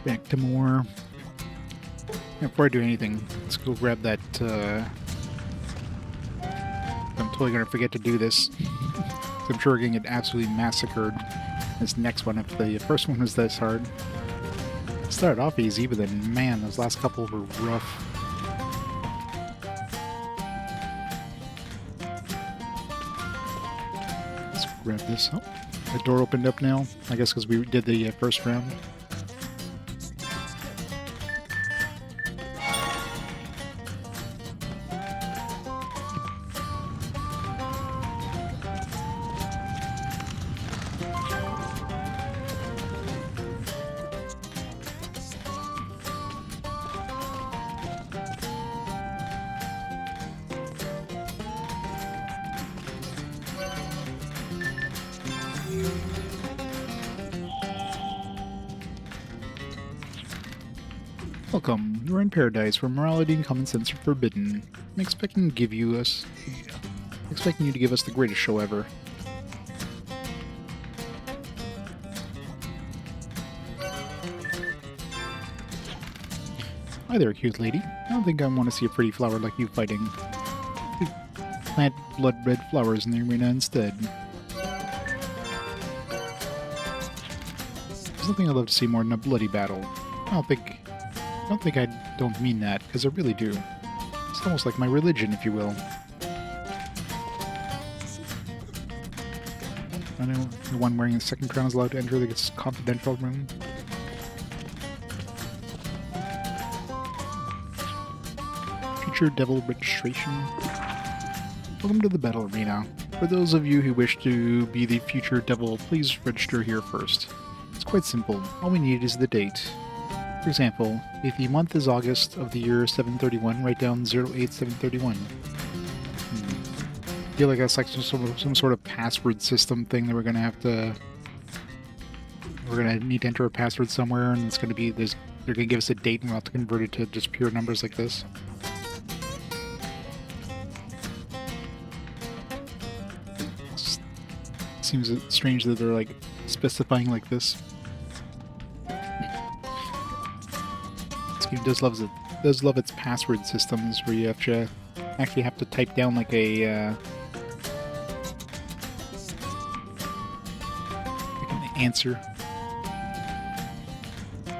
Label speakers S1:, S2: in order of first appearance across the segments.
S1: Back to more. Before I do anything, let's go grab that. I'm totally gonna forget to do this. I'm sure we're gonna get absolutely massacred this next one if the first one was this hard. It started off easy, but then, man, those last couple were rough. Let's grab this. Oh, the door opened up now. I guess because we did the first round. Welcome. You're in paradise where morality and common sense are forbidden. I'm expecting to give you expecting you to give us the greatest show ever. Hi there, cute lady. I don't think I want to see a pretty flower like you fighting. Plant blood red flowers in the arena instead. There's nothing I'd love to see more than a bloody battle. I don't think I don't mean that, because I really do. It's almost like my religion, if you will. I know the one wearing the second crown is allowed to enter the confidential room. Future Devil registration. Welcome to the battle arena. For those of you who wish to be the future devil, please register here first. It's quite simple. All we need is the date. For example, if the month is August of the year 731, write down 08731. I feel like that's like some sort of password system thing that we're gonna need to enter a password somewhere, and it's gonna be they're gonna give us a date, and we'll have to convert it to just pure numbers like this. Seems strange that they're like specifying like this. It does love its password systems where you actually have to type down like an answer.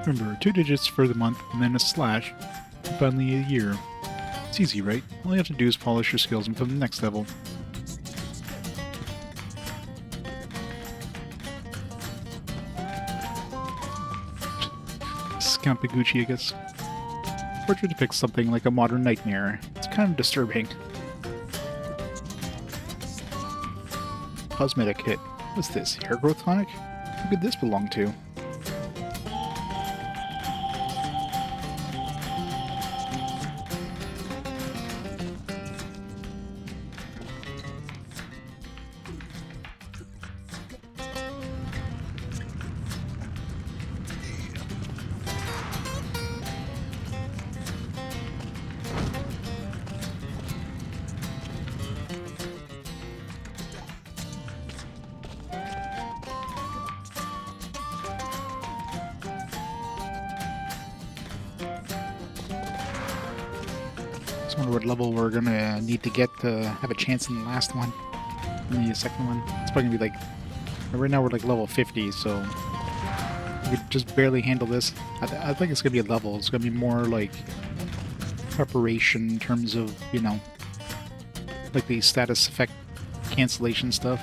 S1: Remember, 2 digits for the month and then a slash, and finally a year. It's easy, right? All you have to do is polish your skills and become the next level. This is Count Pigucci, I guess. Portrait depicts something like a modern nightmare. It's kind of disturbing. Cosmetic kit. What's this? Hair growth tonic? Who could this belong to? I wonder what level we're gonna need to get to have a chance in the last one. In the second one. It's probably gonna be like... Right now we're like level 50, so... We could just barely handle this. I think it's gonna be a level. It's gonna be more like... preparation in terms of, you know... like the status effect cancellation stuff.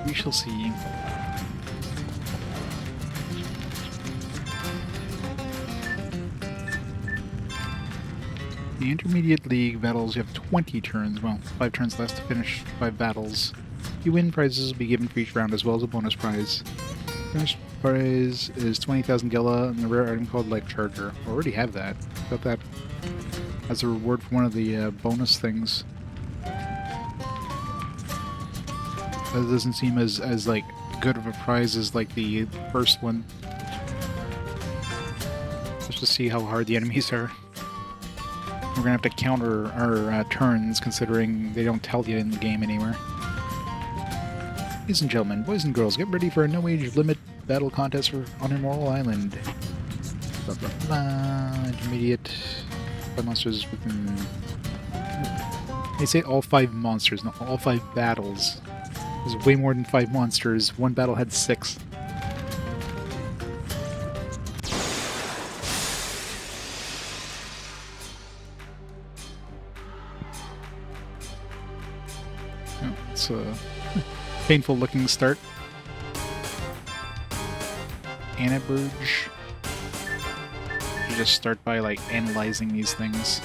S1: We shall see. The Intermediate League battles, you have 20 turns. Well, 5 turns left to finish 5 battles. If you win, prizes will be given for each round, as well as a bonus prize. Bonus prize is 20,000 Gela and the rare item called Life Charger. I already have that. Got that as a reward for one of the bonus things. That doesn't seem as like good of a prize as like the first one. to see how hard the enemies are. We're gonna have to counter our turns, considering they don't tell you in the game anywhere. Ladies and gentlemen, boys and girls, get ready for a no-age limit battle contest on Immoral Island. Blah, blah, blah. Intermediate. 5 monsters within... They say all 5 monsters, no, all 5 battles. There's way more than 5 monsters. One battle had 6. Oh, it's a painful looking start. Annaburge. You just start by like analyzing these things.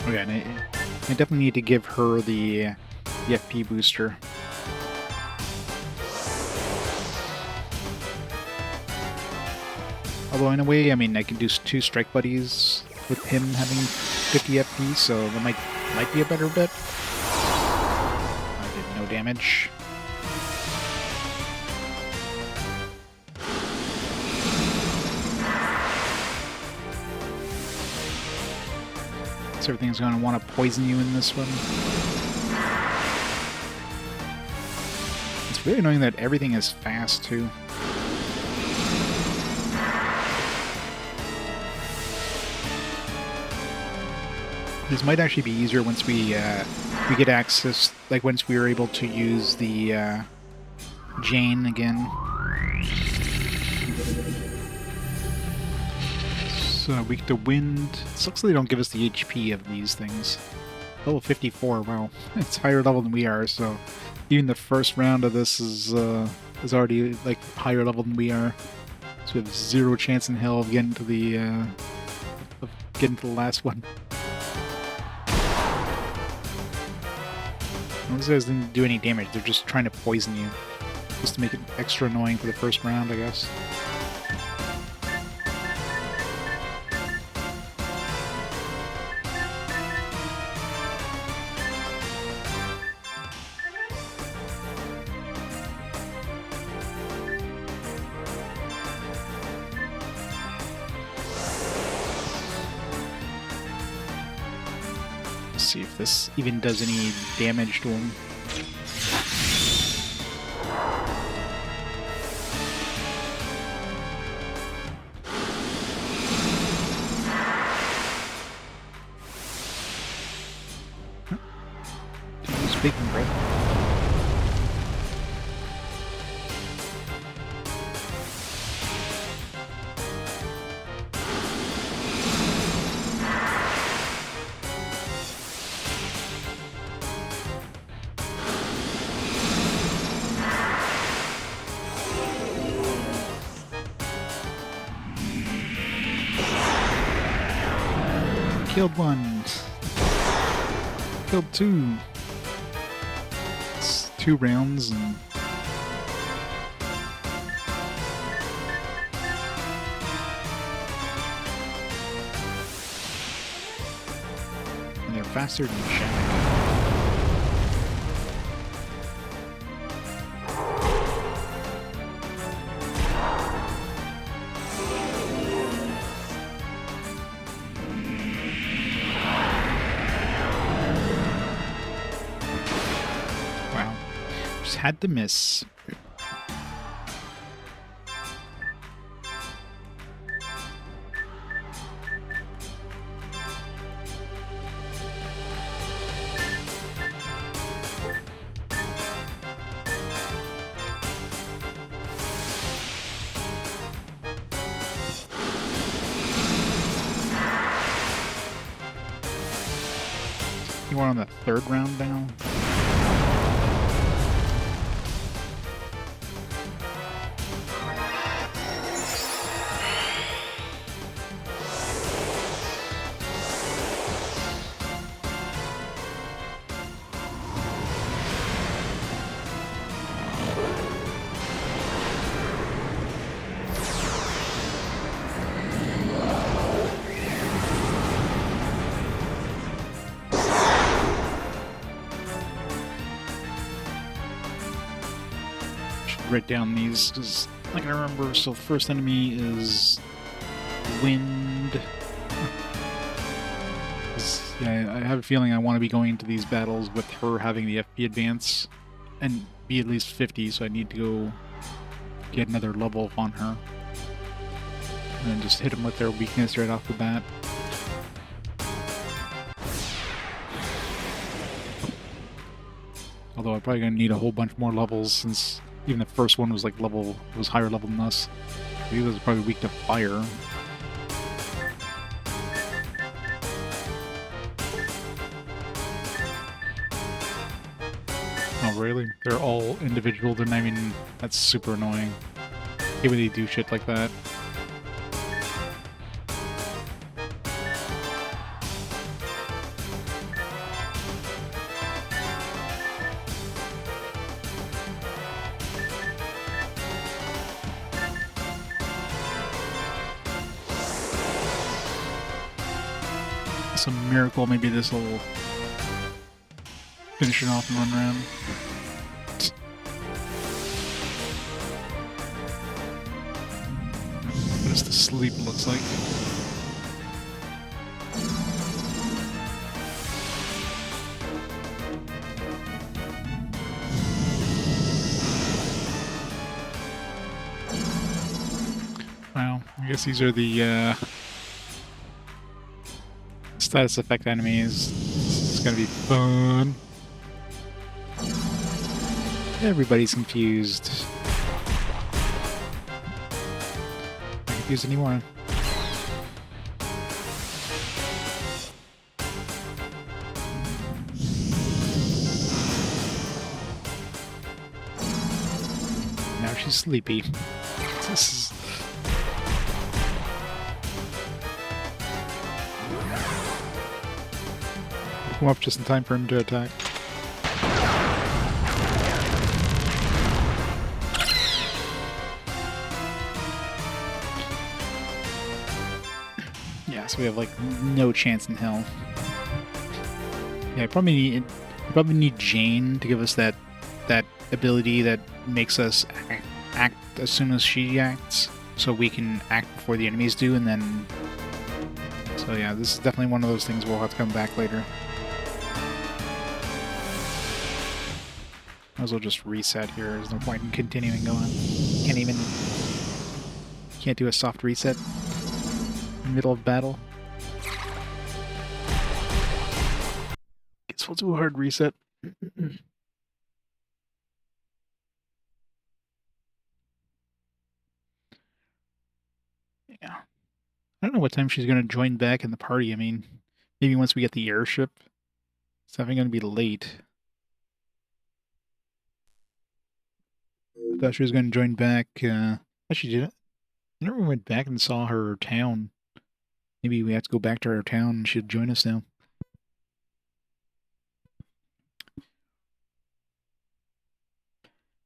S1: Oh yeah, and I definitely need to give her the FP booster. Although in a way, I mean, I can do 2 strike buddies with him having 50 FP, so that might be a better bet. I did no damage. So everything's going to want to poison you in this one. It's really annoying that everything is fast, too. This might actually be easier once we get access, like once we are able to use the Jane again. Weak to wind. It sucks they don't give us the HP of these things. Level 54, wow. It's higher level than we are, so even the first round of this is already like higher level than we are. So we have 0 chance in hell of getting to the last one. Those guys didn't do any damage, they're just trying to poison you. Just to make it extra annoying for the first round, I guess. See if this even does any damage to him. Use big breath. Killed 1. Killed 2. It's 2 rounds and... and they're faster than Shack. Had to miss. You want on the 3rd round now? Write down these, because Like I remember, so the first enemy is wind. Yeah, I have a feeling I want to be going into these battles with her having the FP advance and be at least 50, so I need to go get another level on her. And then just hit them with their weakness right off the bat. Although I'm probably going to need a whole bunch more levels since even the first one was like was higher level than us. He was probably weak to fire. Oh, really? They're all individual? Then I mean, that's super annoying. I hate when they do shit like that. Some miracle, maybe this will finish it off in one round. What does the sleep looks like? Wow, I guess these are the status effect enemies. It's gonna be fun. Everybody's confused. Not confused anymore. Now she's sleepy. This is... Come up just in time for him to attack. Yeah, so we have like no chance in hell. Yeah, probably need Jane to give us that ability that makes us act as soon as she acts, so we can act before the enemies do, and then. So yeah, this is definitely one of those things we'll have to come back later. Might as well just reset here. There's no point in continuing going. Can't do a soft reset in the middle of battle. Guess we'll do a hard reset. Yeah. I don't know what time she's going to join back in the party. I mean, maybe once we get the airship. It's definitely going to be late. I thought she was going to join back. She didn't. I never went back and saw her town. Maybe we have to go back to her town and she'll join us now.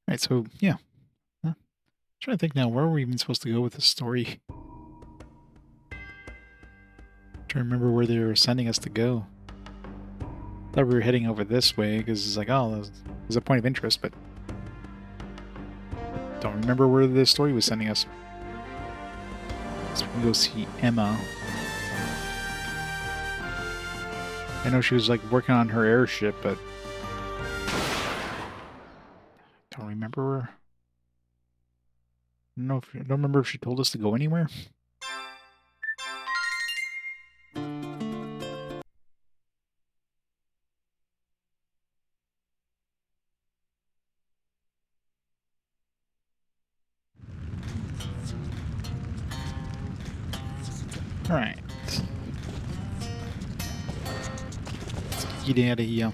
S1: Alright, so, yeah. I'm trying to think now, where are we even supposed to go with this story? Trying to remember where they were sending us to go. Thought we were heading over this way, because it's like, oh, there's a point of interest, but... Don't remember where the story was sending us. So we can go see Emma. I know she was like working on her airship, but don't remember where. I don't remember if she told us to go anywhere. Alright. Let's get out of here.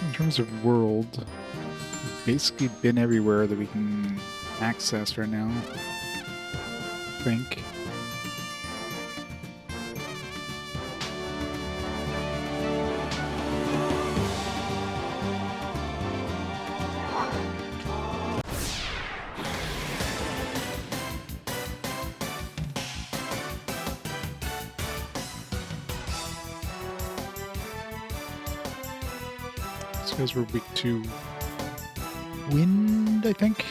S1: In terms of world, we've basically been everywhere that we can access right now. I think. These guys were weak to wind, I think.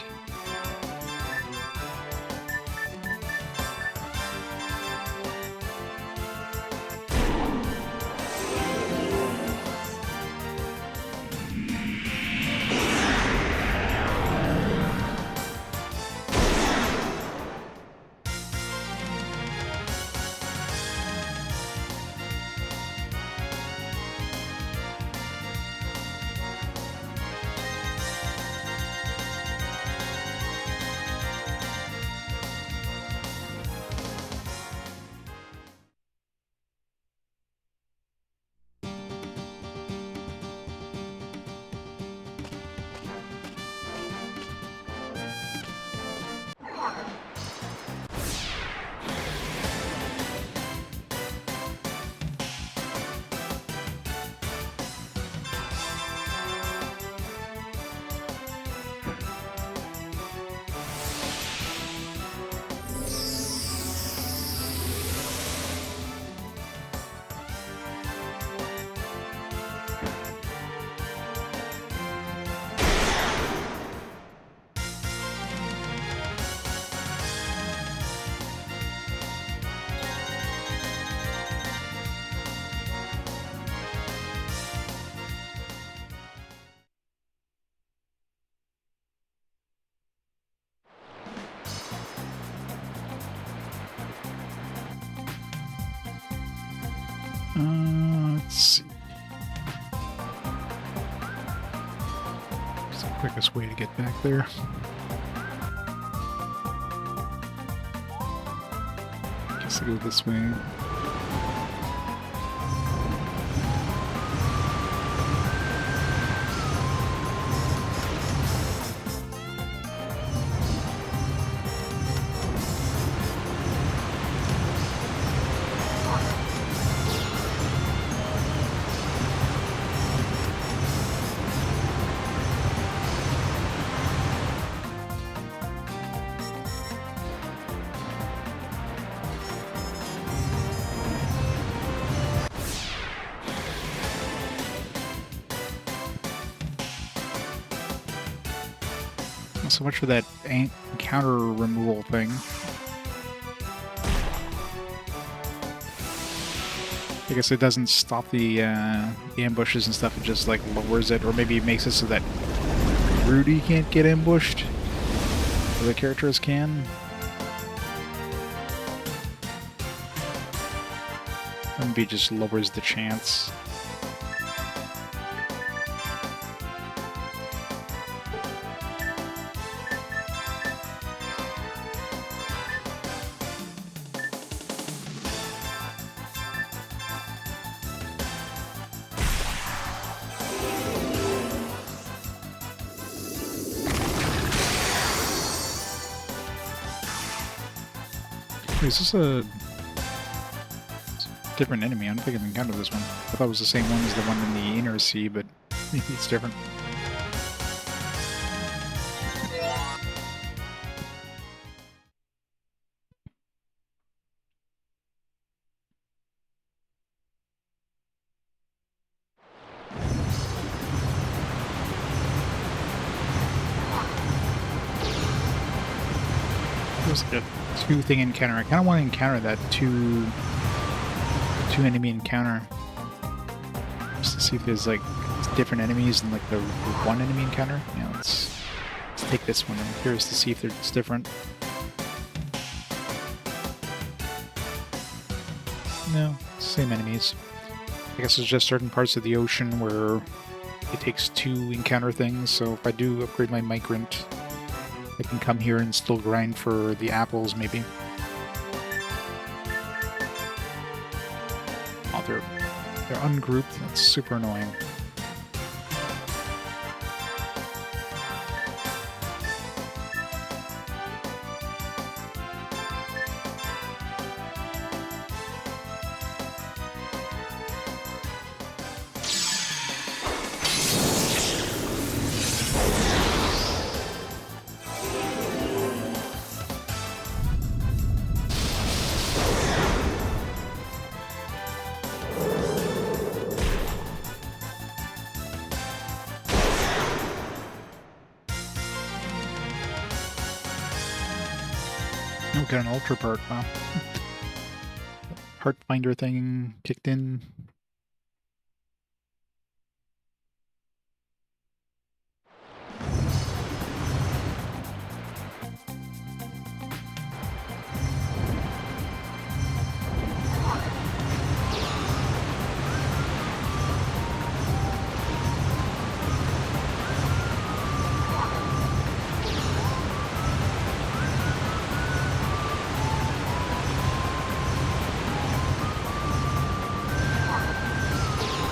S1: Let's see. What's the quickest way to get back there? Guess I go this way. Not so much for that encounter removal thing. I guess it doesn't stop the ambushes and stuff, it just like lowers it, or maybe it makes it so that Rudy can't get ambushed, or the characters can. Maybe it just lowers the chance. Is this a different enemy? I don't think I've encountered this one. I thought it was the same one as the one in the inner sea, but it's different. There's like a two-thing encounter. I kind of want to encounter that two-enemy encounter, just to see if there's like different enemies than like the one enemy encounter. Yeah, let's take this one. I'm curious to see if it's different. No, same enemies. I guess there's just certain parts of the ocean where it takes two encounter things. So if I do upgrade my migrant, I can come here and still grind for the apples, maybe. Oh, they're ungrouped. That's super annoying. Oh, got an ultra part. Wow. Part finder thing kicked in.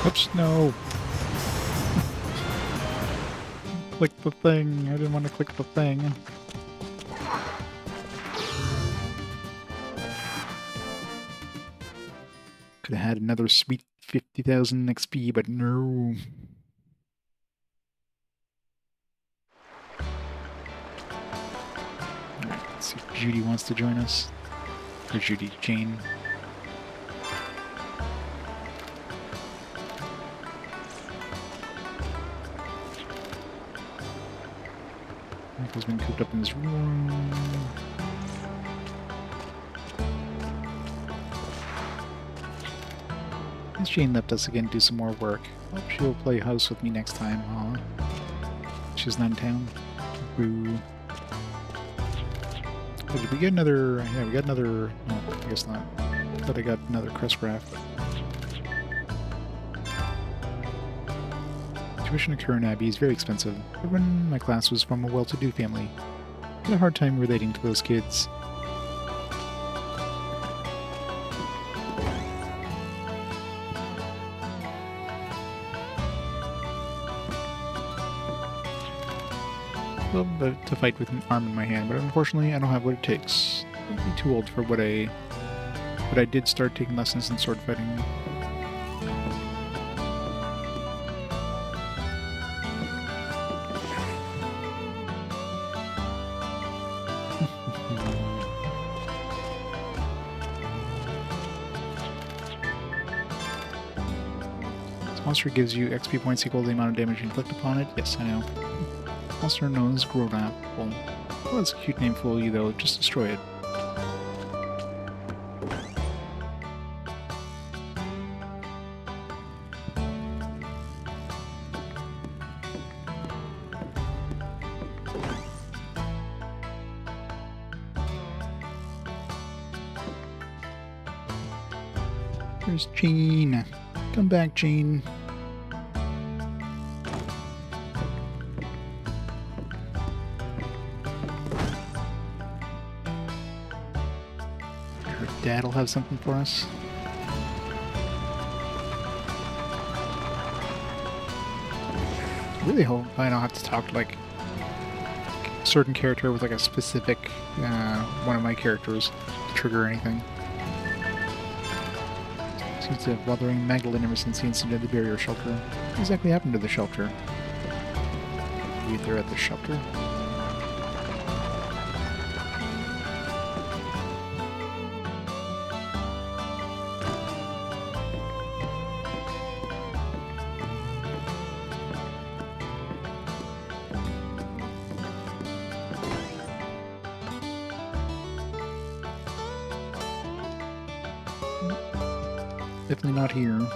S1: Oops, no. Click the thing. I didn't want to click the thing. Could have had another sweet 50,000 XP, but no. Alright, let's see if Judy wants to join us. Or Judy, Jane. Michael's been cooped up in this room. Miss Jane left us again to do some more work. Hope she'll play house with me next time, huh? She's not in town. Boo. Oh, did we get another... Yeah, we got another... No, I guess not. But I got another crest raft. Tuition at Curran Abbey is very expensive. Everyone in my class was from a well-to-do family. I had a hard time relating to those kids. Love to fight with an arm in my hand, but unfortunately I don't have what it takes. I'd be too old for what But I did start taking lessons in sword fighting. This monster gives you XP points equal to the amount of damage you inflict upon it. Yes, I know. Monster known as Grown Apple. Well, that's a cute name for you, though. Just destroy it. There's Jean. Come back, Jean. Her dad'll have something for us. I really hope I don't have to talk to like a certain character with like a specific one of my characters to trigger anything. Seems to have bothering Magdalene ever since the incident at the barrier shelter. What exactly happened to the shelter? Maybe they're at the shelter? Definitely not here.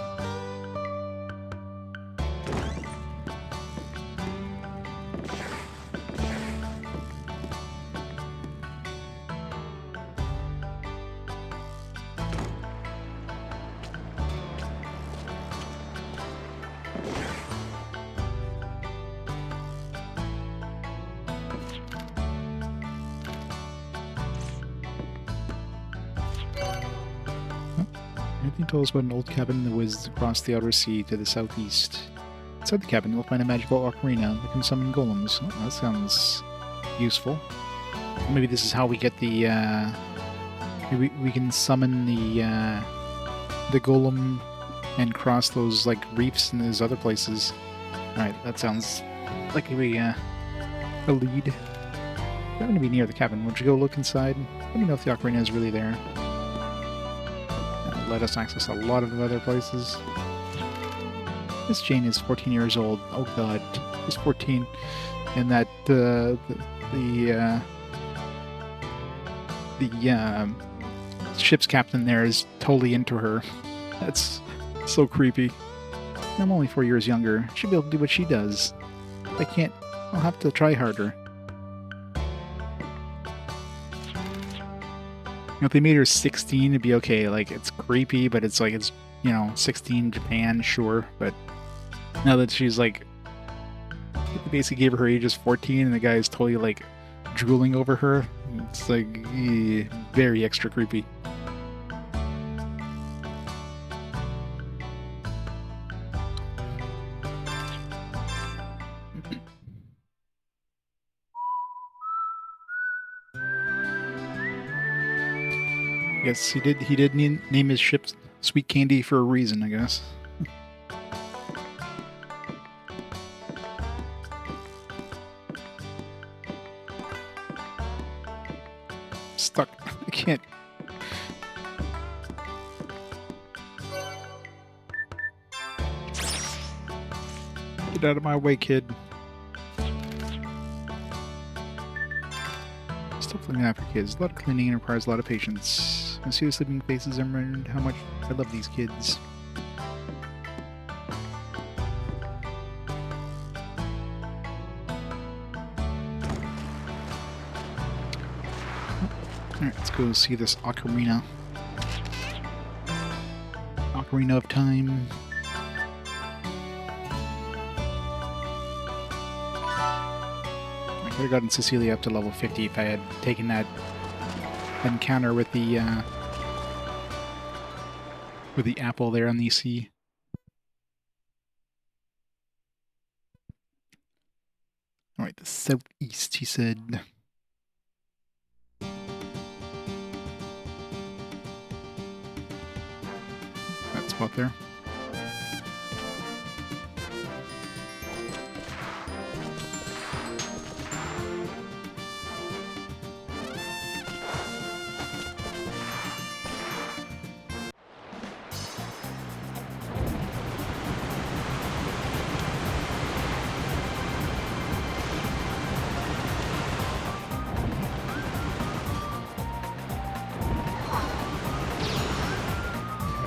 S1: Anything told us about an old cabin that was across the outer sea to the southeast. Inside the cabin, you'll find a magical ocarina that can summon golems. Oh, that sounds useful. Maybe this is how we get the, maybe we can summon the golem and cross those, like, reefs and those other places. Alright, that sounds like a lead. I'm going to be near the cabin. Would you go look inside? Let me know if the ocarina is really there. Let us access a lot of other places. Miss Jane is 14 years old. Oh god, she's 14. And that, the ship's captain there is totally into her. That's so creepy. I'm only 4 years younger. I should be able to do what she does. If I can't, I'll have to try harder. You know, if they made her 16, it'd be okay. Like, it's creepy, but it's like, it's, you know, 16 Japan, sure. But now that she's like, they basically gave her age as 14 and the guy is totally like drooling over her. It's like, very extra creepy. Yes, he did name his ship Sweet Candy for a reason, I guess. Stuck. I can't. Get out of my way, kid. Stuff like that for kids. A lot of cleaning and requires a lot of patience. I see the sleeping faces and remembered how much I love these kids. Alright, let's go see this ocarina. Ocarina of Time. I could have gotten Cecelia up to level 50 if I had taken that encounter with the apple there on the sea. Alright, the southeast, he said. That spot there.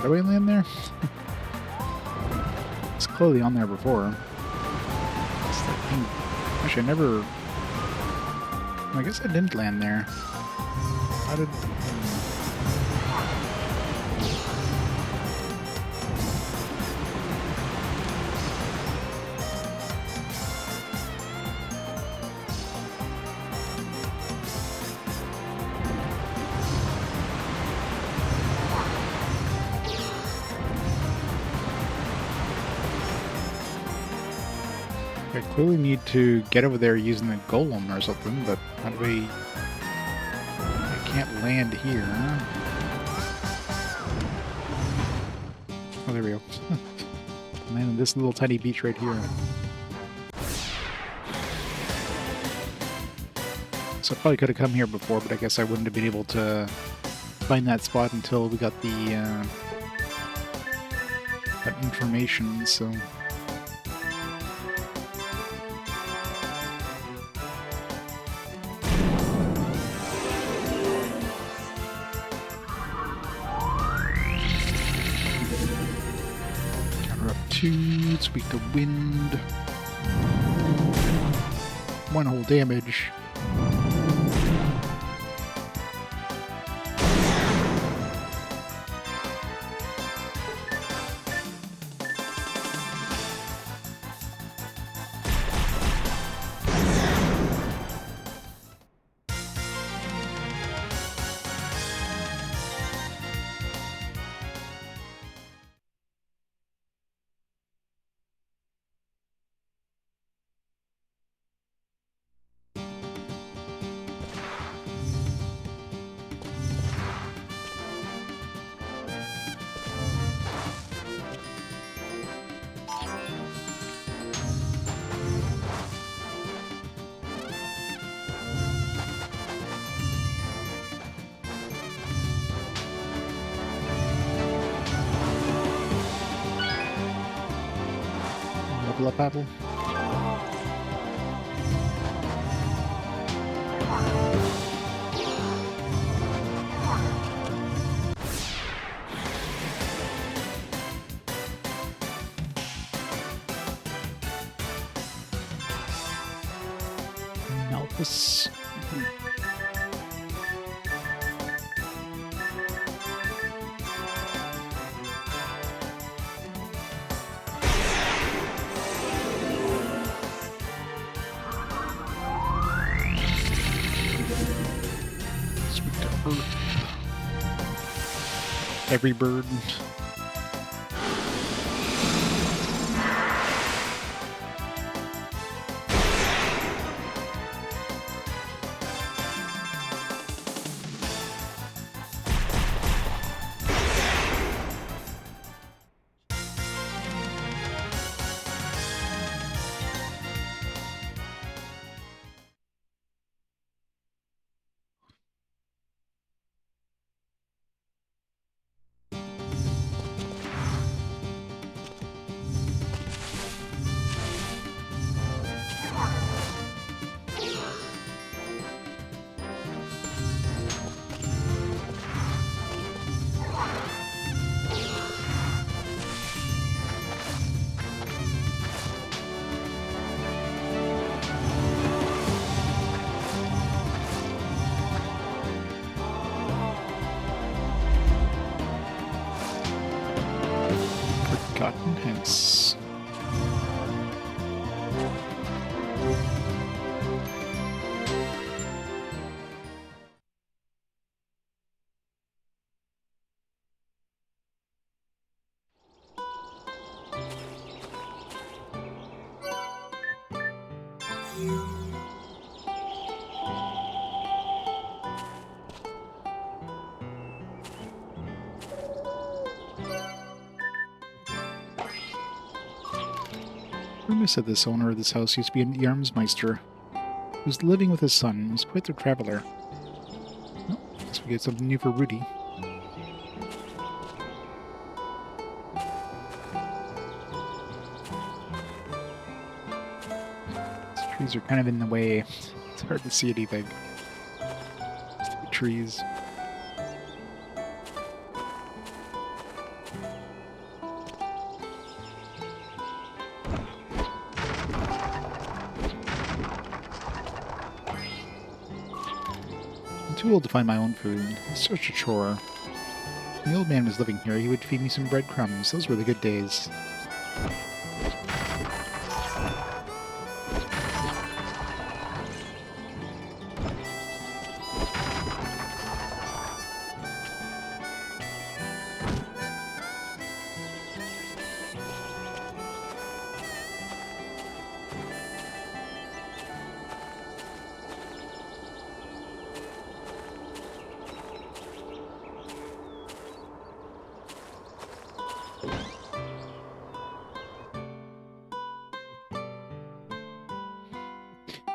S1: Did we land there? It's clearly on there before. Actually, I never... I guess I didn't land there. How did... I clearly need to get over there using the golem or something, but how do we... I can't land here. Oh, there we go. Land on this little tiny beach right here. So I probably could have come here before, but I guess I wouldn't have been able to find that spot until we got the that information, so... Speak the wind. 1 whole damage. Level up, Apple. This. Speak to Earth. Every bird. Forgotten Hints. Rumor said this owner of this house used to be an Yarmsmeister who was living with his son. He was quite the traveler. Well, guess we get something new for Rudy. These trees are kind of in the way. It's hard to see anything. Just the trees. Too old to find my own food. It's such a chore. When the old man was living here, he would feed me some breadcrumbs. Those were the good days.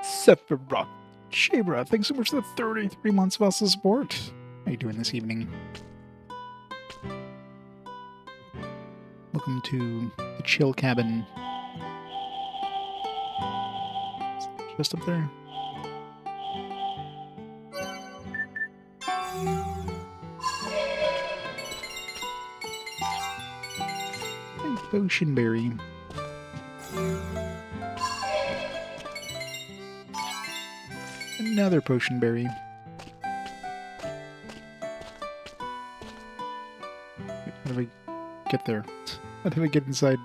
S1: Sephiroth. Shabra, thanks so much for the 33 months of awesome support. How you doing this evening? Welcome to the chill cabin. Just up there. Hey, Potionberry. Another Potionberry. How do we get there? How do we get inside?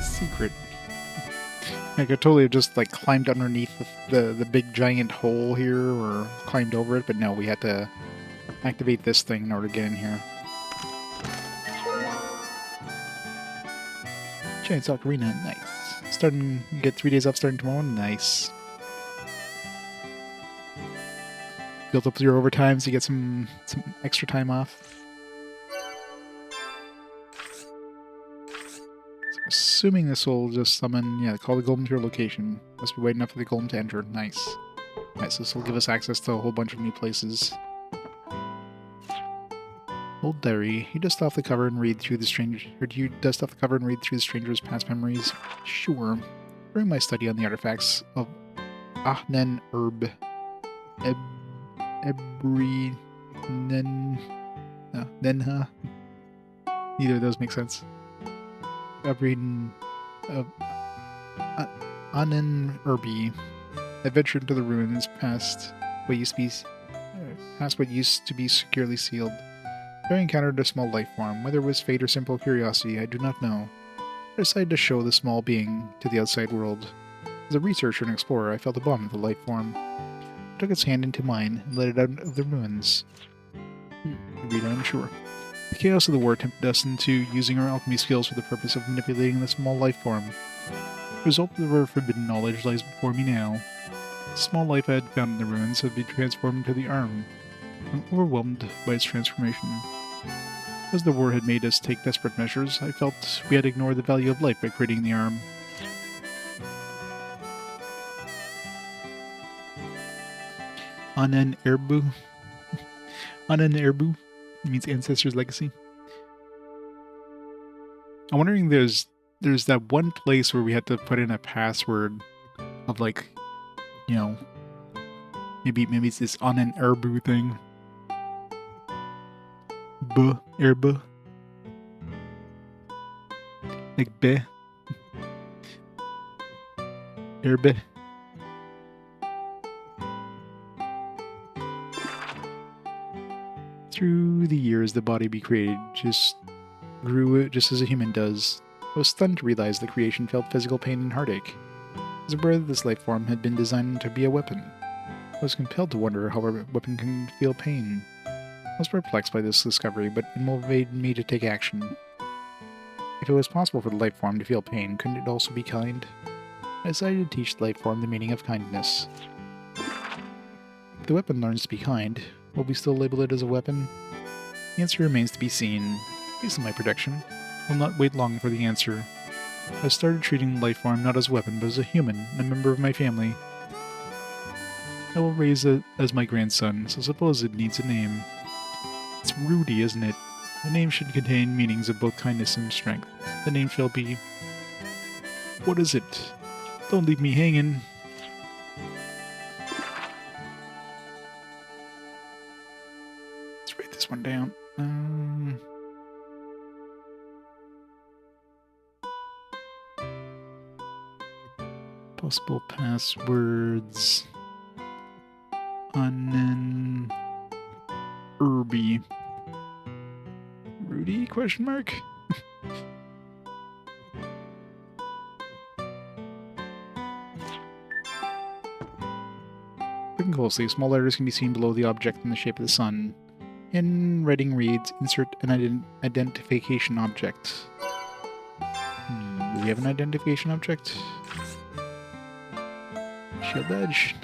S1: Secret. I could totally have just like climbed underneath the big giant hole here or climbed over it, but no, we had to activate this thing in order to get in here. Giant Soccer Arena, nice. Starting, you get 3 days off starting tomorrow, nice. Built up your overtime so you get some extra time off. So assuming this will just summon, yeah, call the golem to your location. Must be waiting up for the golem to enter, nice. Alright, so this will give us access to a whole bunch of new places. Old diary. You dust off the cover and read through the stranger. Or do you dust off the cover and read through the stranger's past memories? Sure. During my study on the artifacts of Ahnen Herb, Ebrinen No, Nenha. Neither of those make sense. Reading Anen Urbi. Adventure into the ruins past what used to be securely sealed. There I encountered a small life form. Whether it was fate or simple curiosity, I do not know. I decided to show the small being to the outside world. As a researcher and explorer, I felt a bond with the life form. I took its hand into mine and led it out of the ruins. Read on, sure. The chaos of the war tempted us into using our alchemy skills for the purpose of manipulating the small life form. The result of our forbidden knowledge lies before me now. The small life I had found in the ruins had been transformed into the arm. I'm overwhelmed by its transformation. As the war had made us take desperate measures, I felt we had ignored the value of life by creating the arm. Anen Erbu. Anen Erbu means ancestor's legacy. I'm wondering there's that one place where we had to put in a password of like, you know, maybe it's this Anen Erbu thing. Erbu. Like be. Erbe. Through the years, the body we created grew just as a human does. I was stunned to realize the creation felt physical pain and heartache. I was aware that this life form had been designed to be a weapon. I was compelled to wonder how a weapon can feel pain. I was perplexed by this discovery, but it motivated me to take action. If it was possible for the life form to feel pain, couldn't it also be kind? I decided to teach the life form the meaning of kindness. If the weapon learns to be kind, will we still label it as a weapon? The answer remains to be seen. Based on my prediction, I will not wait long for the answer. I started treating the life form not as a weapon, but as a human, and a member of my family. I will raise it as my grandson, so suppose it needs a name. It's Rudy, isn't it? The name should contain meanings of both kindness and strength. The name shall be... What is it? Don't leave me hanging. Let's write this one down. Possible passwords. Anen Urbi. Rudy? Question mark? Looking closely, small letters can be seen below the object in the shape of the sun. In writing reads, insert an identification object. Do we have an identification object? Shield badge.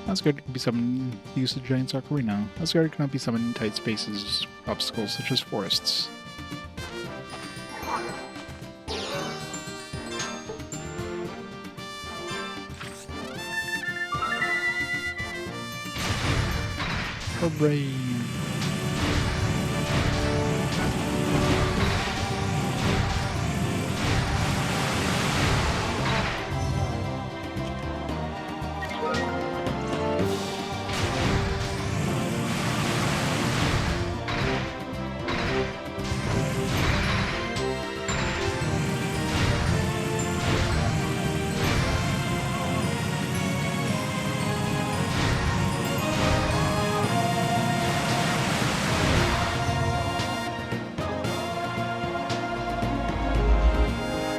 S1: Asgard can be summoned to use the giant ocarina. Asgard cannot be summoned in tight spaces, obstacles such as forests. Hooray!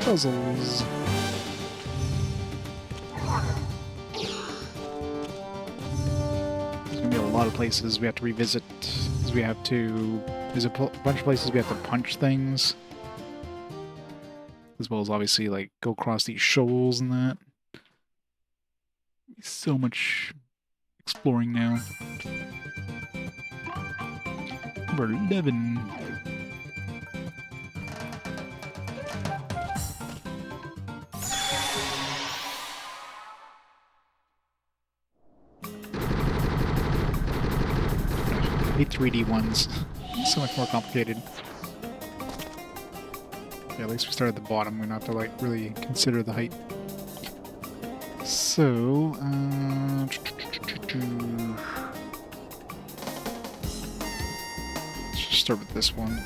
S1: Puzzles. There's gonna be a lot of places we have to revisit. We have to... There's a bunch of places we have to punch things. As well as obviously like go across these shoals and that. So much exploring now. Number 11. The 3D ones. So much more complicated. Yeah, at least we start at the bottom. We don't have to like really consider the height. So, let's just start with this one.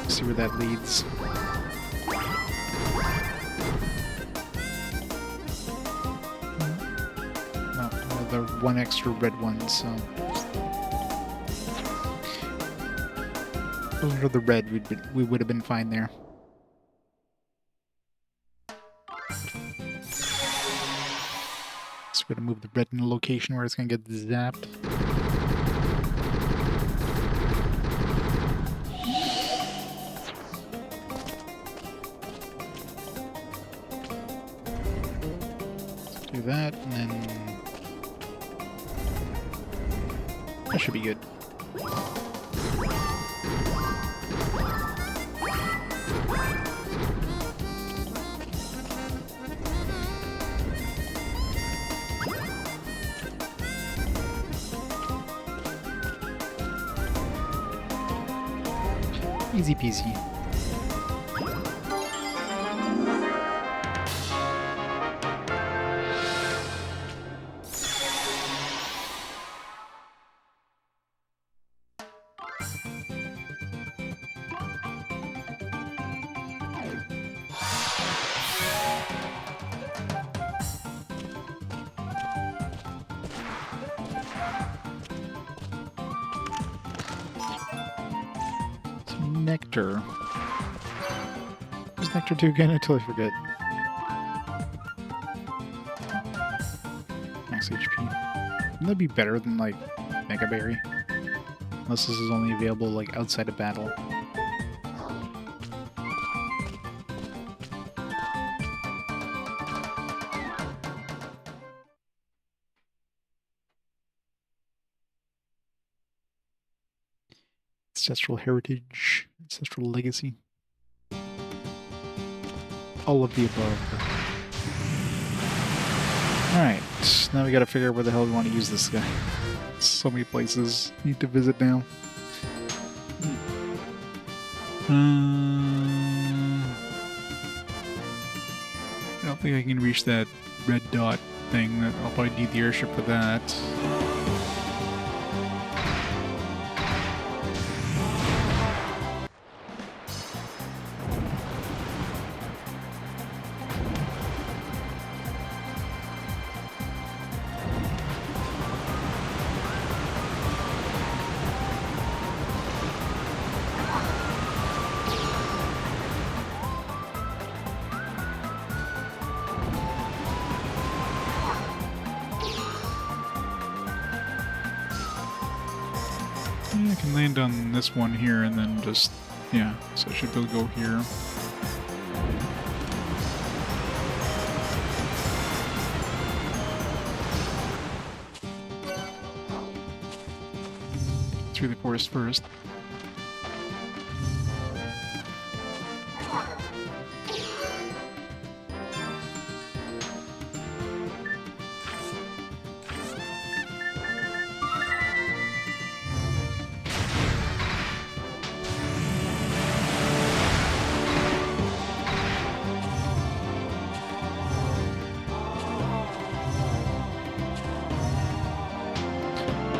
S1: See where that leads. No, the one extra red one, so... Over the red, we would have been fine there. So we're gonna move the red in a location where it's gonna get zapped. Let's do that, and then that should be good. Easy peasy. Nectar. What's Nectar do again? I totally forget. Max HP. Wouldn't that be better than, like, Mega Berry? Unless this is only available, like, outside of battle. Ancestral heritage, ancestral legacy. All of the above. Alright, now we gotta figure out where the hell we want to use this guy. So many places need to visit now. I don't think I can reach that red dot thing. I'll probably need the airship for that. I can land on this one here and then just, yeah, so I should be able to go here. Through the forest first.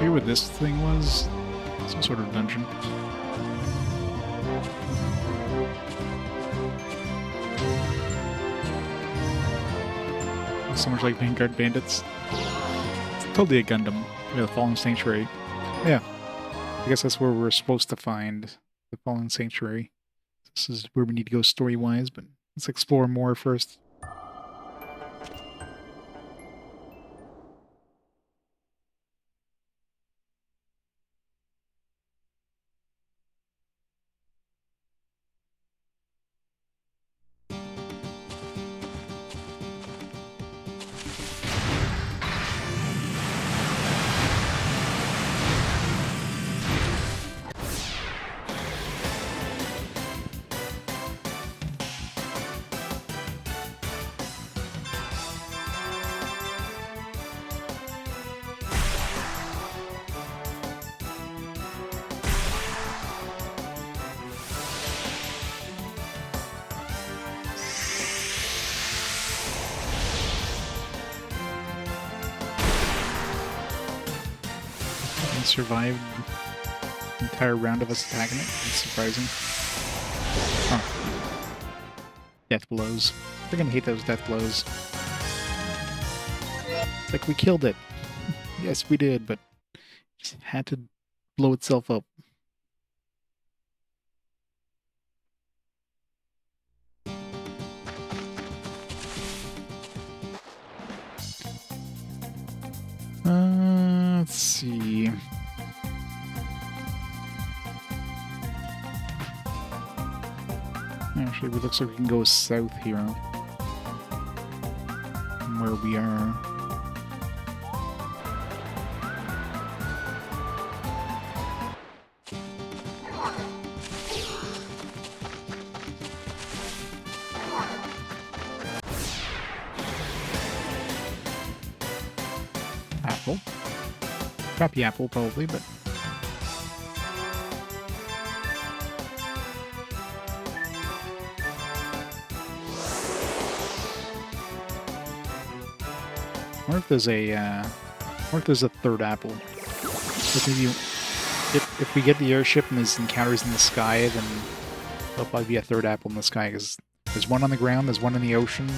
S1: Here where this thing was, some sort of dungeon. So much like Vanguard Bandits. It's totally a Gundam. The Fallen Sanctuary. Yeah. I guess that's where we're supposed to find the Fallen Sanctuary. This is where we need to go story-wise, but let's explore more first. Survived the entire round of us attacking it. That's surprising. Huh. Death blows. They're gonna hate those death blows. It's like we killed it. Yes, we did, but just had to blow itself up. Let's see. Actually, it looks like we can go south here from where we are. Apple. Crappy apple, probably, but... Or if there's a third apple. If we get the airship and there's encounters in the sky, then there'll probably be a third apple in the sky, because there's one on the ground, there's one in the ocean.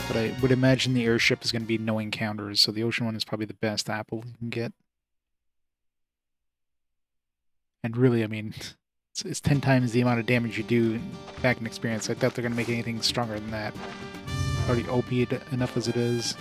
S1: But I would imagine the airship is going to be no encounters, so the ocean one is probably the best apple you can get. And really, I mean, it's 10 times the amount of damage you do back in experience. I doubt they're going to make anything stronger than that. Already OP'd enough as it is.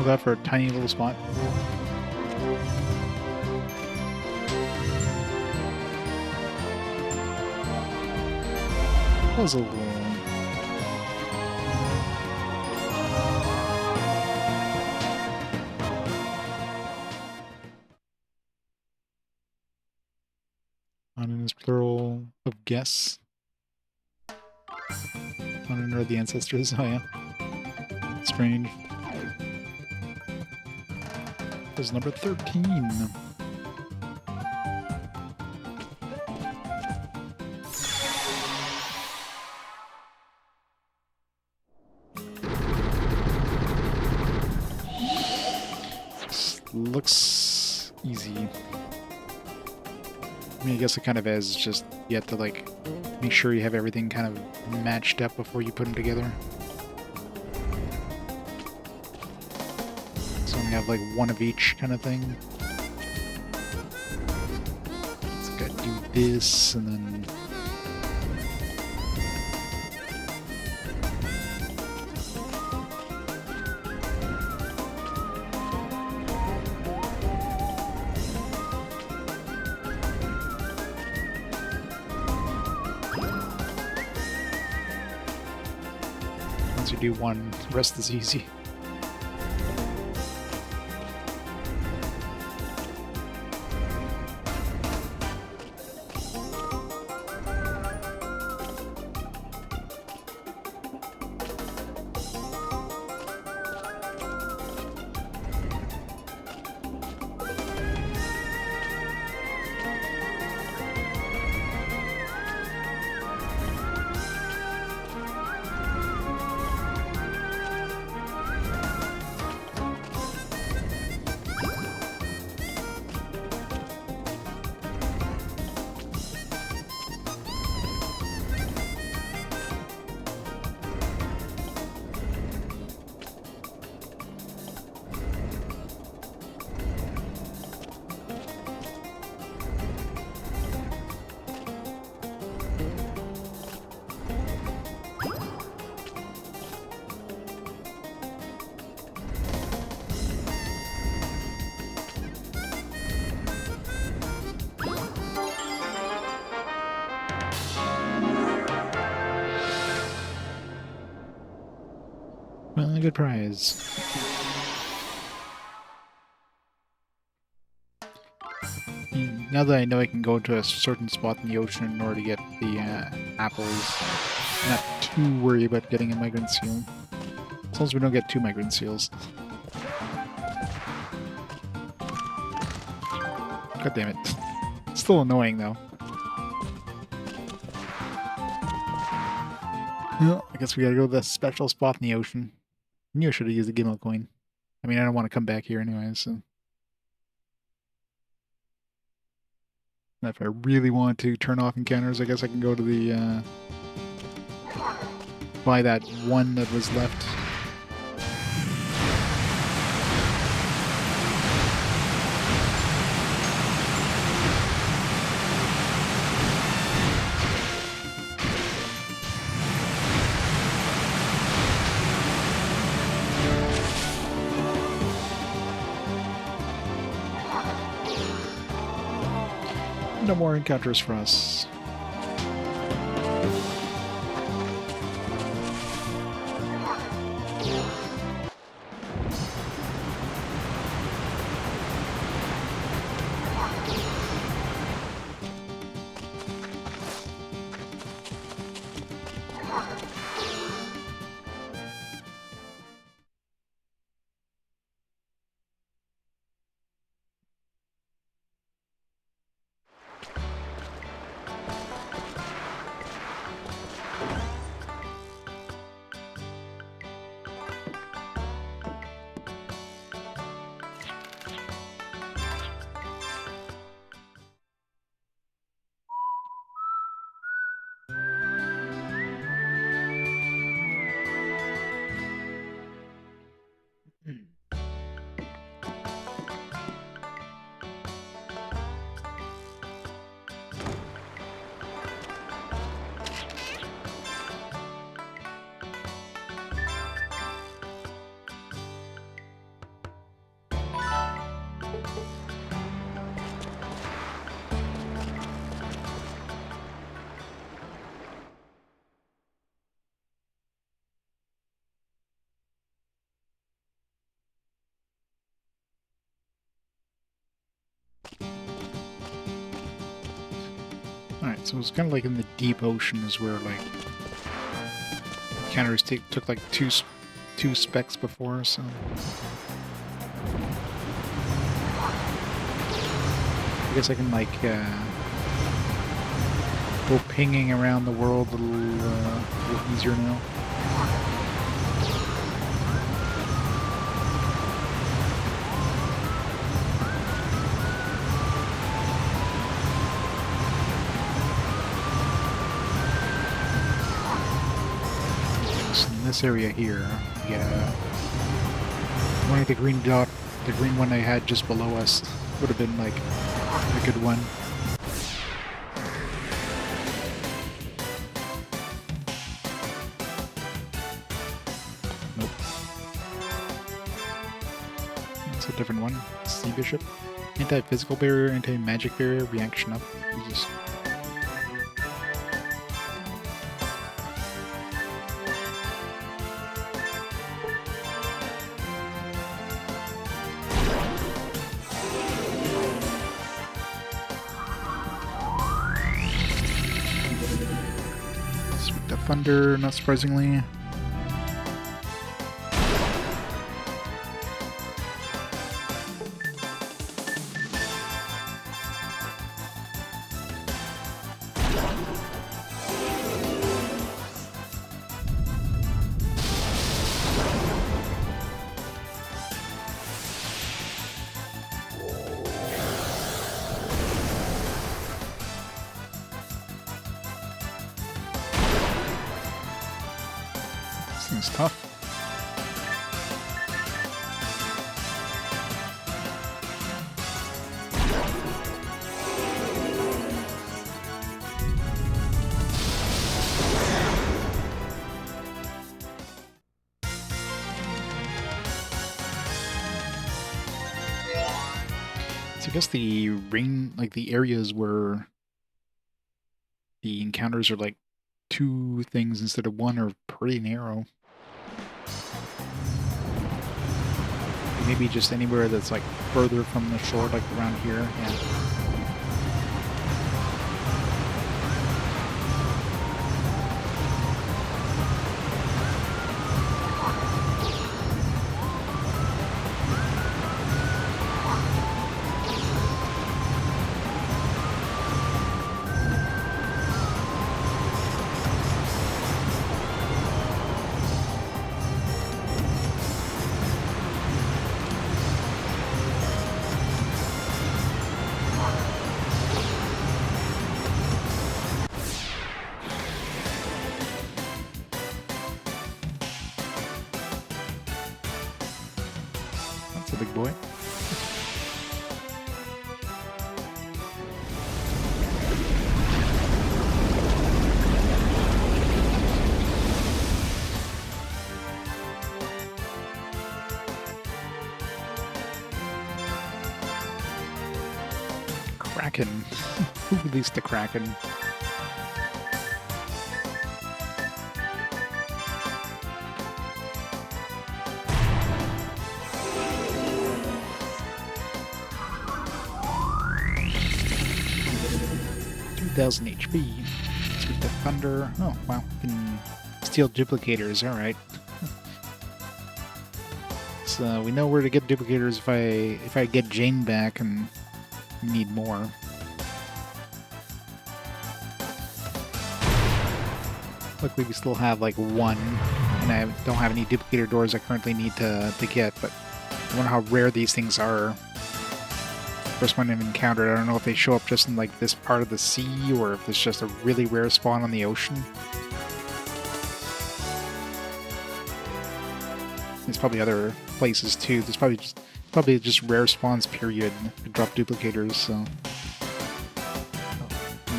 S1: That for a tiny little spot. Puzzle. On is plural of guess. On are the ancestors. Oh yeah. Strange. Is number 13. This looks easy. I mean, I guess it kind of is, just you have to like make sure you have everything kind of matched up before you put them together. We have like one of each kind of thing. So I gotta do this and then once you do one, the rest is easy. Well, a good prize. Now that I know I can go to a certain spot in the ocean in order to get the apples, I'm not too worried about getting a migrant seal. As long as we don't get two migrant seals. God damn it. It's still annoying though. Well, I guess we gotta go to the special spot in the ocean. I knew I should have used the Gimel coin. I mean, I don't want to come back here anyway, so... If I really want to turn off encounters, I guess I can go to the, buy that one that was left. No more encounters for us. Alright, so it's kind of like in the deep ocean is where, like, encounters took like two specs before, so... I guess I can, like, go pinging around the world a little easier now. This area here, yeah. One of the green dot, the green one I had just below us would have been like a good one. Nope. It's a different one. Sea Bishop. Anti-physical barrier, anti-magic barrier, reaction up. Jesus. Thunder, not surprisingly. It's tough. So I guess the ring, like the areas where the encounters are like two things instead of one are pretty narrow. maybe just anywhere that's like further from the shore, like around here. Yeah. That's a big boy. Kraken. Who released the Kraken? HP. Sweep the thunder. Oh wow, you can steal duplicators. All right. So we know where to get duplicators if I get Jane back and need more. Luckily, we still have like one, and I don't have any duplicator doors I currently need to get. But I wonder how rare these things are. First one I've encountered. I don't know if they show up just in like this part of the sea or if it's just a really rare spawn on the ocean. There's probably other places too. There's probably just rare spawns period to drop duplicators. So,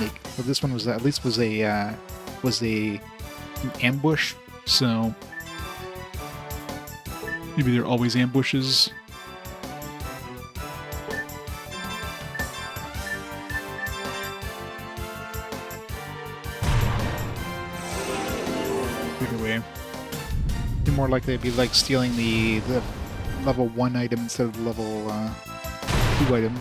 S1: well, this one was at least was a an ambush. So maybe there are always ambushes. More likely to be like stealing the level 1 item instead of the level 2 item.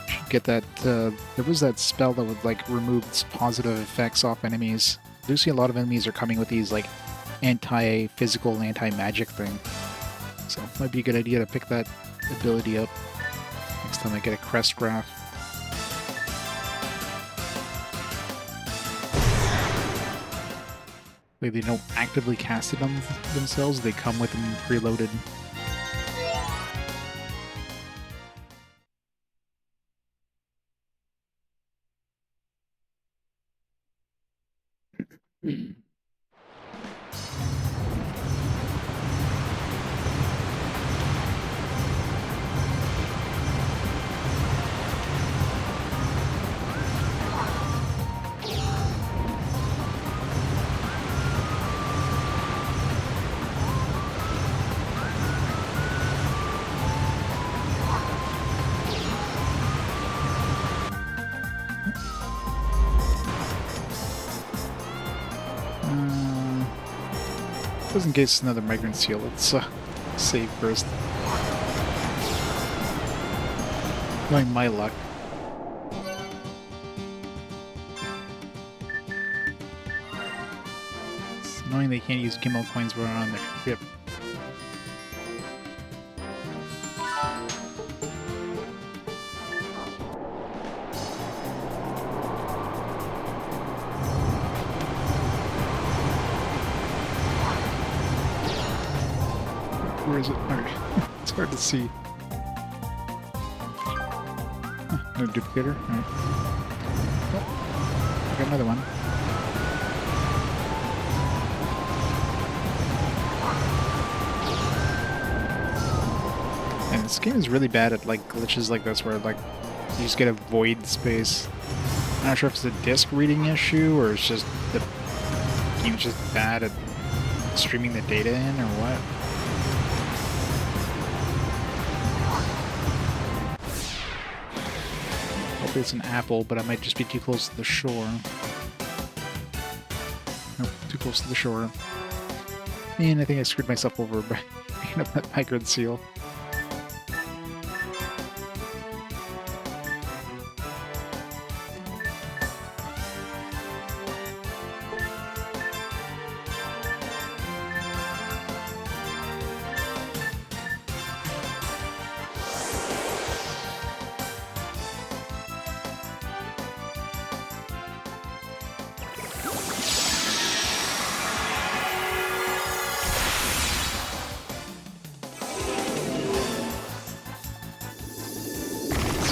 S1: Should get that, there was that spell that would like remove positive effects off enemies. I do see a lot of enemies are coming with these like anti-physical, anti-magic thing. So it might be a good idea to pick that ability up next time I get a crest graph. Maybe they don't actively cast it on themselves, they come with them preloaded. Just in case it's another migrant seal, let's save first. Knowing my luck. It's annoying they can't use Gimel coins when on their ship. Where is it? Okay. It's hard to see. Huh, no duplicator? Alright. Oh, I got another one. And this game is really bad at like glitches like this where like you just get a void space. I'm not sure if it's a disk reading issue or it's just the game's just bad at streaming the data in or what. Hopefully it's an apple, but I might just be too close to the shore. Nope, too close to the shore. And I think I screwed myself over by picking up that migrant seal.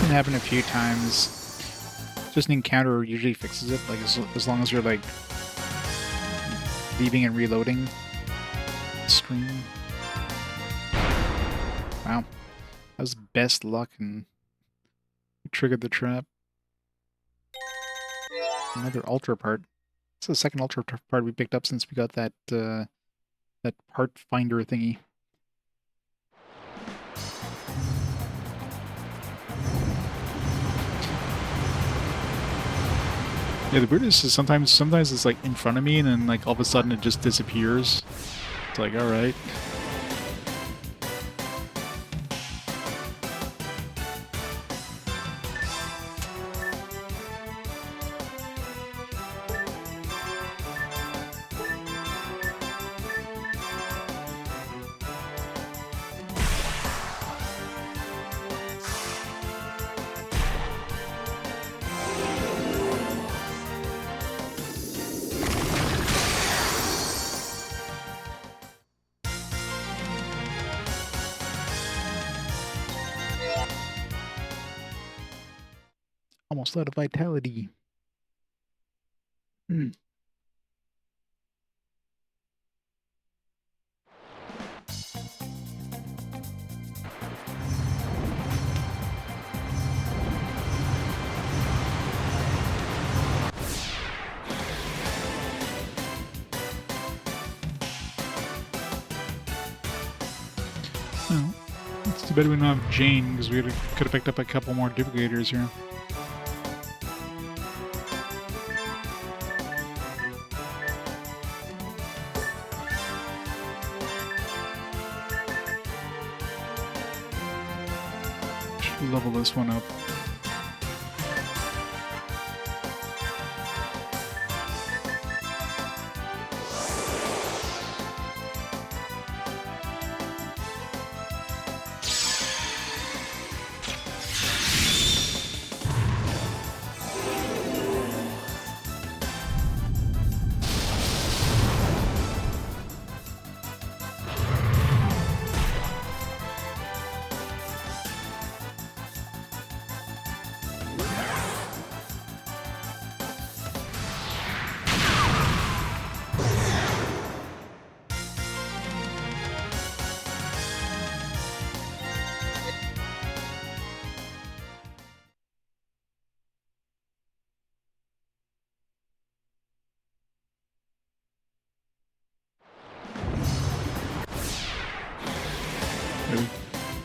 S1: Happen a few times. Just an encounter usually fixes it, like as long as you're like leaving and reloading the screen. Wow, that was best luck and triggered the trap. Another ultra part. It's the second ultra part we picked up since we got that that part finder thingy. Yeah, the weirdest is sometimes it's like in front of me and then like all of a sudden it just disappears. It's like, alright. Almost out of vitality. Hmm. Oh, it's too bad we don't have Jane, because we could have picked up a couple more duplicators here. Level this one up.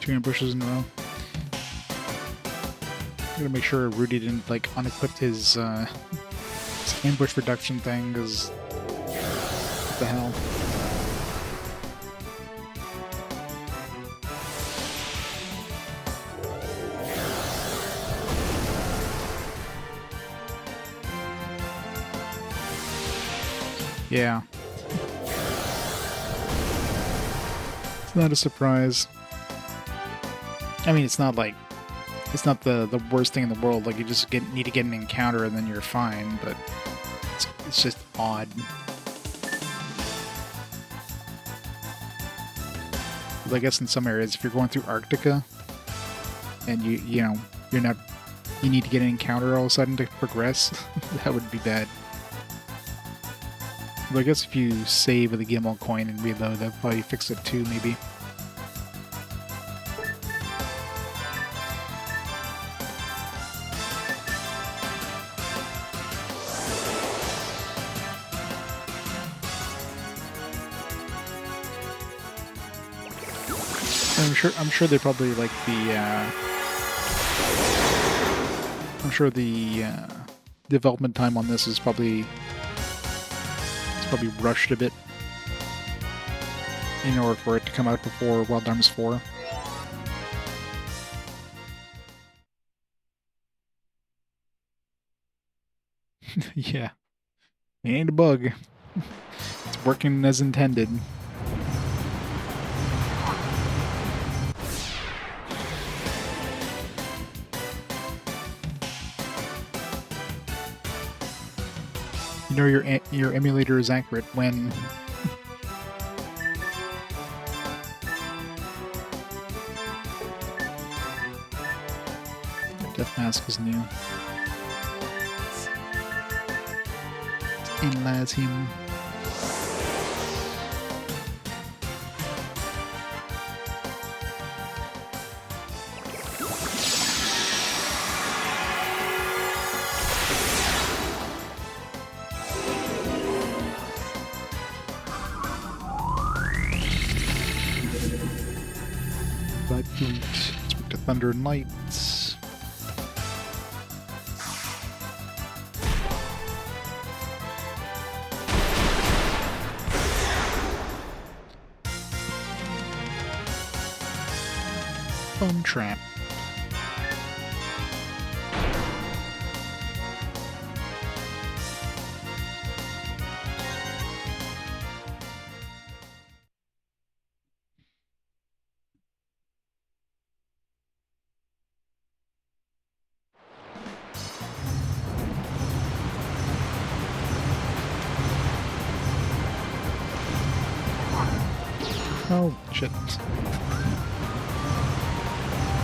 S1: Two ambushes in a row. Gotta make sure Rudy didn't like unequip his ambush reduction thing, because what the hell? Yeah. It's not a surprise. I mean, it's not like, it's not the worst thing in the world. Like, you just need to get an encounter and then you're fine, but it's just odd. But I guess in some areas, if you're going through Arctica and you know, you're not, you need to get an encounter all of a sudden to progress, that would be bad. But I guess if you save with a gimbal coin and reload, that'll probably fix it too, maybe. I'm sure they probably like the I'm sure the development time on this is probably rushed a bit in order for it to come out before Wild Arms 4. Yeah, it ain't a bug. It's working as intended. You know your emulator is accurate when Death Mask is new. Inlays him. Speak to Thunder and Lights. Bone Trap. Oh, shit.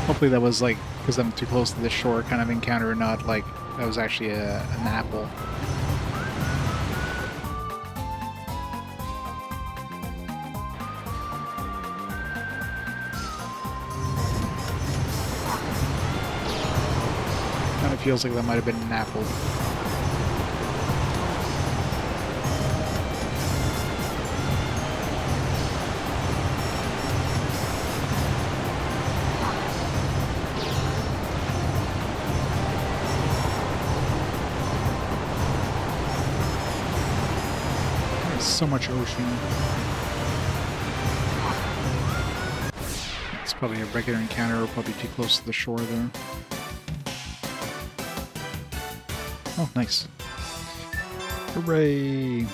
S1: Hopefully that was like, because I'm too close to the shore kind of encounter, not like that was actually an apple. Kind of feels like that might have been an apple. So much ocean. It's probably a regular encounter, or probably too close to the shore there. Oh, nice. Hooray! Look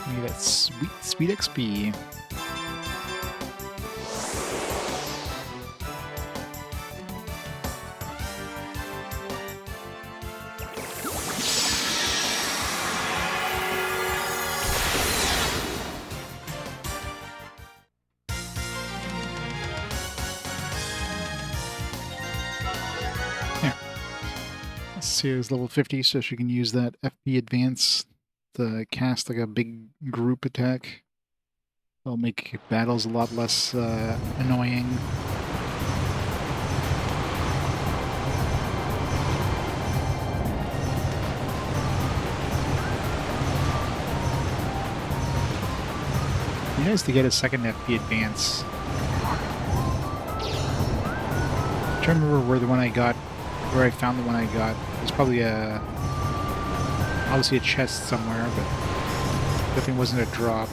S1: at that sweet, sweet XP. Cecilia's level 50, so she can use that FP advance to cast like a big group attack. It'll make battles a lot less annoying. It'd be nice to get a second FP advance. I'm trying to remember where I found the one I got. There's probably obviously a chest somewhere, but definitely wasn't a drop.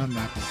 S1: Not an apple.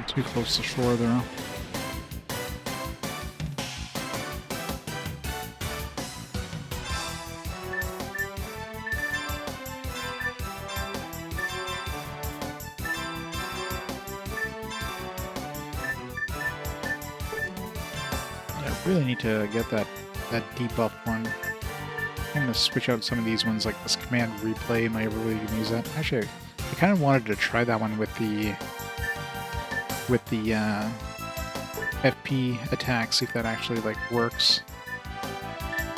S1: Too close to shore there. I really need to get that debuff one. I'm gonna switch out some of these ones, like this command replay. Am I ever really gonna use that? Actually, I kind of wanted to try that one with the FP attack, see if that actually like works.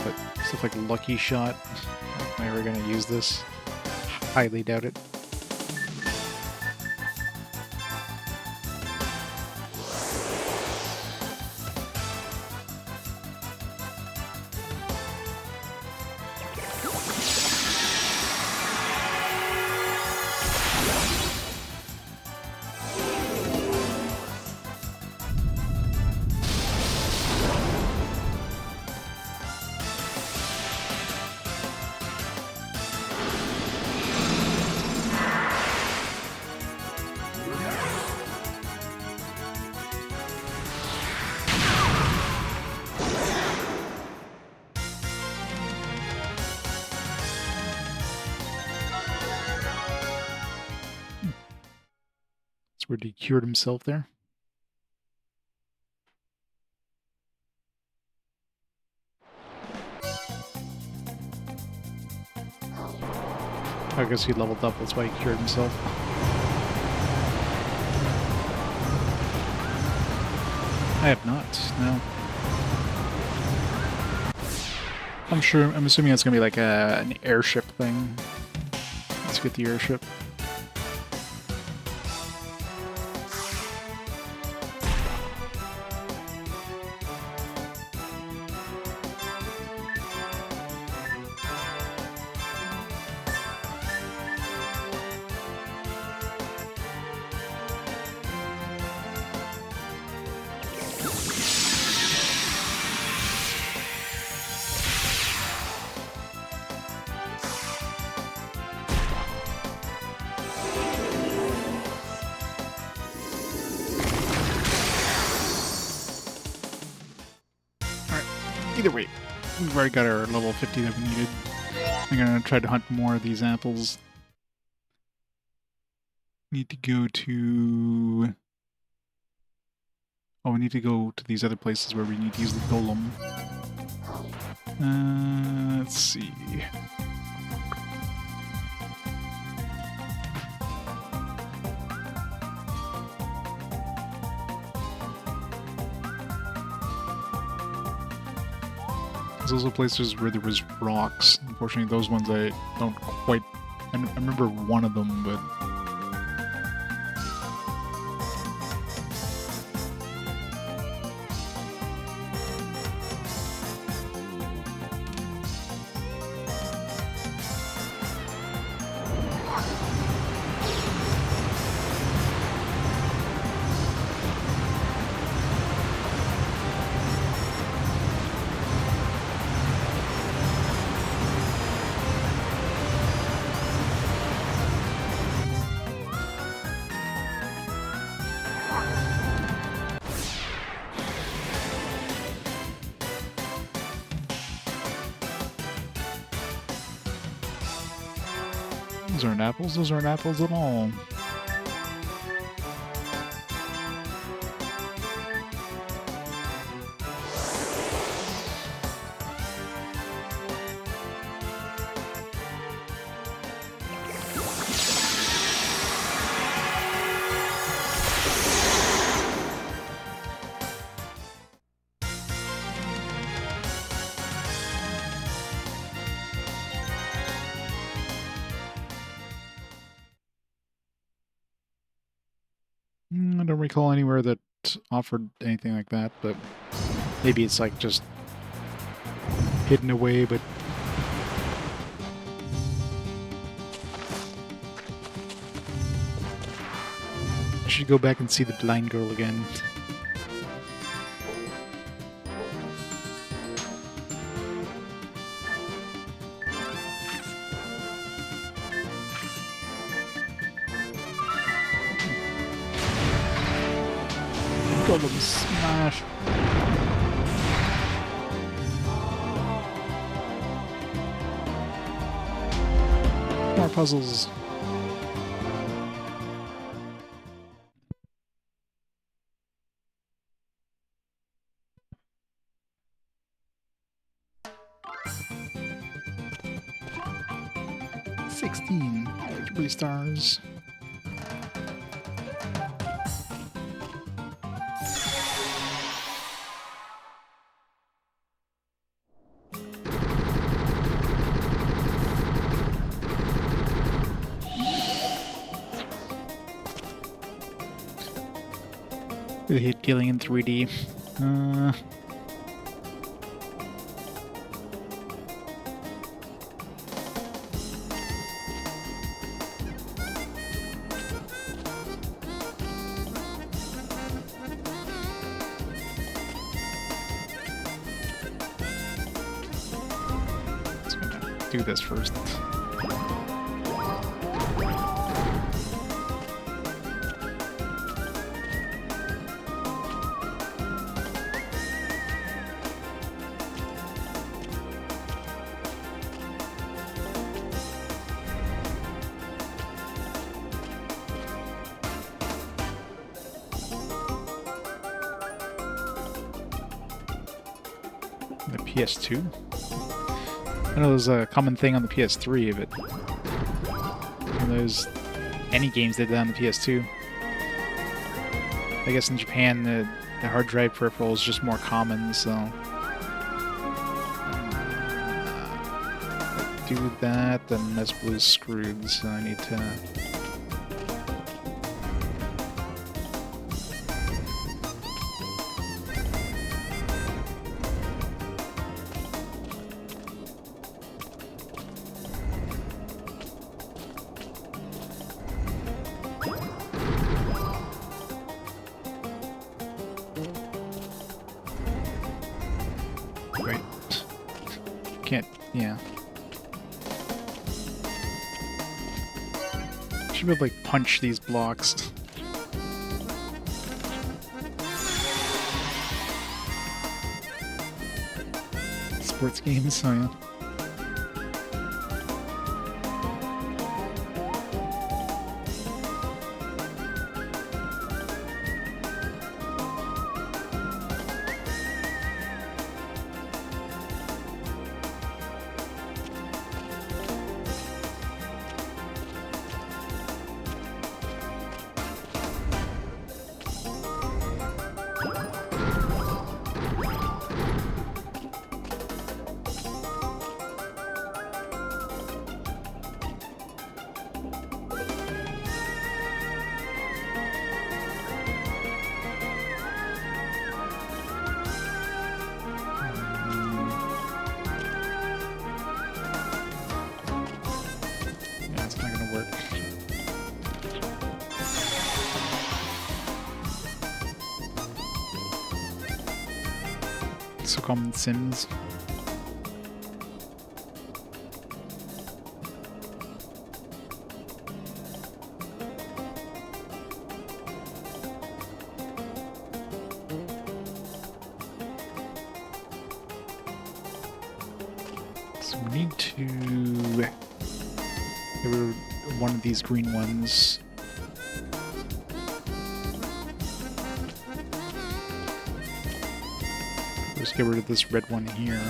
S1: But stuff like Lucky Shot, am I ever gonna use this? Highly doubt it. Rudy cured himself there. I guess he leveled up, that's why he cured himself. I have not, no. I'm assuming it's gonna be like an airship thing. Let's get the airship. Either way, we've already got our level 50 that we needed. I'm gonna try to hunt more of these apples. Need to go to... Oh, we need to go to these other places where we need to use the golem. Let's see... There's also places where there was rocks. Unfortunately, those ones I don't quite... I remember one of them, but... Those aren't apples. Those aren't apples at all. I don't recall anywhere that offered anything like that, but maybe it's like just hidden away, but I should go back and see the blind girl again. Golem smash. More puzzles. Three stars. I hate dealing in 3D. Let's do this first. The PS2? I know there's a common thing on the PS3, but there's any games they did on the PS2. I guess in Japan the hard drive peripheral is just more common, so if I do that, then this blue's screwed, so I need to yeah. Should be able to like punch these blocks. Sports games, oh yeah. So common Sims. So we need to one of these green ones. Let's get rid of this red one here.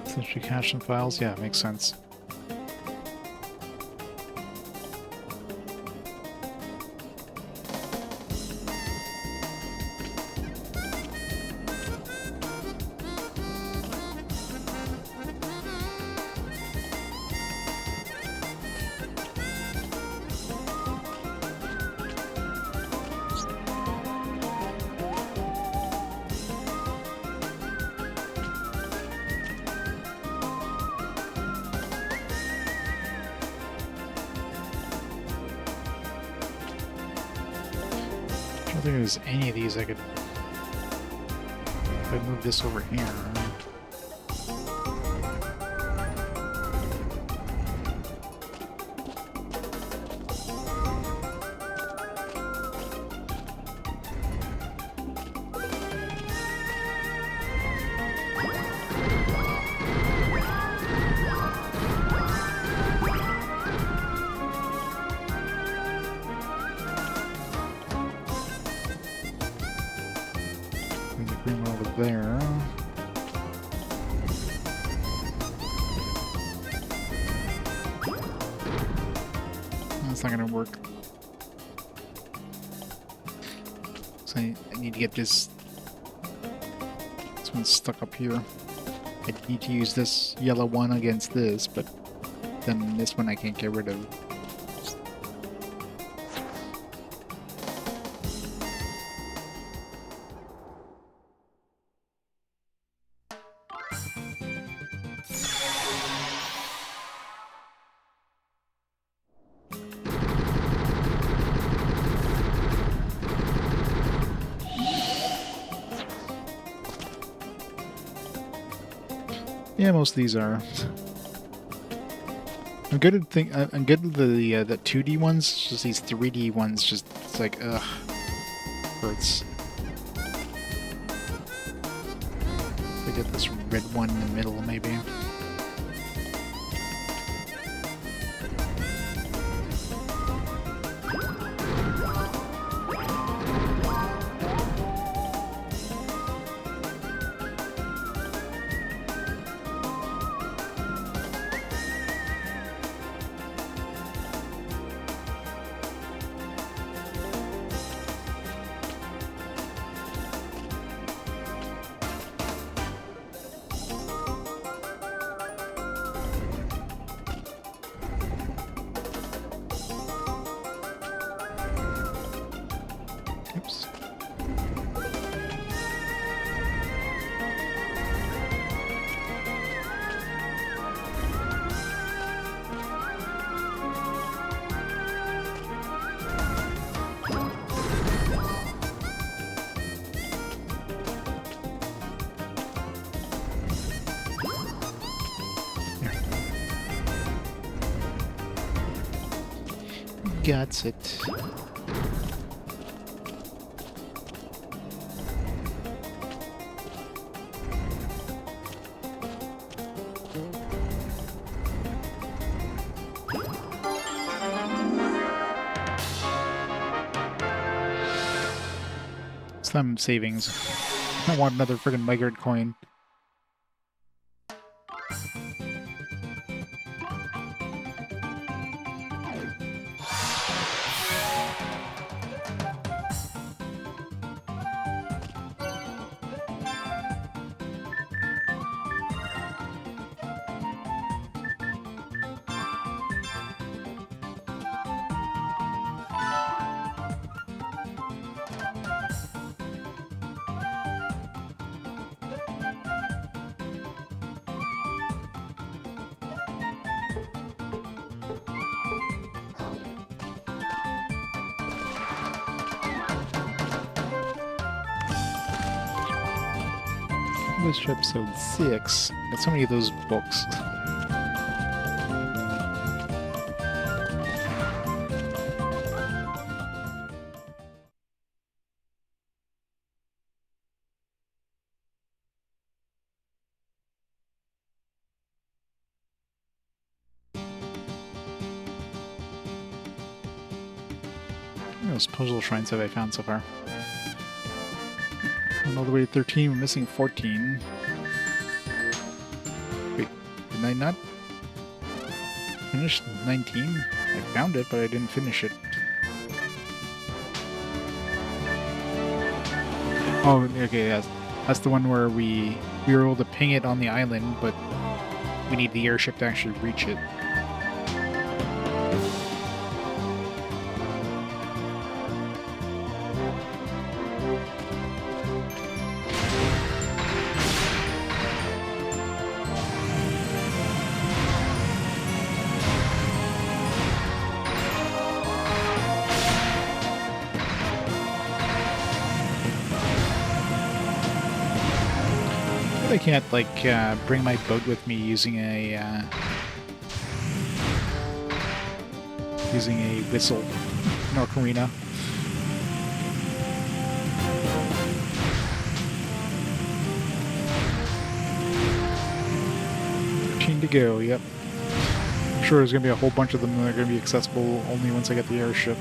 S1: Since you cache some files, yeah, it makes sense. I don't think there's any of these I could... If I move this over here... there. That's not gonna work. So I need to get this one stuck up here. I need to use this yellow one against this, but then this one I can't get rid of. Yeah, most of these are. I'm good at I'm good at the 2D ones. Just these 3D ones, just it's like ugh, hurts. If I get this red one in the middle, maybe. Oops. Got it. Some savings. I want another friggin' migrant coin. This is episode 6. Got so many of those books. Those puzzle shrines have I found so far? I'm all the way to 13, we're missing 14. Wait, did I not finish 19? I found it, but I didn't finish it. Oh, okay, yes. That's the one where we were able to ping it on the island, but we need the airship to actually reach it. I can't, like, bring my boat with me using a whistle in Ocarina. To go, yep. I'm sure there's going to be a whole bunch of them that are going to be accessible only once I get the airship.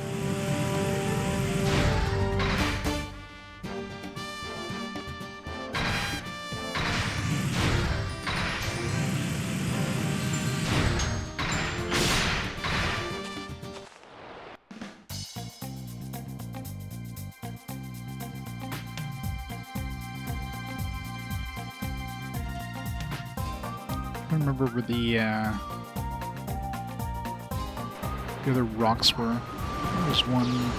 S1: I don't remember where the other rocks were. There was one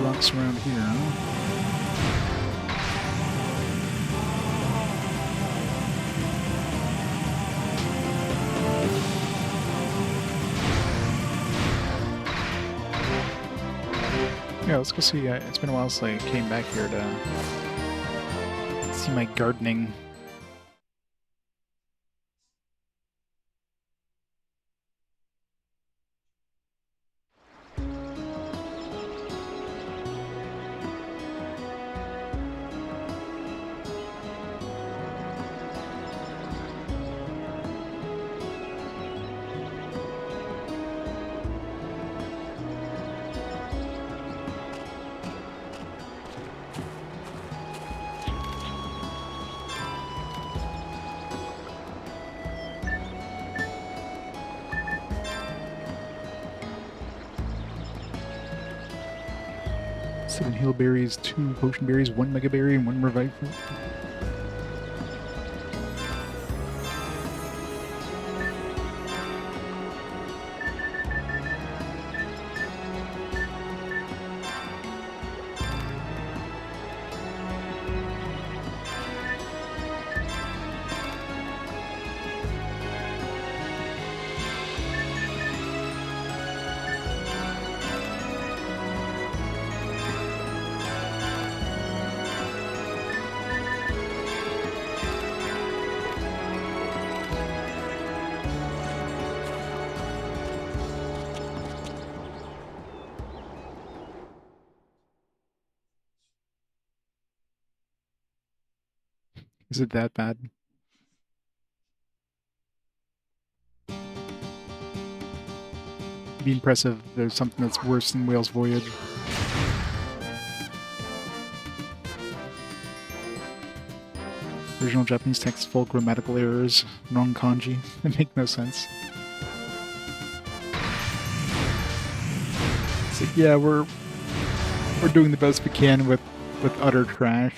S1: rocks around here. Yeah, let's go see. It's been a while since I came back here to see my gardening. Seven heal berries, 2 potion berries, 1 mega berry, and 1 revive fruit. Is it that bad? It'd be impressive if there's something that's worse than Whale's Voyage. Original Japanese text full grammatical errors, wrong kanji. It make no sense. So yeah, we're doing the best we can with utter trash.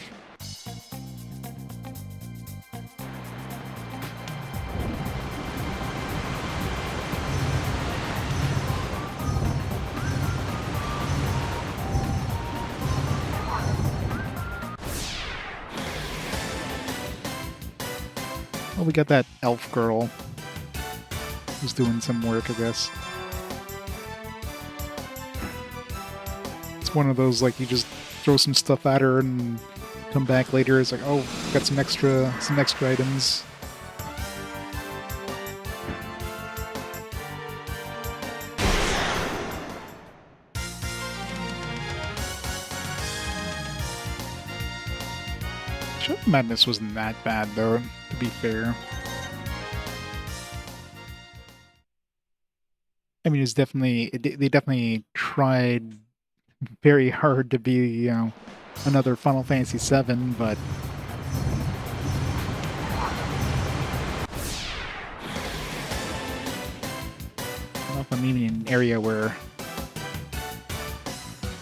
S1: Well, we got that elf girl who's doing some work, I guess. It's one of those, like, you just throw some stuff at her and come back later. It's like, oh, got some extra items. Show Madness wasn't that bad, though, to be fair. I mean, it's definitely, they definitely tried very hard to be, you know, another Final Fantasy VII, but I don't know if I'm even in an area where,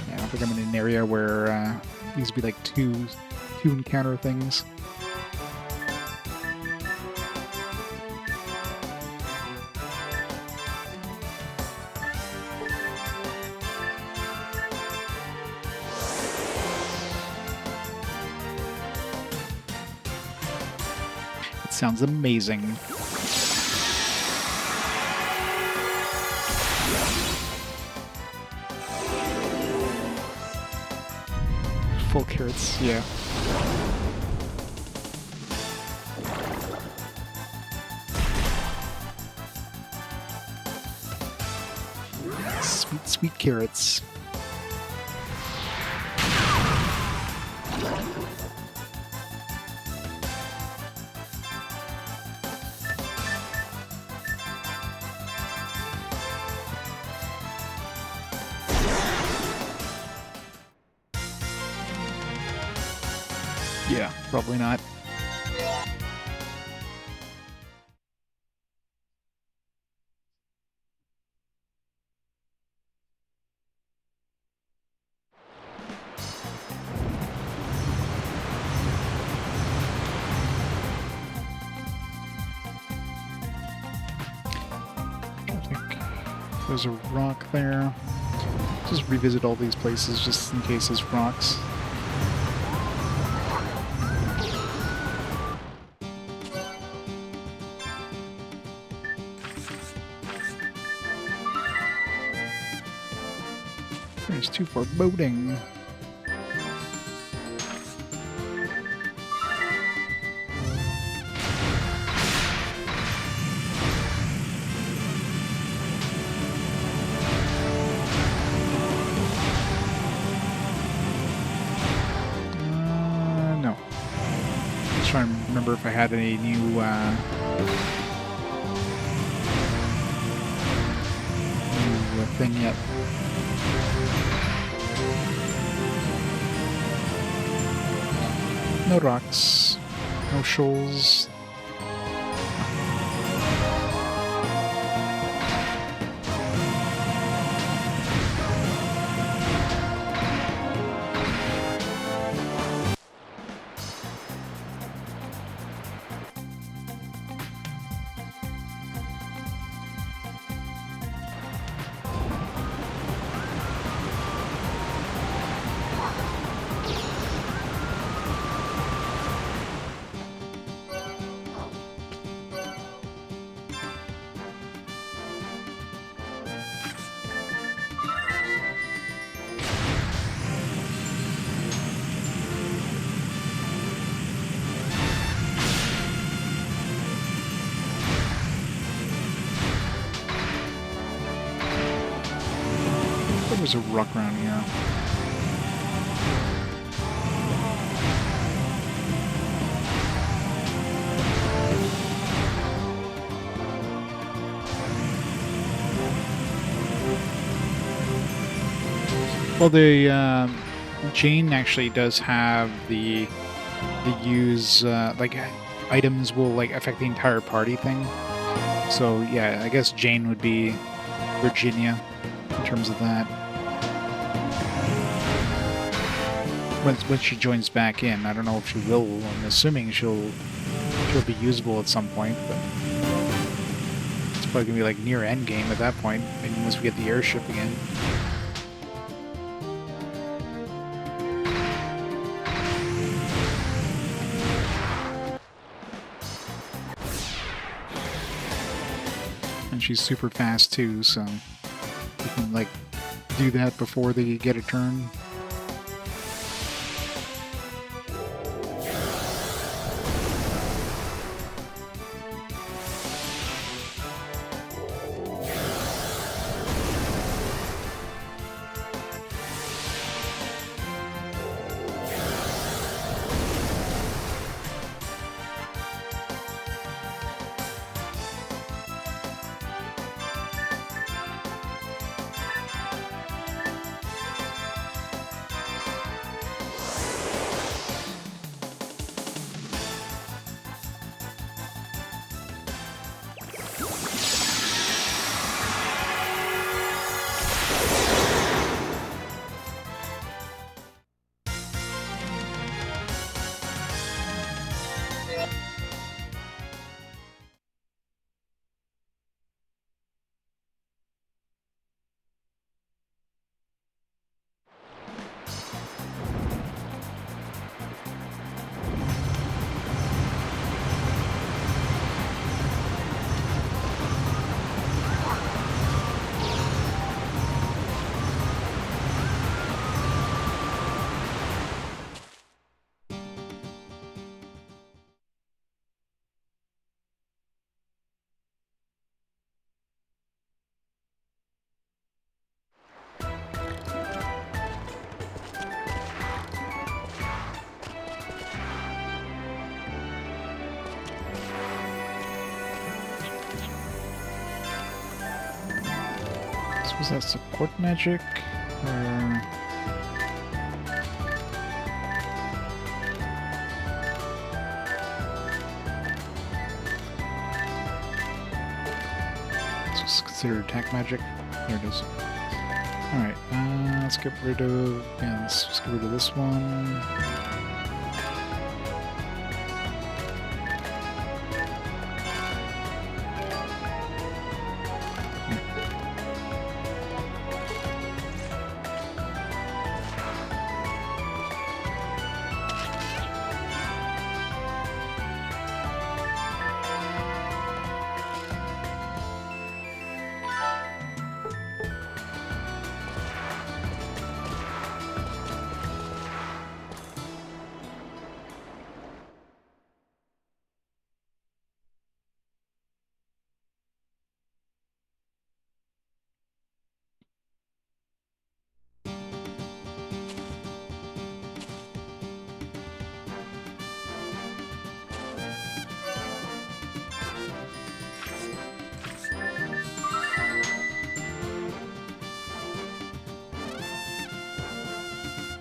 S1: yeah, I don't think I'm in an area where these would be like two encounter things. It sounds amazing. Full carrots, yeah. Sweet carrots. Yeah, probably not. There's a rock there. Just revisit all these places just in case there's rocks. There's 2 for boating. No. Just trying to remember if I had any new thing yet. No rocks, no shoals. There's a rock around here. Well, the Jane actually does have the use like items will like affect the entire party thing. So yeah, I guess Jane would be Virginia in terms of that. When she joins back in, I don't know if she will. I'm assuming she'll be usable at some point, but it's probably gonna be like near end game at that point, maybe once we get the airship again. And she's super fast too, so you can like do that before they get a turn. Was that support magic? Or... This was considered attack magic. There it is. Alright, let's get rid of... Yeah, let's just get rid of this one.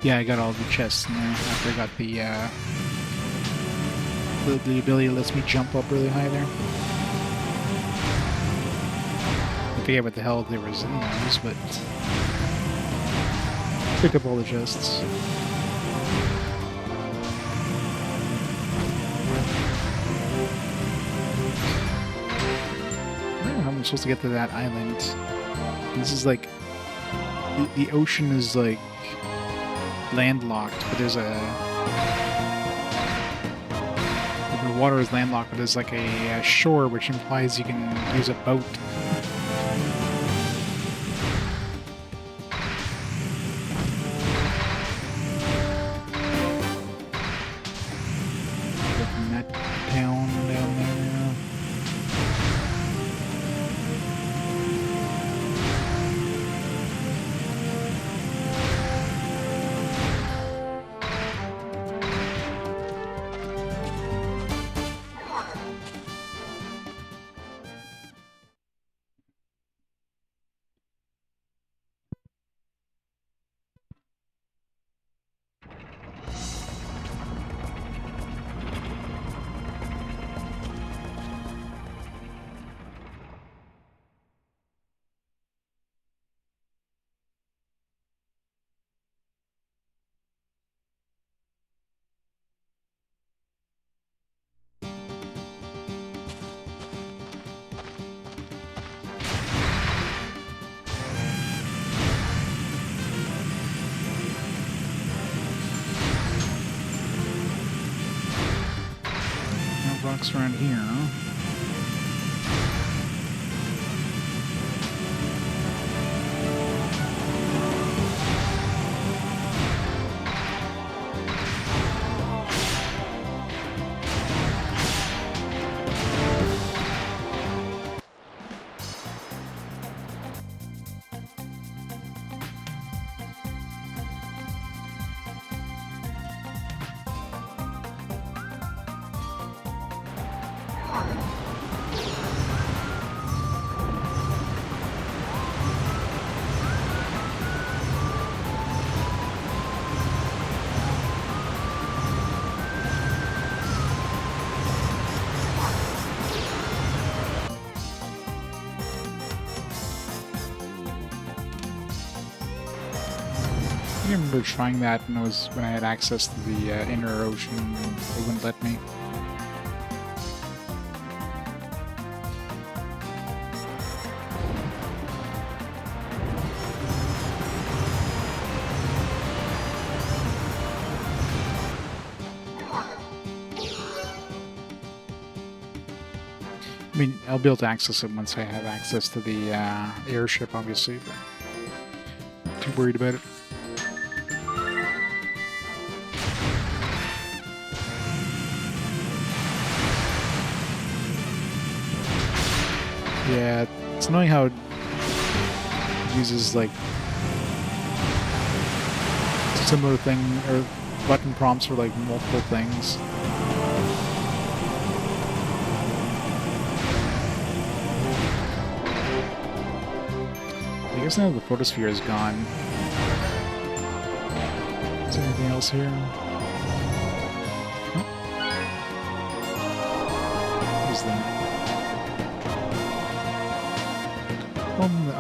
S1: Yeah, I got all the chests in there after I got the ability that lets me jump up really high there. I forget what the hell there was in those, but picked up all the chests. I don't know how I'm supposed to get to that island. This is like the ocean is like landlocked, but there's the water is landlocked, but there's like a shore, which implies you can use a boat. From that town down there. Rocks around here, huh? I remember trying that when I had access to the inner ocean, and they wouldn't let me. I mean, I'll be able to access it once I have access to the airship, obviously, but not too worried about it. Yeah, it's annoying how it uses like similar thing or button prompts for like multiple things. I guess now the photosphere is gone. Is there anything else here? Oh. What is that?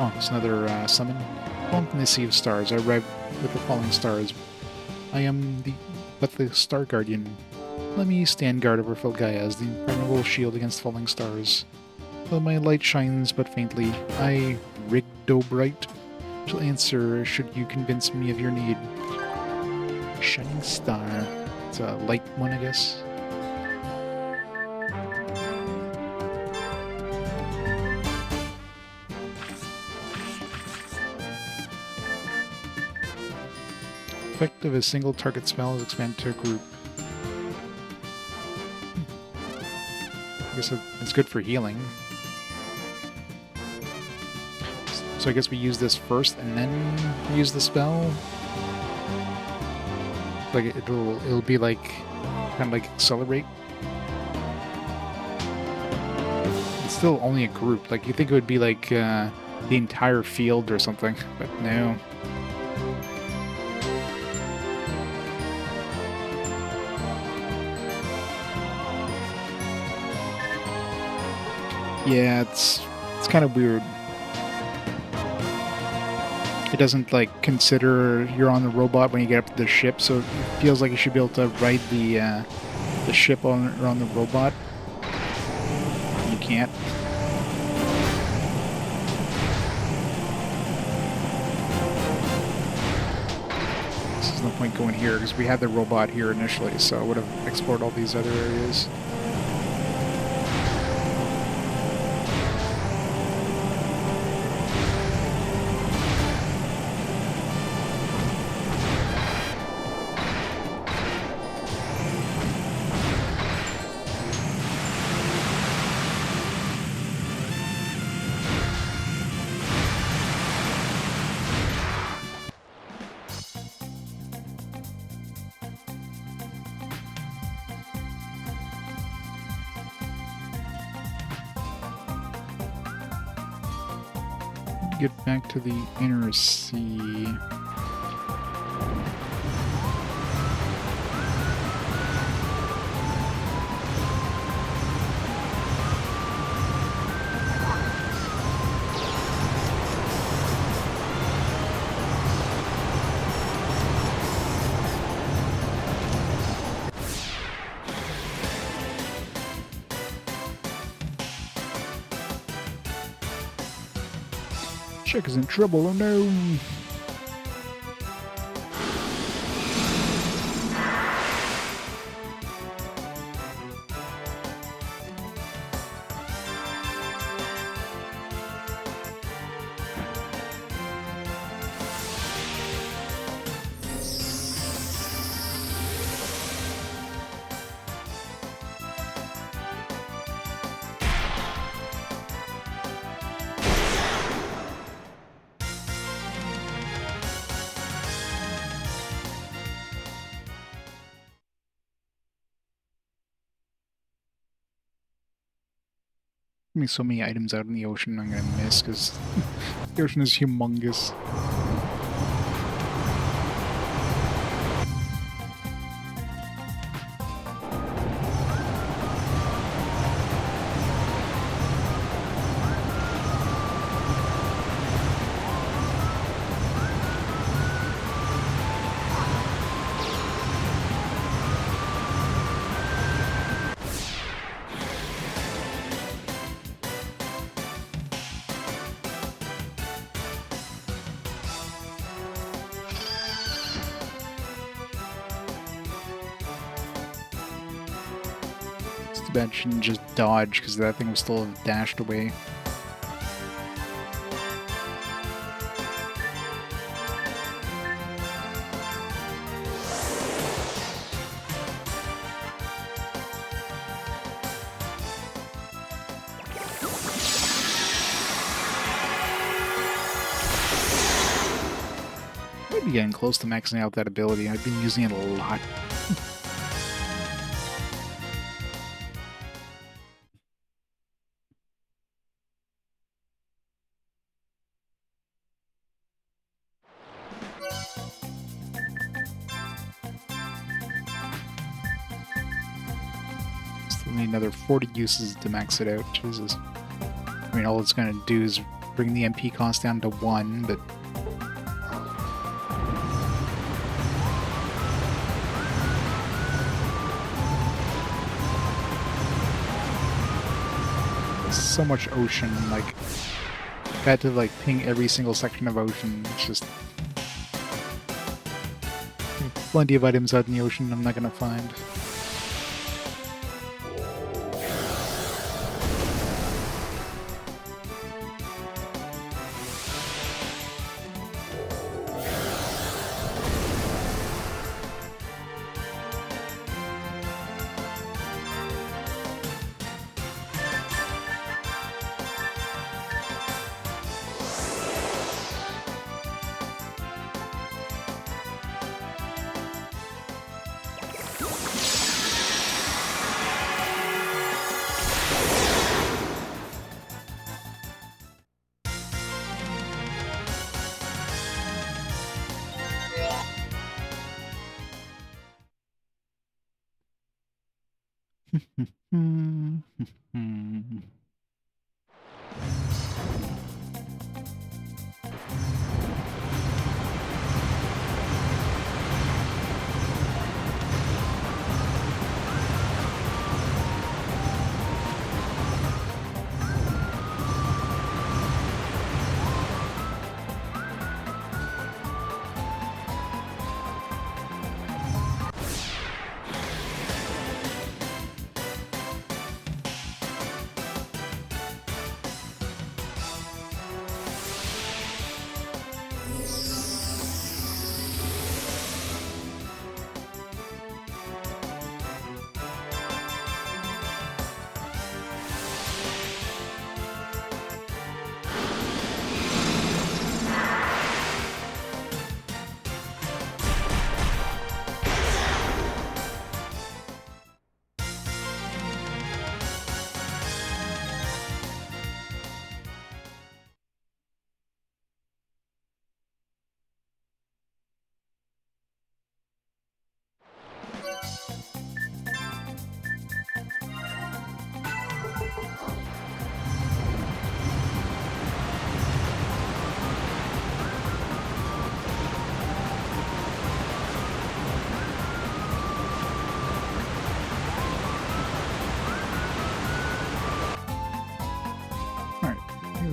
S1: Oh, it's another summon. Home from the Sea of Stars. I arrived with the falling stars. I am but the Star Guardian. Let me stand guard over Filgaia as the impregnable shield against falling stars. Though my light shines but faintly, I, Rigdobright, shall answer should you convince me of your need. Shining star. It's a light one, I guess. Effect of a single target spell is expanded to a group. I guess it's good for healing. So I guess we use this first and then use the spell. Like it'll be like kind of like accelerate. It's still only a group. Like you think it would be like the entire field or something, but no. Yeah, it's kind of weird. It doesn't like consider you're on the robot when you get up to the ship, so it feels like you should be able to ride the ship on the robot. You can't. There's no point going here because we had the robot here initially, so I would have explored all these other areas. Get back to the inner sea. Chick is in trouble, oh no! I mean, so many items out in the ocean I'm gonna miss because the ocean is humongous. It's too bad she didn't just dodge because that thing was still dashed away. Might be getting close to maxing out that ability. I've been using it a lot. Still need another 40 uses to max it out. Jesus. I mean, all it's going to do is bring the MP cost down to 1, but... so much ocean, like... I've had to, like, ping every single section of ocean. It's just... plenty of items out in the ocean I'm not going to find.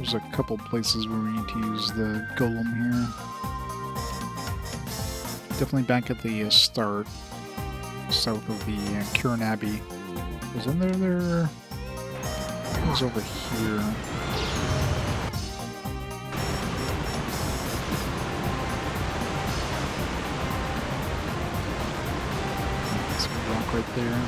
S1: There's a couple places where we need to use the golem here. Definitely back at the start, south of the Kirin Abbey. Was in there? It was over here. There's a rock right there.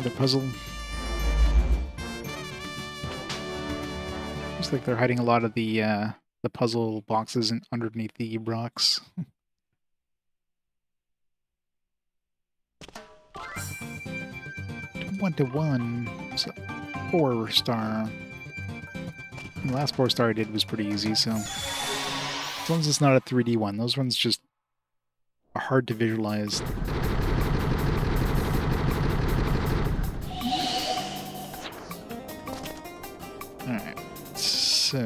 S1: The puzzle. Looks like they're hiding a lot of the puzzle boxes underneath the rocks. 1-to-1. It's a 4-star. The last 4-star I did was pretty easy, so as long as it's not a 3D one, those ones just are hard to visualize. Alright, so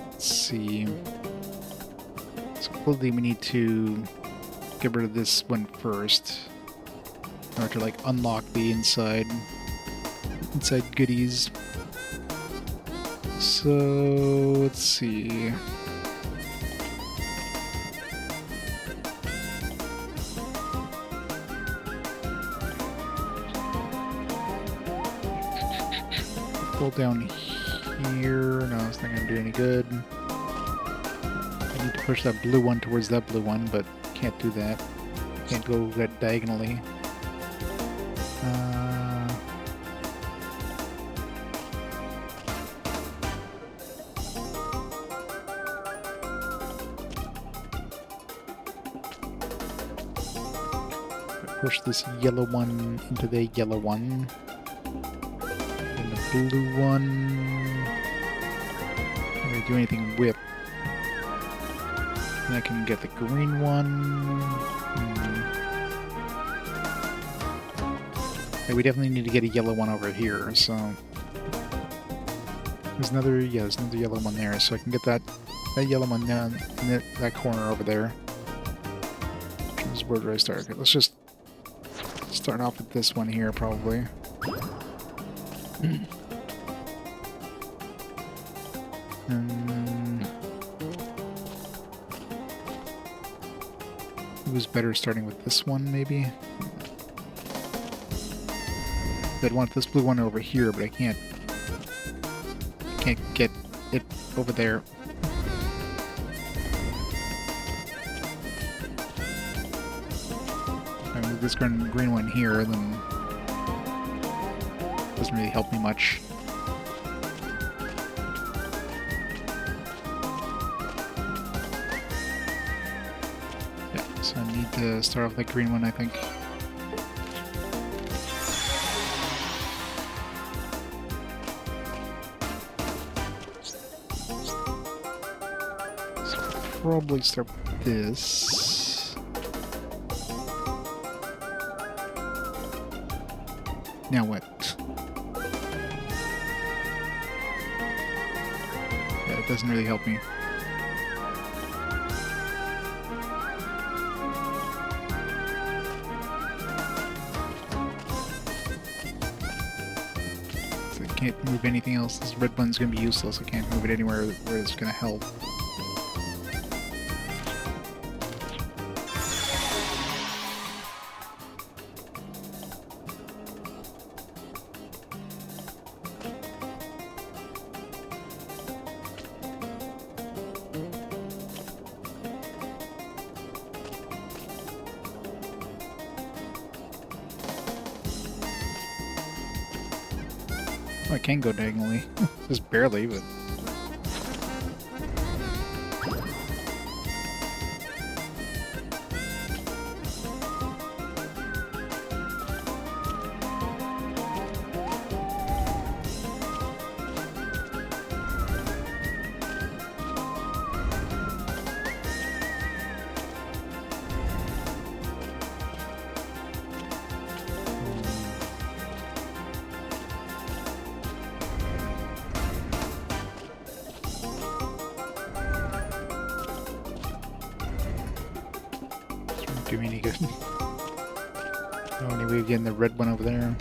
S1: let's see. So clearly we need to get rid of this one first in order to like unlock the inside goodies. So let's see. Pull down here. No, it's not going to do any good. I need to push that blue one towards that blue one, but can't do that. Can't go that diagonally. Push this yellow one into the yellow one. And the blue one. I'm going to do anything with. And I can get the green one. Yeah, we definitely need to get a yellow one over here, so. There's another yellow one there, so I can get that yellow one down in that corner over there. Where do I start? Okay, let's just start off with this one here, probably. It was better starting with this one, maybe? I'd want this blue one over here, but I can't get it over there. This green one here, then doesn't really help me much. Yeah, so I need to start off with the green one, I think. So probably start with this. Now what? Yeah, it doesn't really help me. So I can't move anything else. This red one's going to be useless. I can't move it anywhere where it's going to help. I can go diagonally. Just barely, but... do me any good. Oh, anyway, again, the red one over there.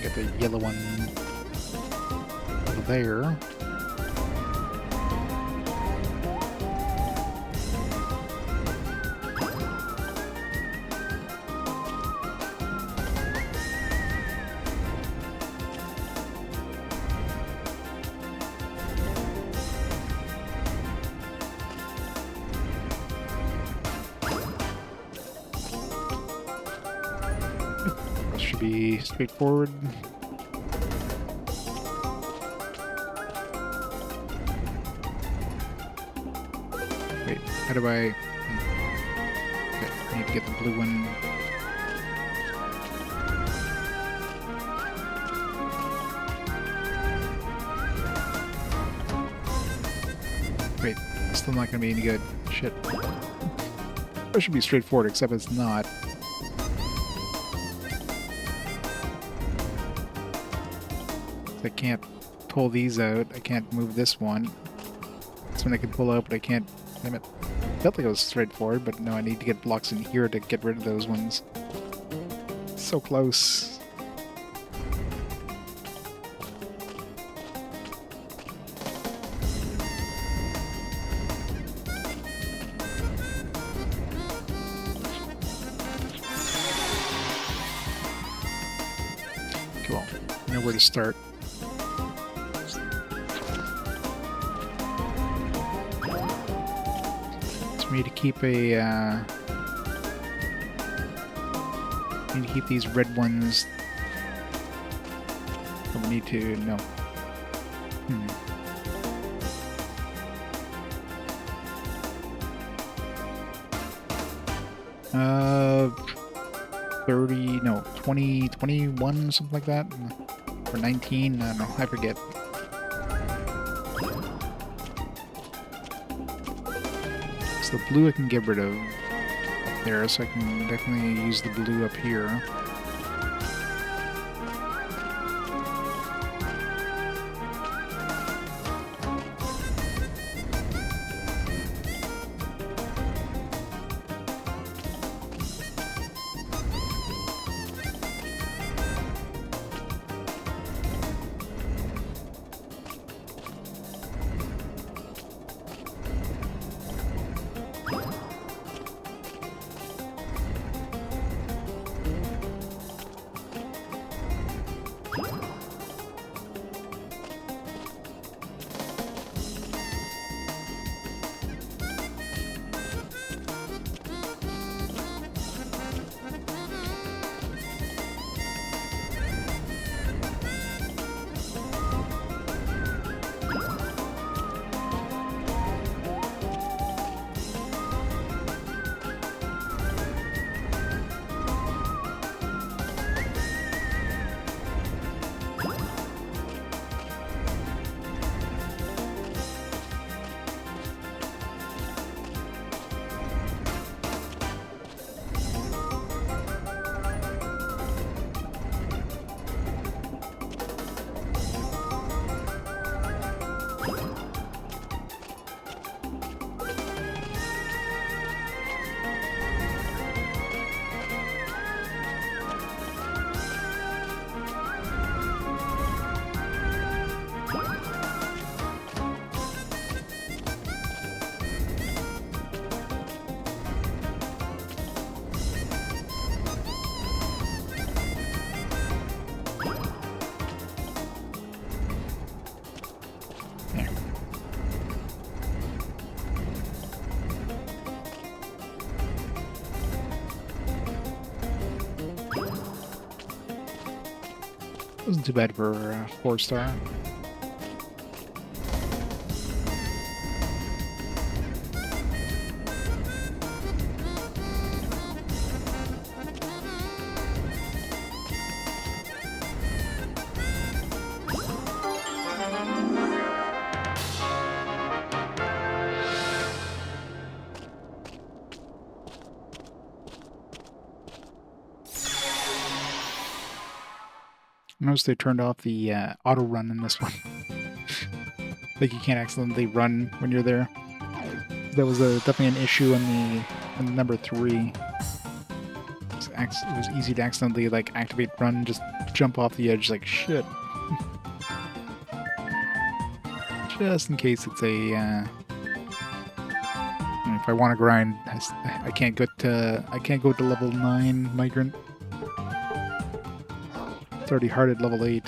S1: Get the yellow one over there. That should be straightforward. Wait, how do I... Okay, I need to get the blue one. Wait, still not gonna be any good. Shit. That should be straightforward, except it's not. I can't pull these out. I can't move this one. This one I can pull out, but I can't. Damn it. Felt like it was straightforward, but no, I need to get blocks in here to get rid of those ones. So close. Cool. I know where to start. Me to keep a need to keep these red ones. Or we need to no. 30 no 20 21 something like that, or 19. I don't know. I forget. So the blue I can get rid of up there, so I can definitely use the blue up here. Wasn't too bad for 4-star. Notice they turned off the auto run in this one. Like you can't accidentally run when you're there. That was definitely an issue in number 3. It was easy to accidentally like activate run, just jump off the edge like shit. Just in case it's a. If I want to grind, I can't go to level 9 migrant. It's already hard at level 8.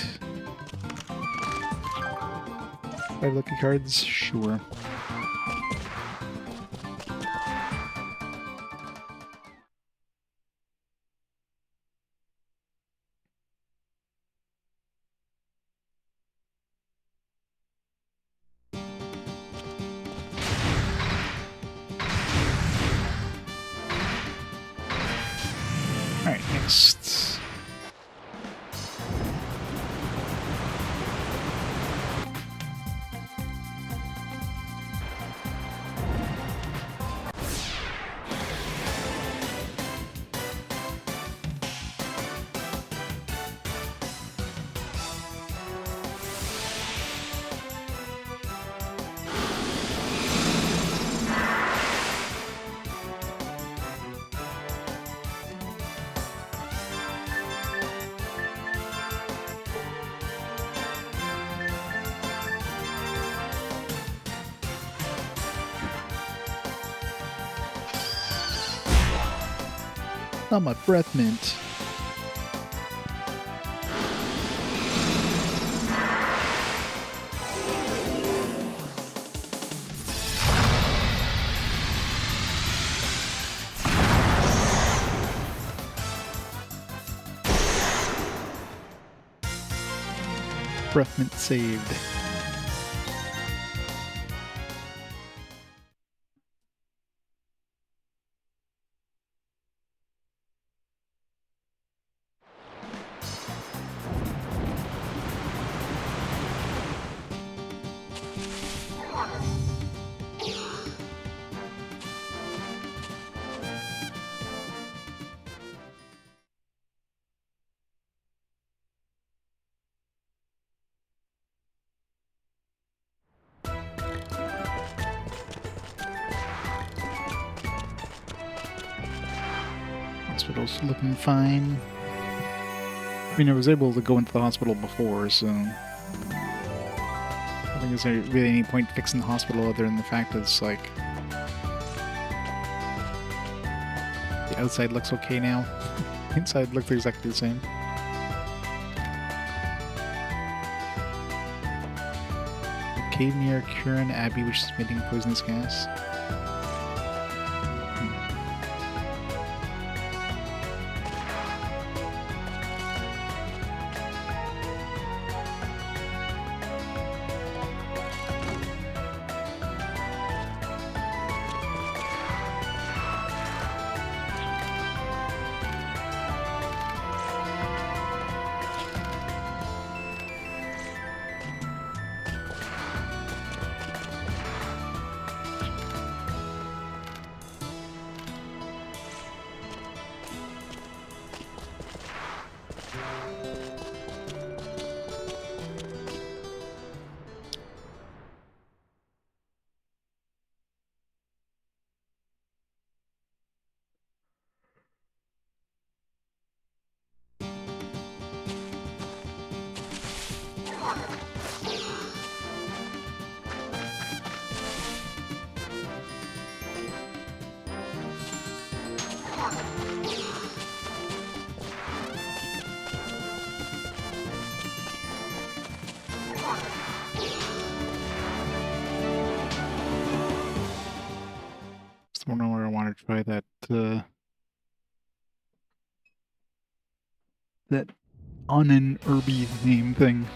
S1: 5 lucky cards, sure. Alright, next. Oh, my breath mint. Breath mint saved. Hospital's looking fine. I mean, I was able to go into the hospital before, so I don't think there's really any point fixing the hospital other than the fact that it's like the outside looks okay now. Inside looks exactly the same. Cave near Curran Abbey, which is emitting poisonous gas. Just wondering where I want to try that that on an herby name thing.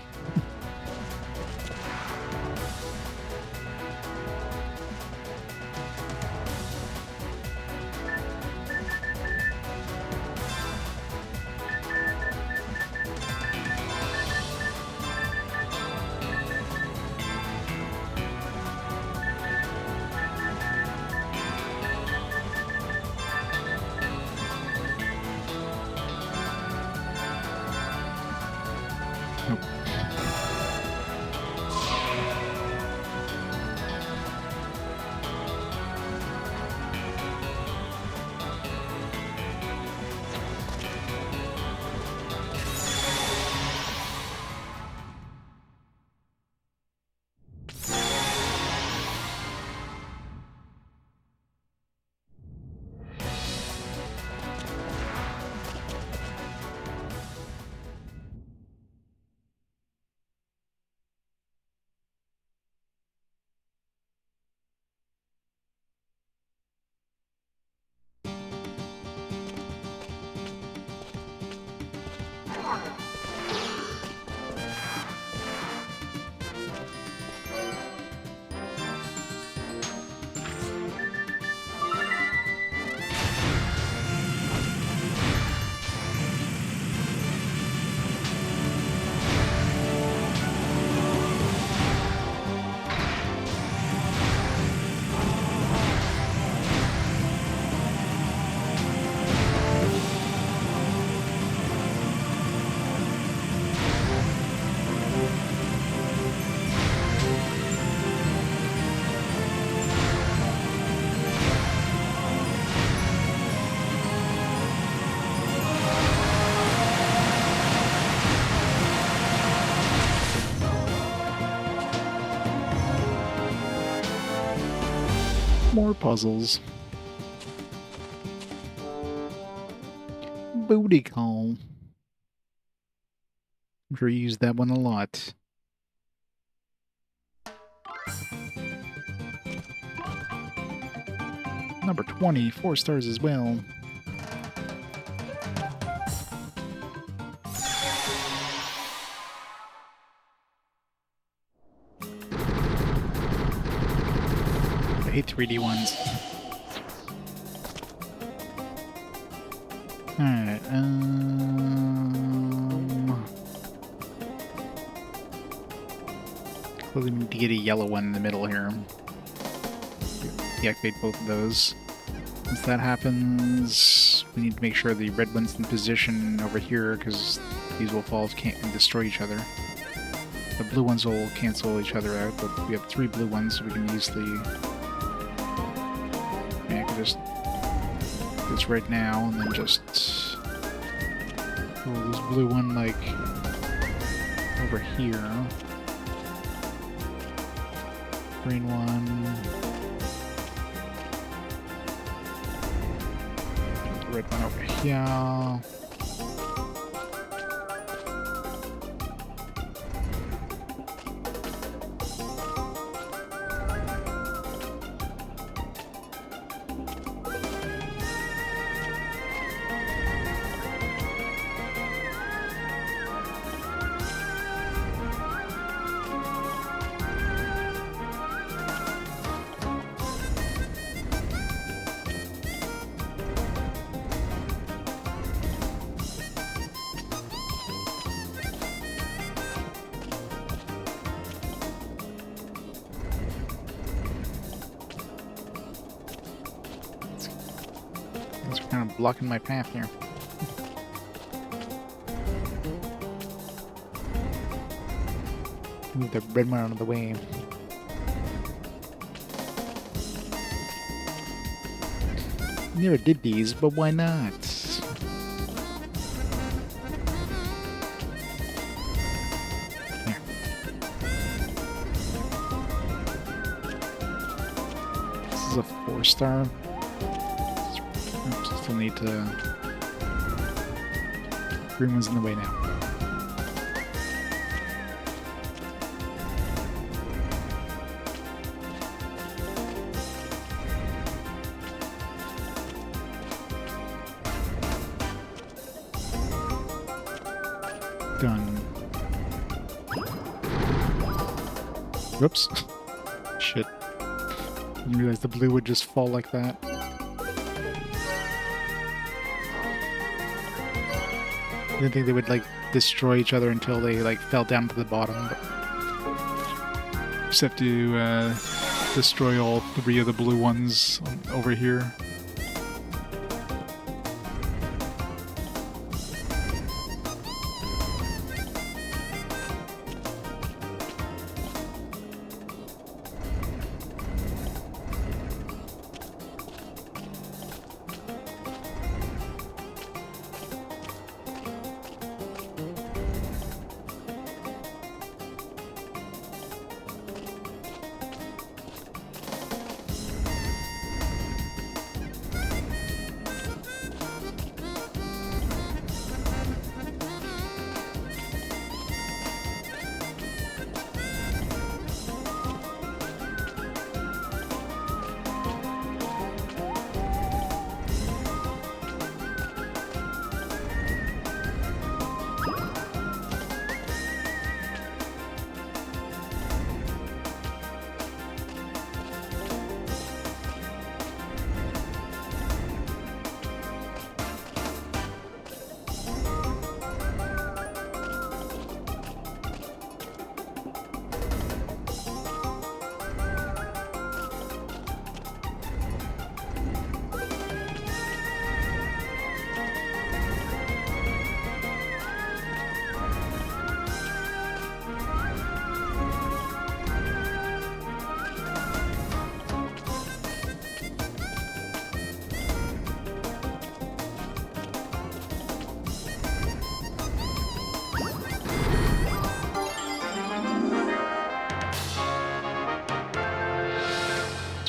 S1: More puzzles. Booty call. I'm sure you use that one a lot. Number 20, 4 stars as well. I hate 3D ones. Alright, clearly we need to get a yellow one in the middle here. Deactivate both of those. Once that happens, we need to make sure the red one's in position over here, because these will fall and destroy each other. The blue ones will cancel each other out, but we have 3 blue ones, so we can use the... Yeah, I can just do this right now, and then just roll this blue one, like, over here. Green one. The red one over here. Kind of blocking my path here. Move the red one out of the way. Never did these, but why not? There. This is a 4-star. Still need to... Green one's in the way now. Done. Whoops. Shit. Didn't realize the blue would just fall like that. I didn't think they would, like, destroy each other until they, like, fell down to the bottom. But just have to, destroy all 3 of the blue ones over here.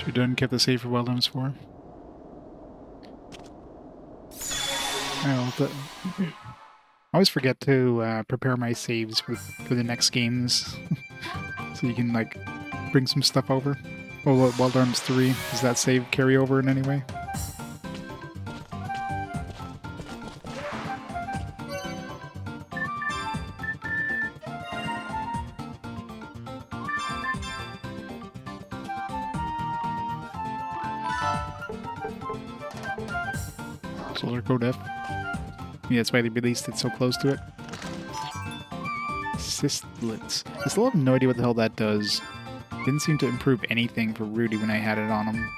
S1: We done kept the save for Wildlands 4. I always forget to prepare my saves for the next games, so you can like bring some stuff over. Oh, Wildlands 3, does that save carry over in any way? Solar Code F. Yeah, that's why they released it so close to it. Systlets. I still have no idea what the hell that does. Didn't seem to improve anything for Rudy when I had it on him.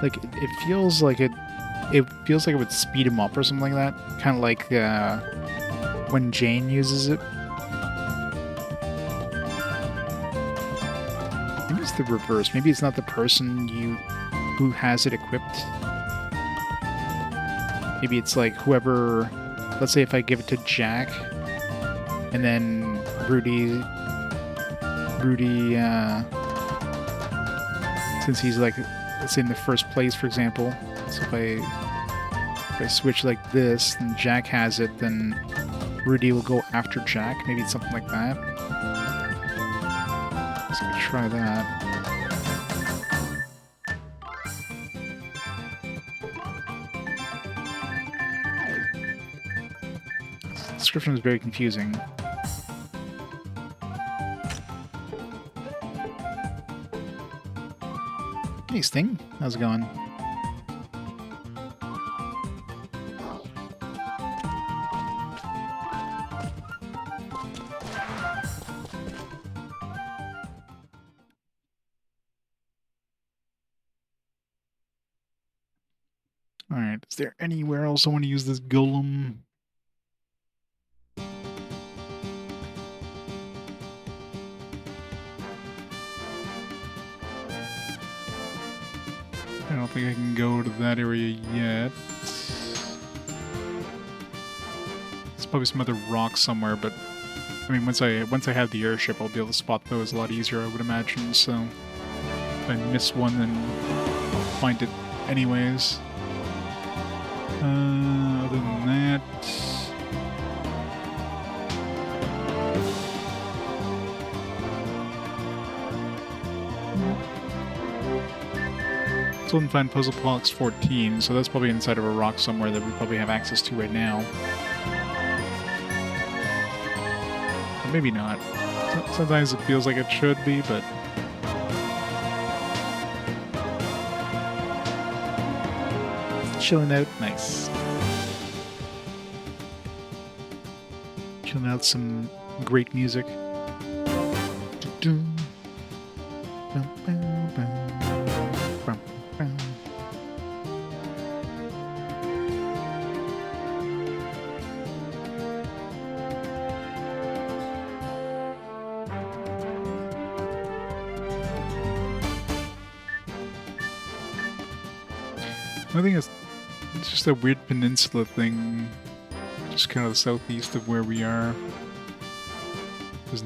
S1: Like, it feels like it feels like it would speed him up or something like that. Kind of like when Jane uses it. Maybe it's the reverse. Maybe it's not the person who has it equipped. Maybe it's like whoever... Let's say if I give it to Jack, and then Rudy, since he's like, let's say in the first place, for example. So if I switch like this, and Jack has it, then Rudy will go after Jack. Maybe it's something like that. So we try that. The description is very confusing. Hey Sting, how's it going? Alright, is there anywhere else I want to use this golem? I don't think I can go to that area yet. There's probably some other rocks somewhere, but I mean, once I have the airship, I'll be able to spot those a lot easier, I would imagine. So if I miss one, then I'll find it anyways. Other than that, Still didn't find puzzle box 14, so that's probably inside of a rock somewhere that we probably have access to right now. Or maybe not. Sometimes it feels like it should be, but... Chilling out, nice. Chilling out some great music. I think it's just a weird peninsula thing, just kind of southeast of where we are. We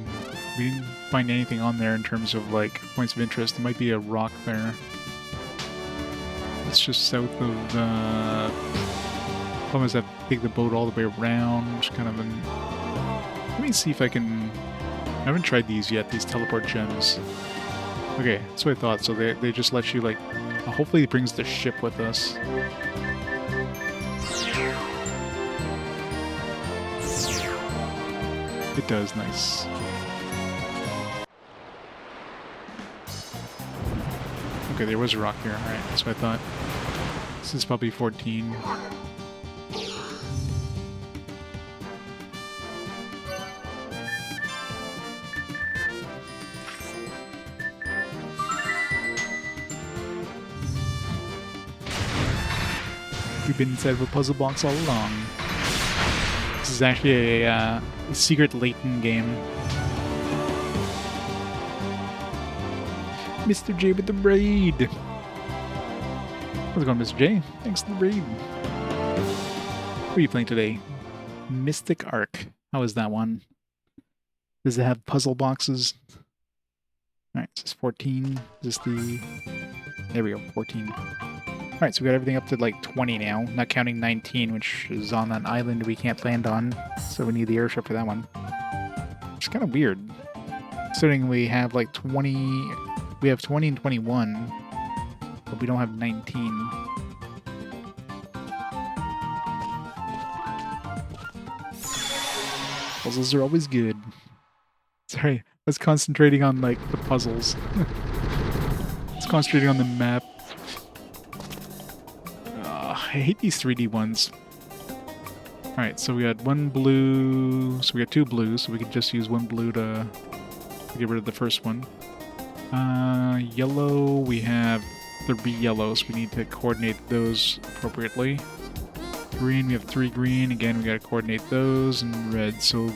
S1: didn't find anything on there in terms of like points of interest. There might be a rock there. It's just south of. Problem is I have to take the boat all the way around. Just kind of an. Let me see if I can. I haven't tried these yet. These teleport gems. Okay, that's what I thought. So they just let you like. Hopefully it brings the ship with us. It does, nice. Okay, there was a rock here. Alright, that's what I thought. This is probably 14. We've been inside of a puzzle box all along. This is actually a secret Layton game. Mr. J with the raid. How's it going, Mr. J? Thanks for the raid. What are you playing today? Mystic Arc. How is that one? Does it have puzzle boxes? Alright, this is 14. Is this the... There we go, 14. Alright, so we got everything up to like 20 now, not counting 19, which is on an island we can't land on, so we need the airship for that one. It's kind of weird. Considering we have like 20... We have 20 and 21, but we don't have 19. Puzzles are always good. Sorry, I was concentrating on like the puzzles. I was concentrating on the map. I hate these 3D ones. Alright, so we had one blue... So we got two blues, so we could just use one blue to get rid of the first one. Yellow, we have 3 yellows. We need to coordinate those appropriately. Green, we have 3 green. Again, we gotta coordinate those. And red, so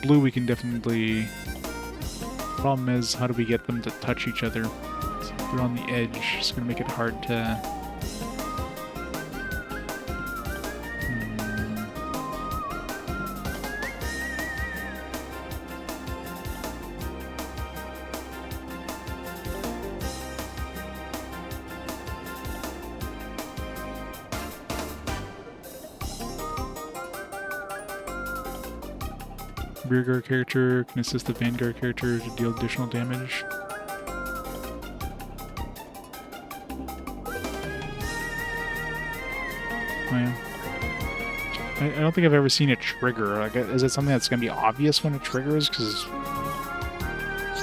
S1: blue we can definitely... Problem is, how do we get them to touch each other? So if they're on the edge, it's gonna make it hard to... Rearguard character can assist the vanguard character to deal additional damage. Oh, yeah. I don't think I've ever seen it trigger. Like, is it something that's going to be obvious when it triggers? Because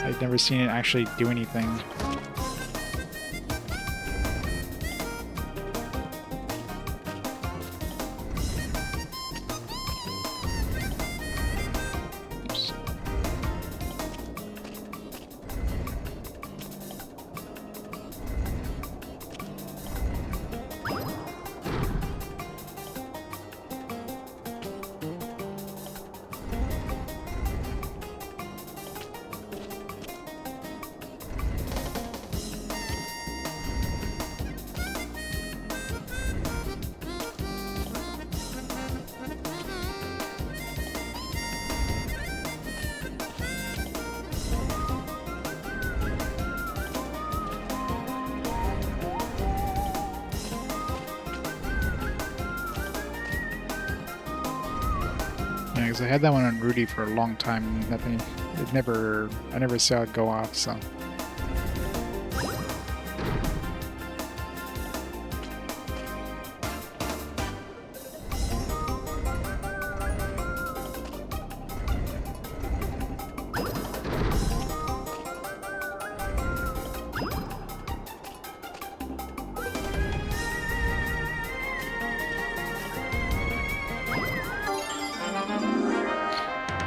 S1: I've never seen it actually do anything. I had that one on Rudy for a long time. I never saw it go off. So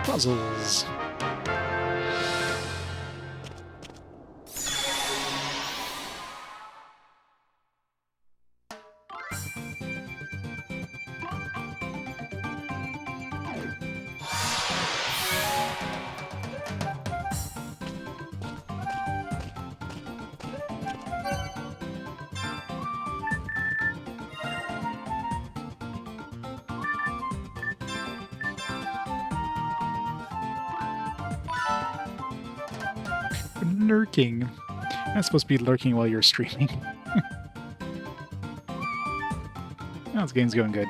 S1: Puzzles. Lurking. That's supposed to be lurking while you're streaming. Oh, this game's going good.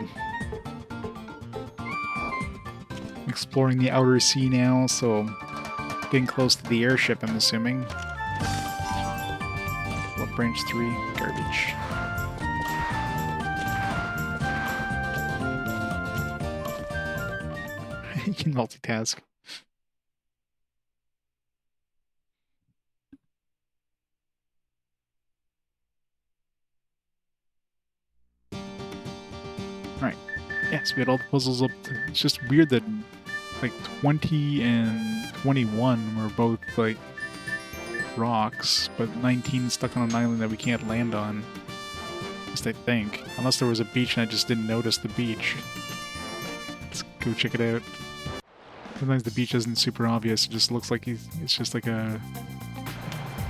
S1: Exploring the outer sea now, so getting close to the airship, I'm assuming. What branch 3? Garbage. You can multitask. Alright. Yeah, so we had all the puzzles up to, it's just weird that like 20 and 21 were both like rocks, but 19 stuck on an island that we can't land on. At least I think. Unless there was a beach and I just didn't notice the beach. Let's go check it out. Sometimes the beach isn't super obvious, it just looks like it's just like a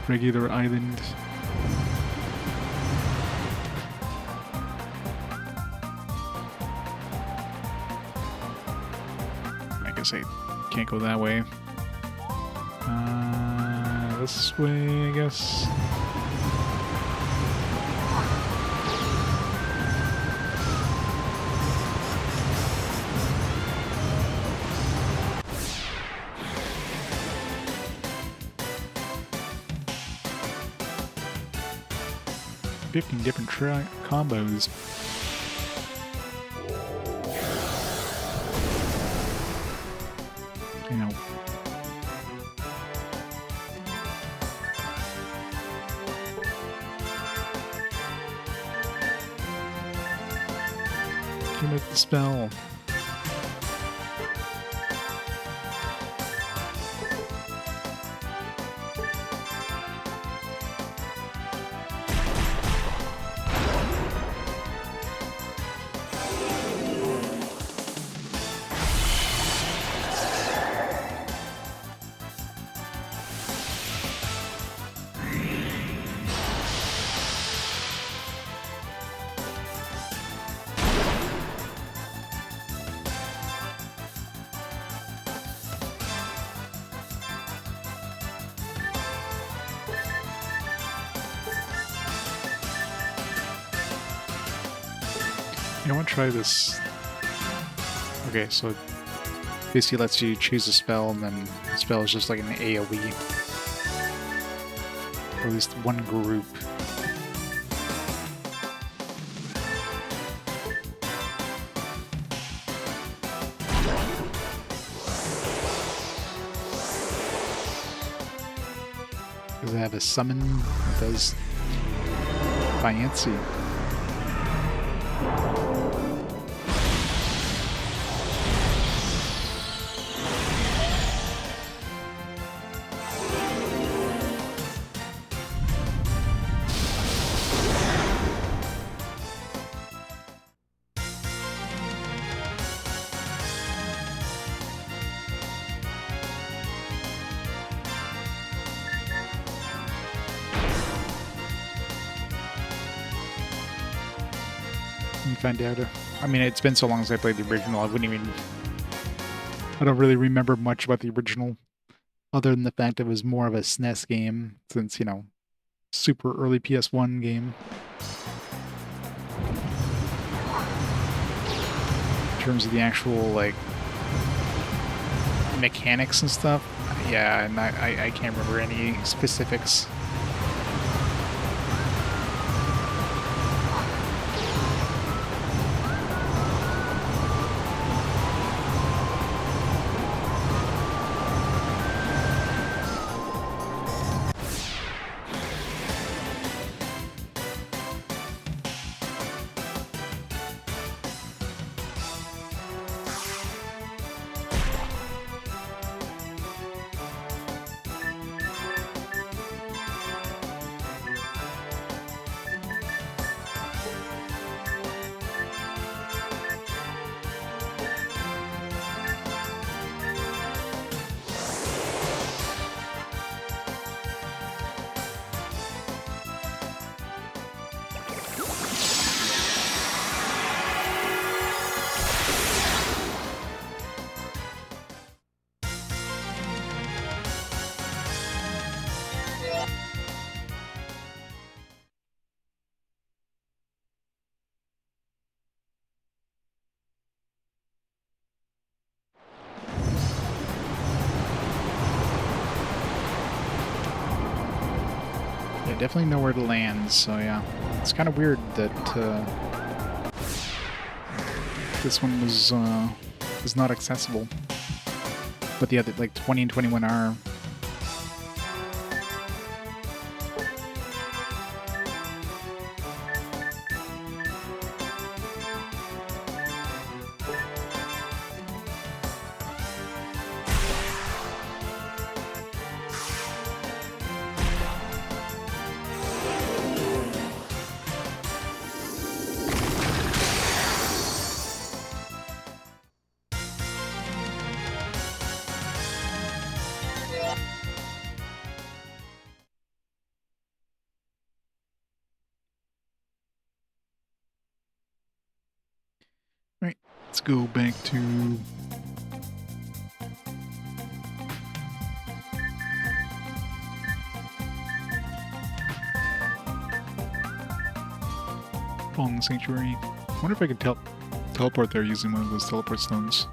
S1: regular island. I guess I can't go that way. This way, I guess. Different combos. You know. Commit the spell. I want to try this. Okay, so basically lets you choose a spell, and then the spell is just like an AoE. Or at least one group. Does it have a summon? It does. Fancy. Find out. I mean, it's been so long since I played the original, I don't really remember much about the original, other than the fact it was more of a SNES game, since, you know, super early PS1 game. In terms of the actual, like, mechanics and stuff, yeah, and I can't remember any specifics. Yeah, definitely nowhere to land, so yeah. It's kind of weird that this one was not accessible. But the other, like 20 and 21 are. Alright, let's go back to Fallen Sanctuary. I wonder if I could teleport there using one of those teleport stones.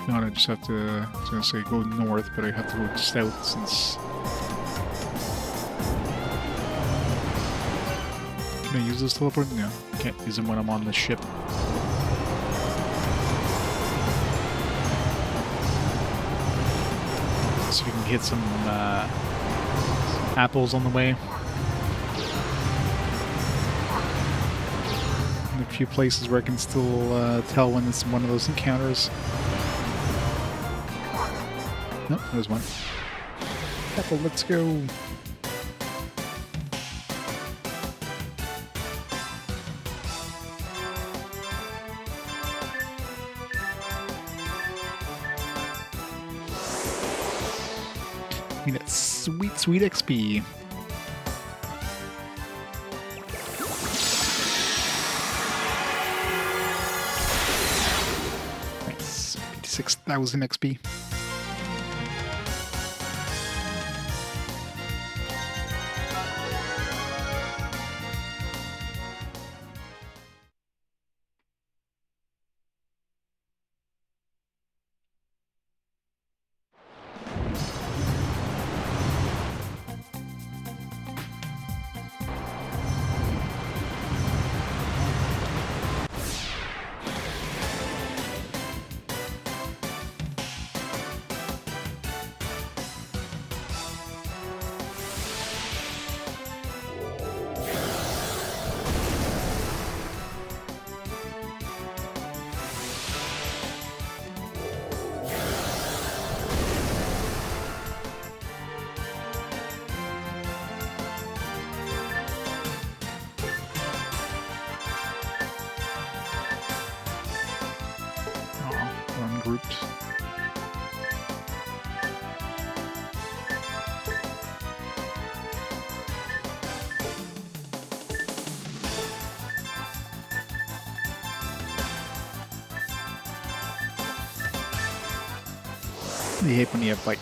S1: No, I just have to, I was gonna say go north, but I have to go south since... Can I use this teleport? No, can't use them when I'm on the ship. So we can hit some apples on the way. And a few places where I can still tell when it's one of those encounters. Nope, there's one. Apple, let's go. Give me that sweet, sweet XP. Nice. 56,000 XP. Groups. I hate when you have like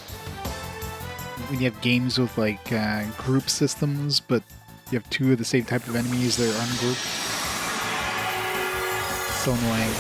S1: games with like group systems, but you have two of the same type of enemies that are ungrouped. So annoying.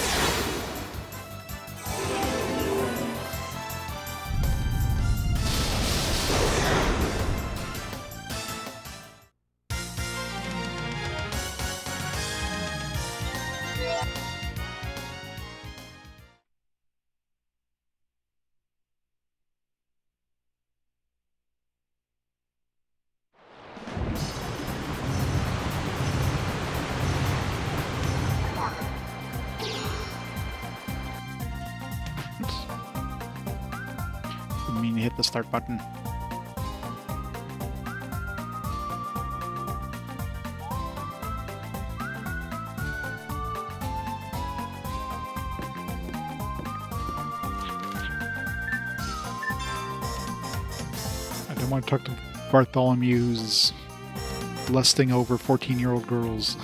S1: Didn't mean to hit the start button. I don't want to talk to Bartholomew who's lusting over 14-year-old girls.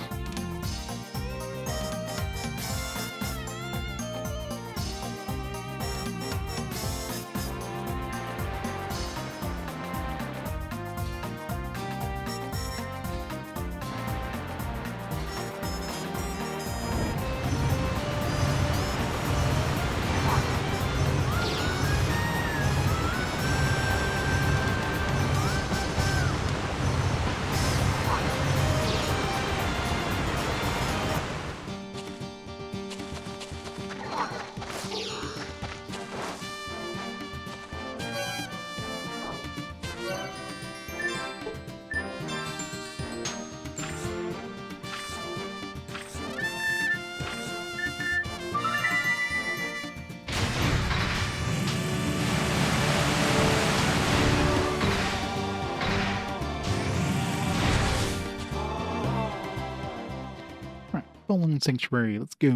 S1: Fallen Sanctuary, let's go.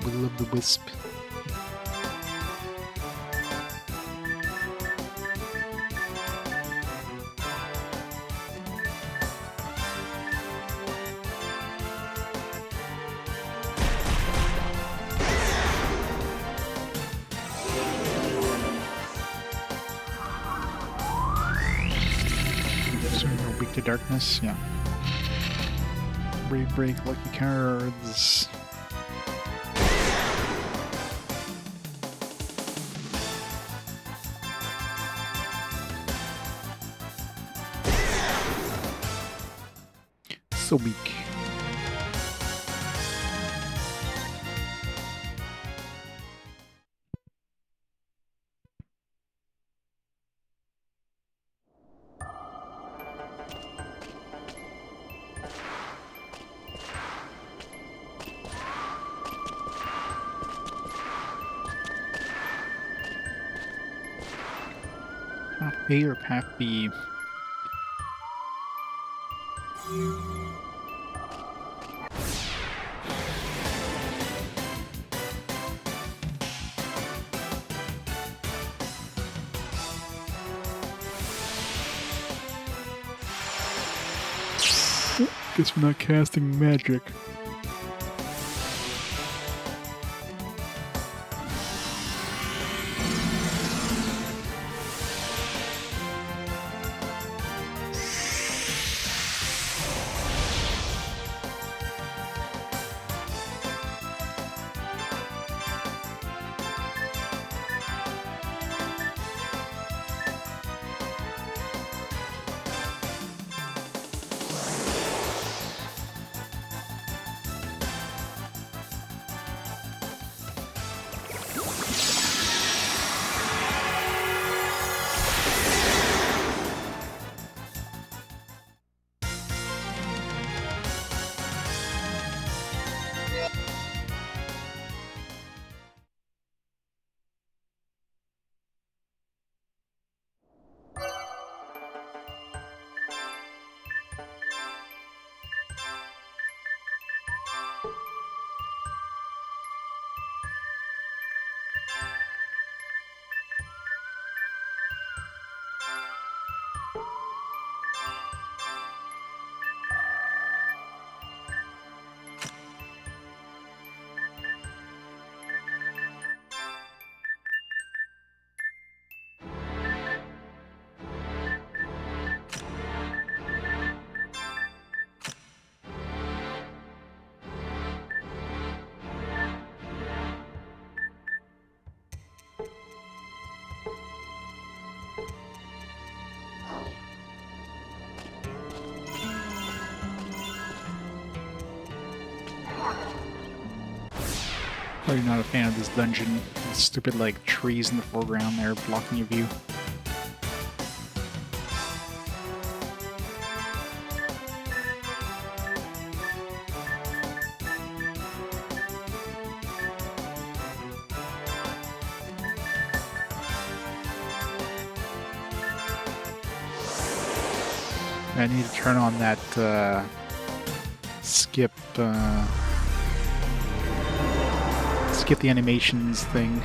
S1: Will of the Wisp. So you're weak to darkness, yeah. Brave break, lucky cards. So weak. Path A or Path B? Guess we're not casting magic. Probably not a fan of this dungeon. The stupid, like, trees in the foreground there blocking your view. I need to turn on that, skip the animations thing.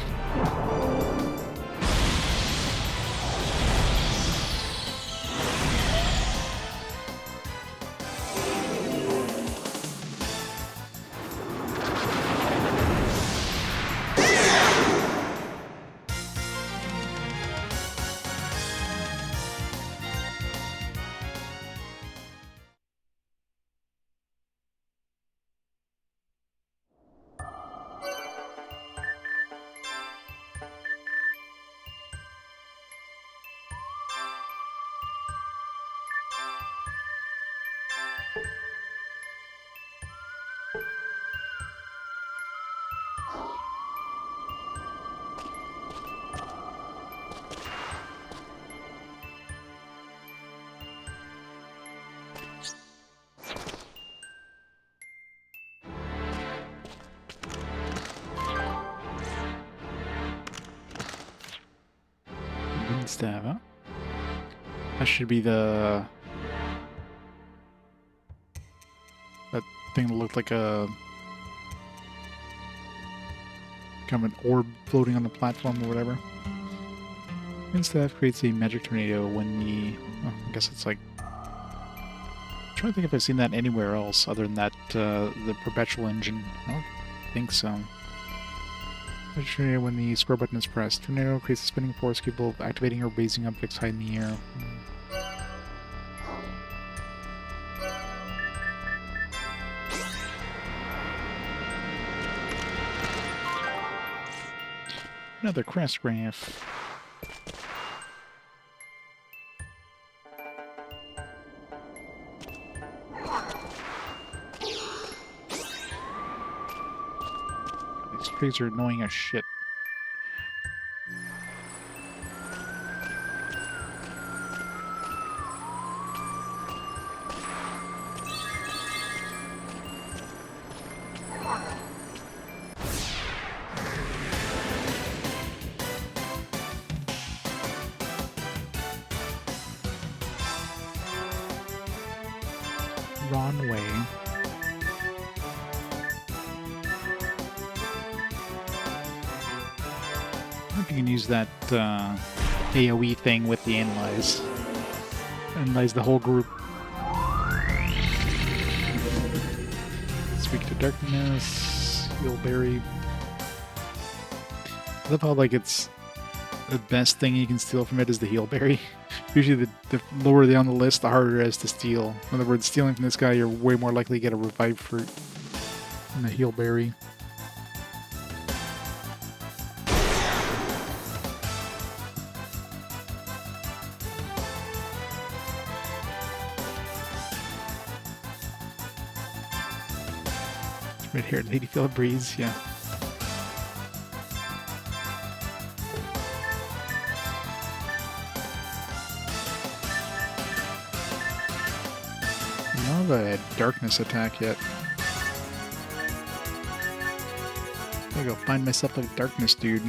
S1: Staff, huh? That should be the... that thing that looked like a... kind of an orb floating on the platform or whatever. Wind staff creates a magic tornado when the... oh, I guess it's like... I'm trying to think if I've seen that anywhere else other than that, the perpetual engine. I don't think so. Magic tornado when the square button is pressed. Tornado creates a spinning force capable of activating or raising objects high in the air. Another crest graph. These trees are annoying as shit. Wrong way. I hope you can use that AoE thing with the analyze. Analyze the whole group. Speak to darkness. Healberry. I love how like it's the best thing you can steal from it is the healberry. Usually the lower down the list, the harder it is to steal. In other words, stealing from this guy, you're way more likely to get a revived fruit than the healberry. Right here, Lady Feel a Breeze, yeah. I don't have a darkness attack yet. Gotta go find myself a darkness dude.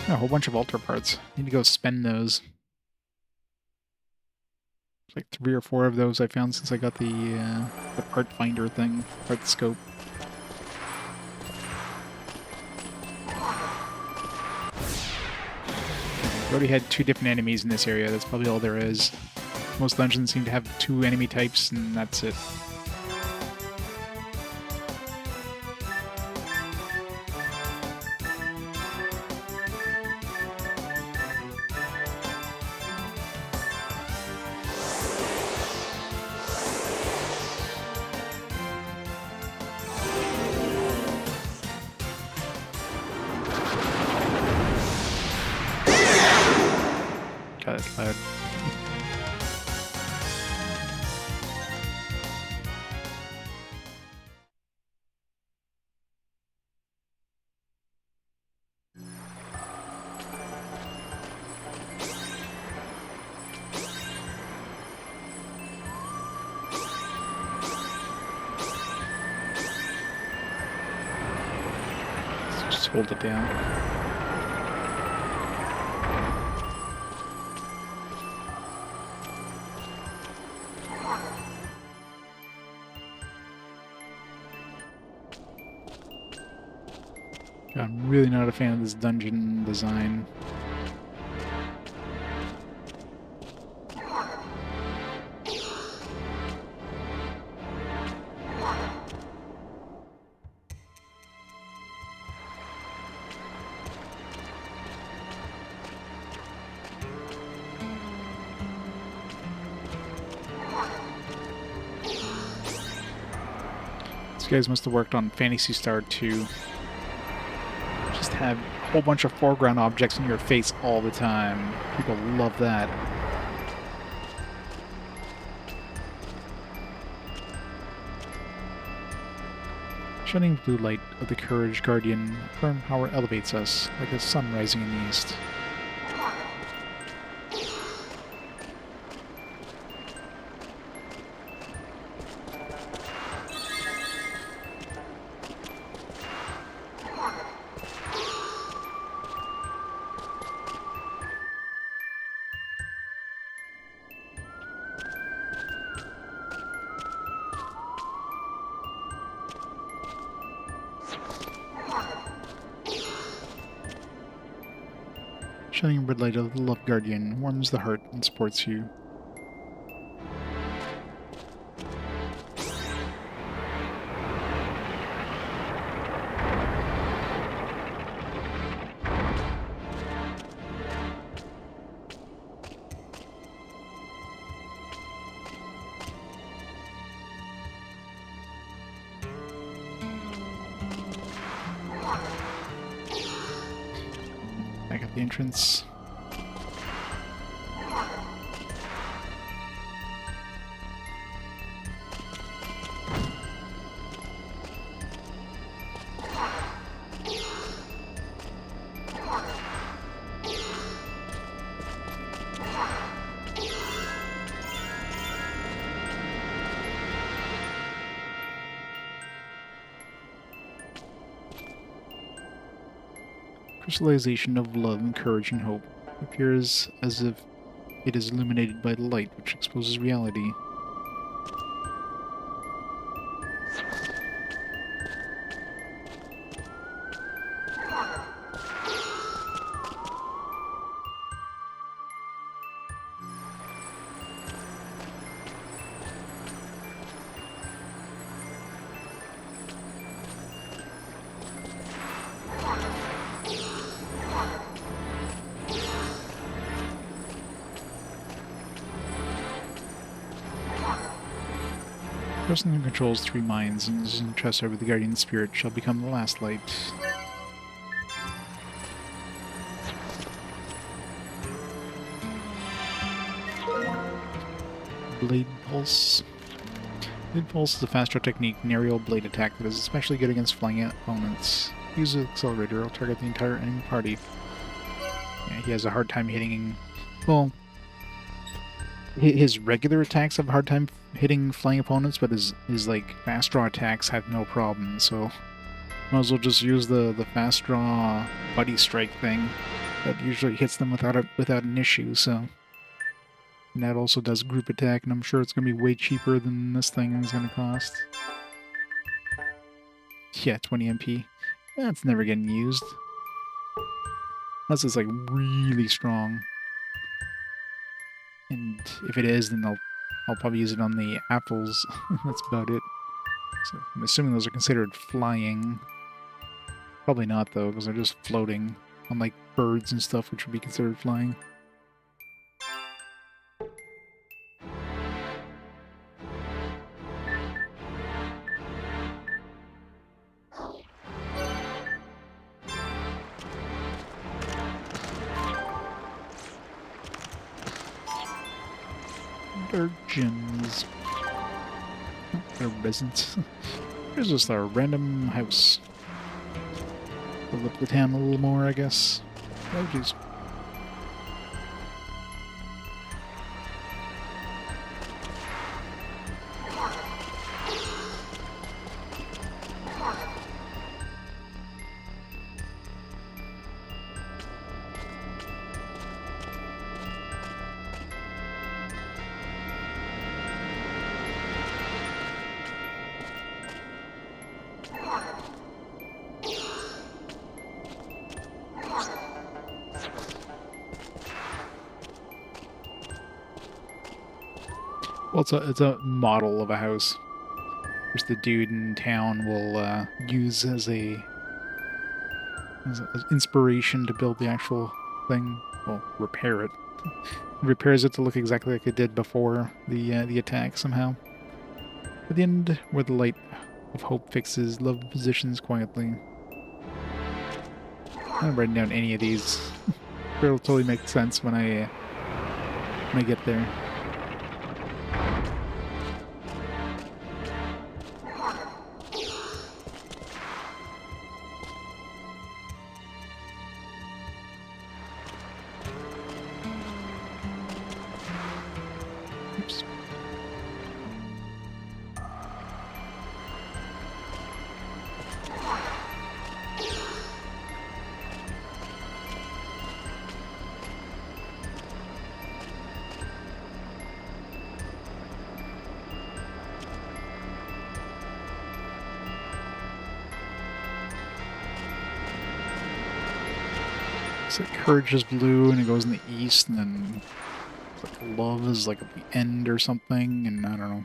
S1: A whole bunch of altar parts. Need to go spend those. There's like 3 or 4 of those I found since I got the part finder thing, part scope. We already had 2 different enemies in this area. That's probably all there is. Most dungeons seem to have 2 enemy types, and that's it. Adlehyde. Just hold it down. I'm really not a fan of this dungeon design. These guys must have worked on Phantasy Star 2. Just have a whole bunch of foreground objects in your face all the time. People love that. Shining blue light of the Courage Guardian, firm power elevates us, like a sun rising in the east. Shining red light of the Love Guardian warms the heart and supports you. Back at the entrance. Crystallization of love and courage and hope. It appears as if it is illuminated by the light which exposes reality. The person who controls three minds and is entrusted over the guardian spirit shall become the last light. Blade Pulse. Blade Pulse is a fast draw technique, an aerial blade attack that is especially good against flying opponents. Use the accelerator, it'll target the entire enemy party. Yeah, he has a hard time hitting... Well, his regular attacks have a hard time hitting flying opponents, but his like fast draw attacks have no problem, so might as well just use the fast draw buddy strike thing that usually hits them without an issue, so. And that also does group attack, and I'm sure it's going to be way cheaper than this thing is going to cost. Yeah, 20 MP. That's never getting used. Unless it's like really strong. And if it is, then I'll probably use it on the apples. That's about it. So I'm assuming those are considered flying. Probably not though, because they're just floating. Unlike birds and stuff, which would be considered flying. They're gems. They're residents. Here's just our random house. Build up the town a little more, I guess. Oh, jeez. Well, it's a model of a house, which the dude in town will use as an inspiration to build the actual thing. Well, repair it. Repairs it to look exactly like it did before the attack somehow. At the end, where the light of hope fixes, love positions quietly. I'm not writing down any of these. It'll totally make sense when I get there. So courage is blue, and it goes in the east, and then like love is like at the end or something, and I don't know.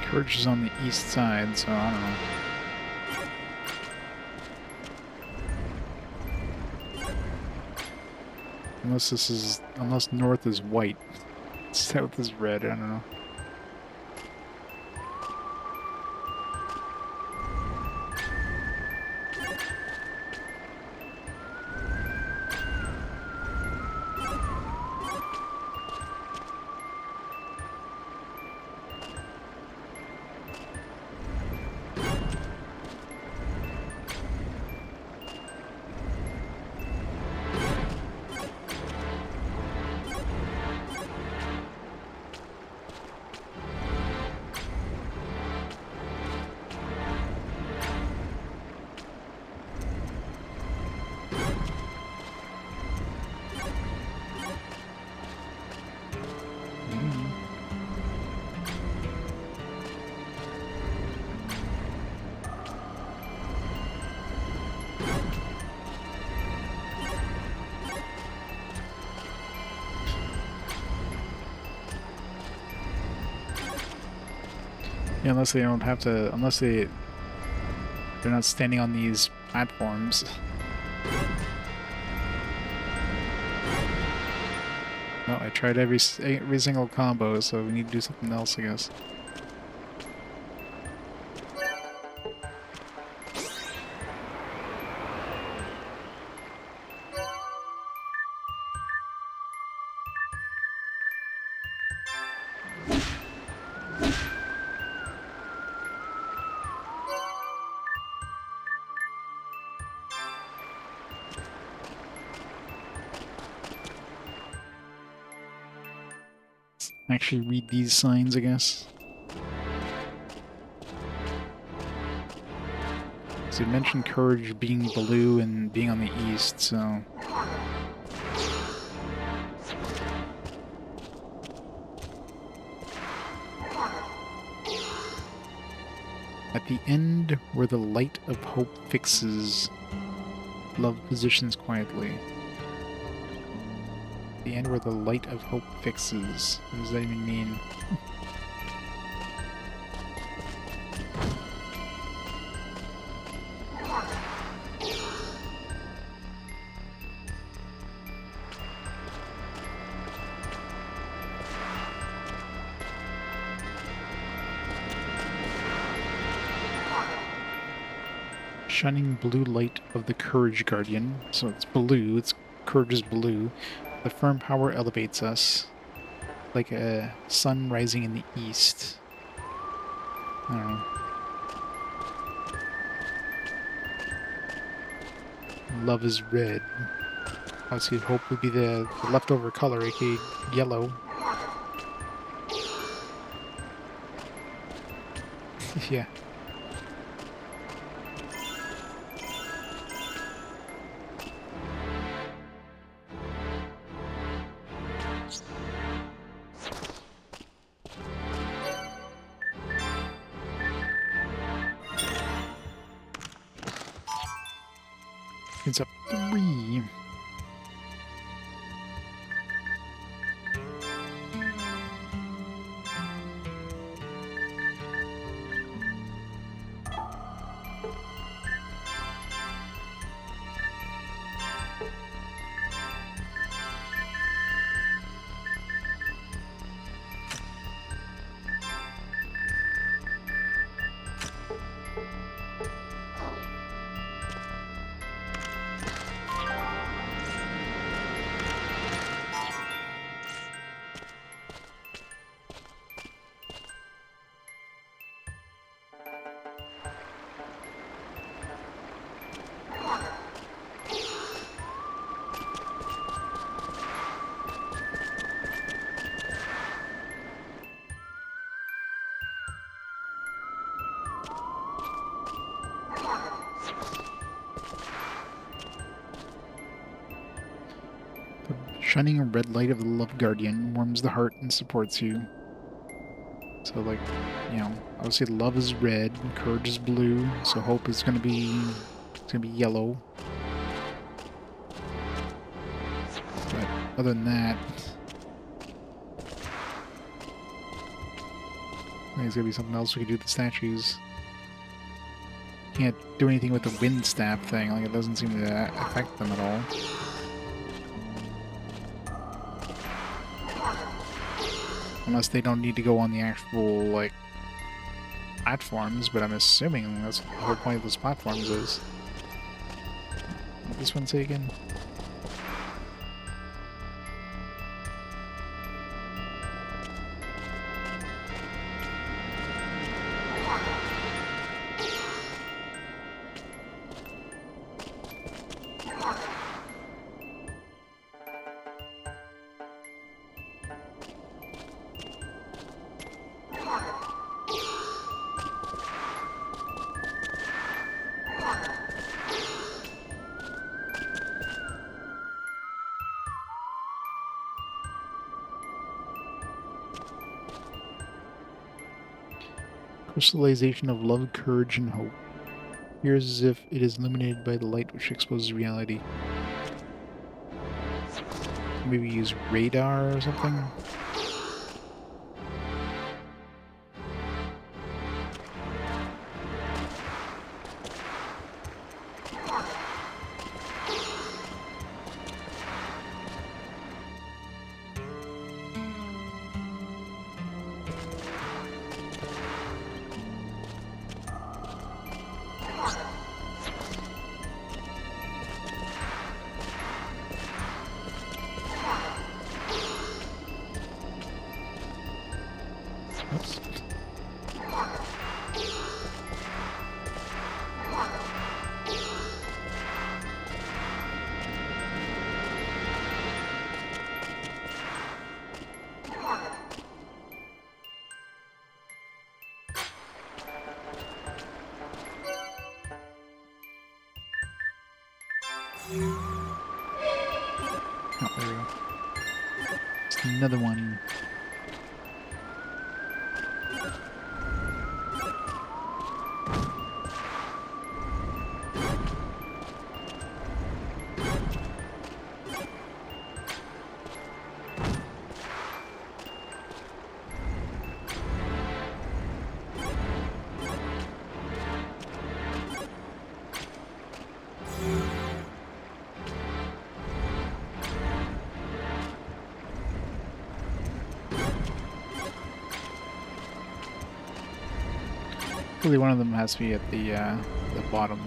S1: Courage is on the east side, so I don't know. Unless north is white. South is red, I don't know. Yeah, unless they don't have to, they're not standing on these platforms. Well, I tried every single combo, so we need to do something else, I guess. Actually read these signs, I guess. So you mentioned courage being blue and being on the east, so... At the end, where the light of hope fixes, love positions quietly. The end where the light of hope fixes. What does that even mean? Shining blue light of the Courage Guardian. So it's blue, Courage is blue. The firm power elevates us, like a sun rising in the east. I don't know. Love is red. Obviously, hope would be the leftover color, aka yellow. Yeah. It's up 3. Shining a red light of the love guardian warms the heart and supports you. So, like, you know, obviously love is red, courage is blue, so hope is gonna be yellow. But other than that, I think it's gonna be something else we could do with the statues. Can't do anything with the wind staff thing, like it doesn't seem to affect them at all. Unless they don't need to go on the actual, like, platforms, but I'm assuming that's the whole point of those platforms is. What did this one say again? Crystallization of love, courage, and hope. Appears as if it is illuminated by the light which exposes reality. Maybe use radar or something? Oops. Oh, there we go. Just another one. Hopefully one of them has to be at the bottom.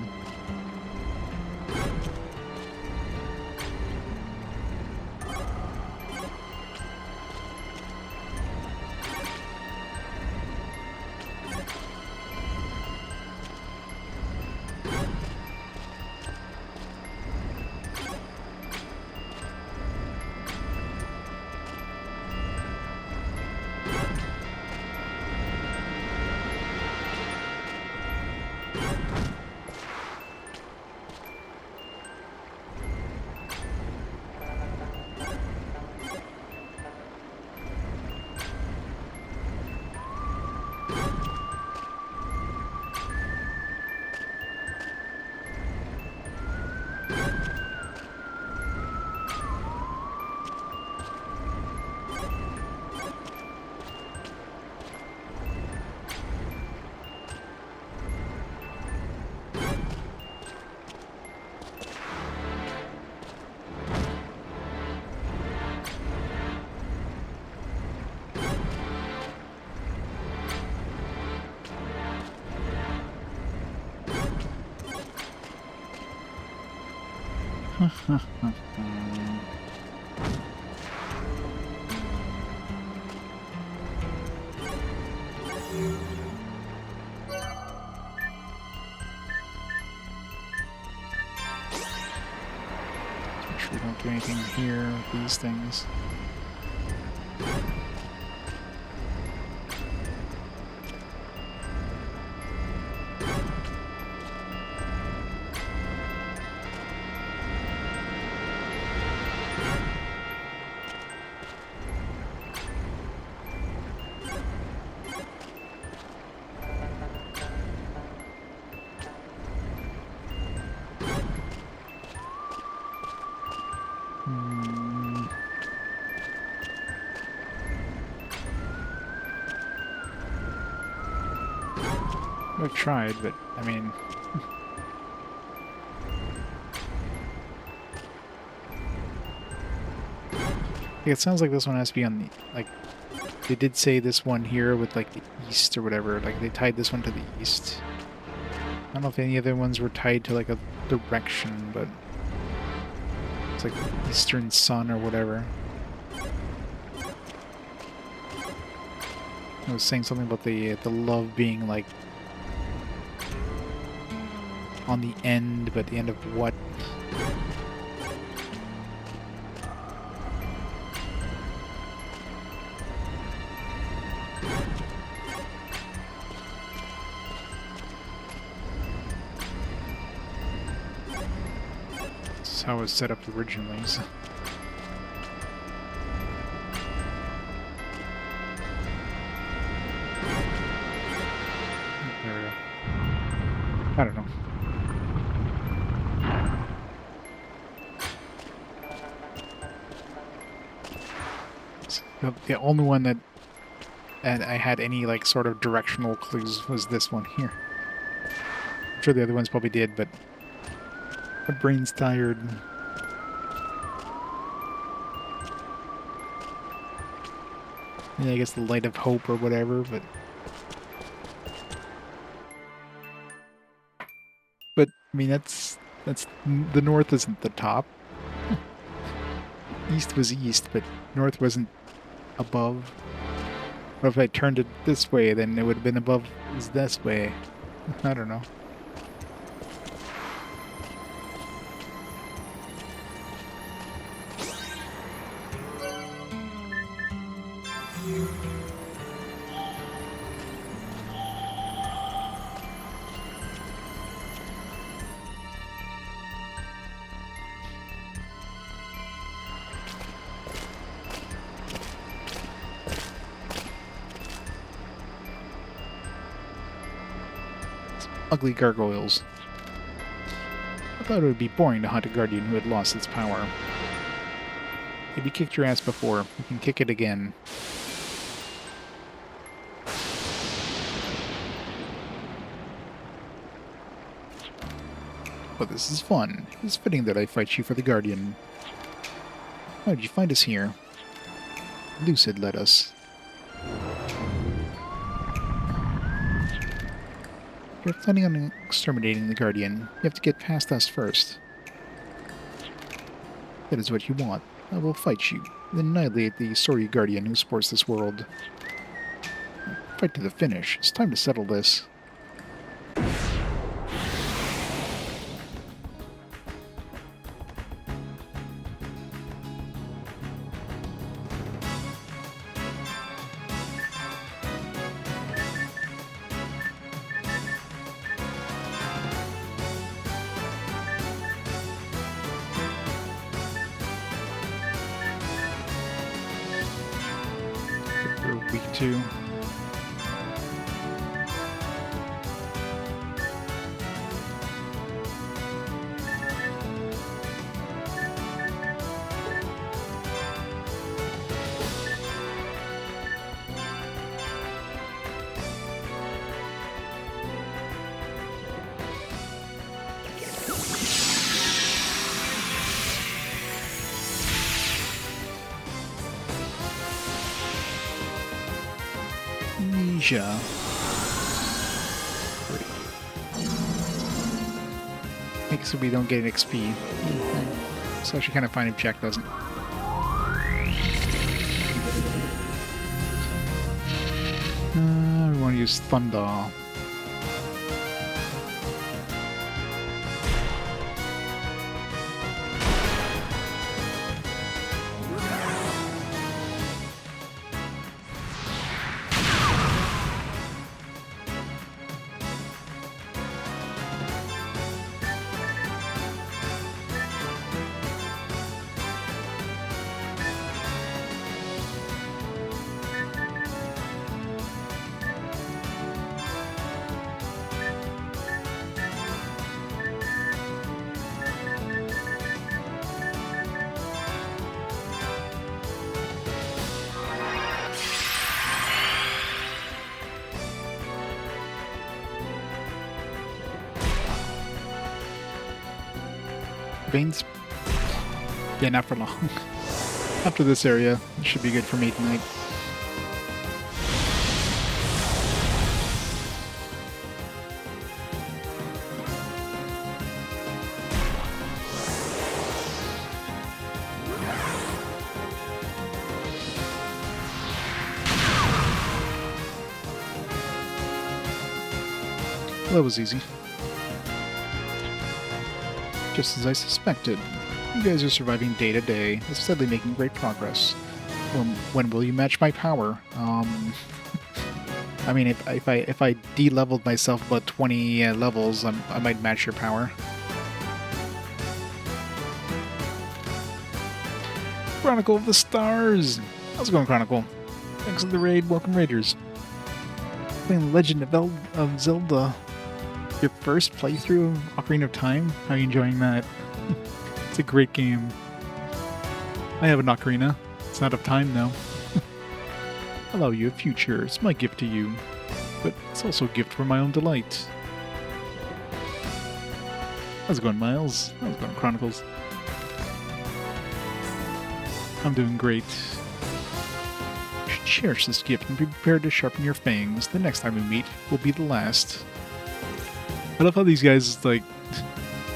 S1: Make sure we don't do anything here with these things. Hmm. I've tried, but I mean, it sounds like this one has to be on the like. They did say this one here with like the east or whatever. Like they tied this one to the east. I don't know if any other ones were tied to like a direction, but it's like eastern sun or whatever. I was saying something about the love being like on the end, but the end of what? That's how it was set up originally. So. There we go. I don't know. The only one that I had any like sort of directional clues was this one here. I'm sure the other ones probably did, but my brain's tired. Yeah, I guess the light of hope or whatever, but I mean that's the north isn't the top. East was east, but north wasn't above. Or if I turned it this way, then it would have been above is this way. I don't know. Ugly gargoyles. I thought it would be boring to hunt a guardian who had lost its power. If you kicked your ass before, you can kick it again. But this is fun. It's fitting that I fight you for the guardian. How did you find us here? Lucid led us. If you're planning on exterminating the Guardian, you have to get past us first. That is what you want. I will fight you, then annihilate the sorry Guardian who supports this world. Fight to the finish. It's time to settle this. Week 2. Amnesia. Makes it we don't get an XP. It's actually kind of fine if Jack doesn't. We want to use Thunder. Veins? Yeah, not for long. After this area, it should be good for me tonight. Well, that was easy. Just as I suspected. You guys are surviving day to day, steadily making great progress. When will you match my power? I mean, if I de-leveled myself about 20 levels, I might match your power. Chronicle of the Stars! How's it going, Chronicle? Thanks for the raid. Welcome, Raiders. Playing Legend of Zelda. Your first playthrough of Ocarina of Time? How are you enjoying that? It's a great game. I have an Ocarina. It's not of time, though. Allow you a future. It's my gift to you. But it's also a gift for my own delight. How's it going, Miles? How's it going, Chronicles? I'm doing great. You should cherish this gift and be prepared to sharpen your fangs. The next time we meet will be the last. I love how these guys, like,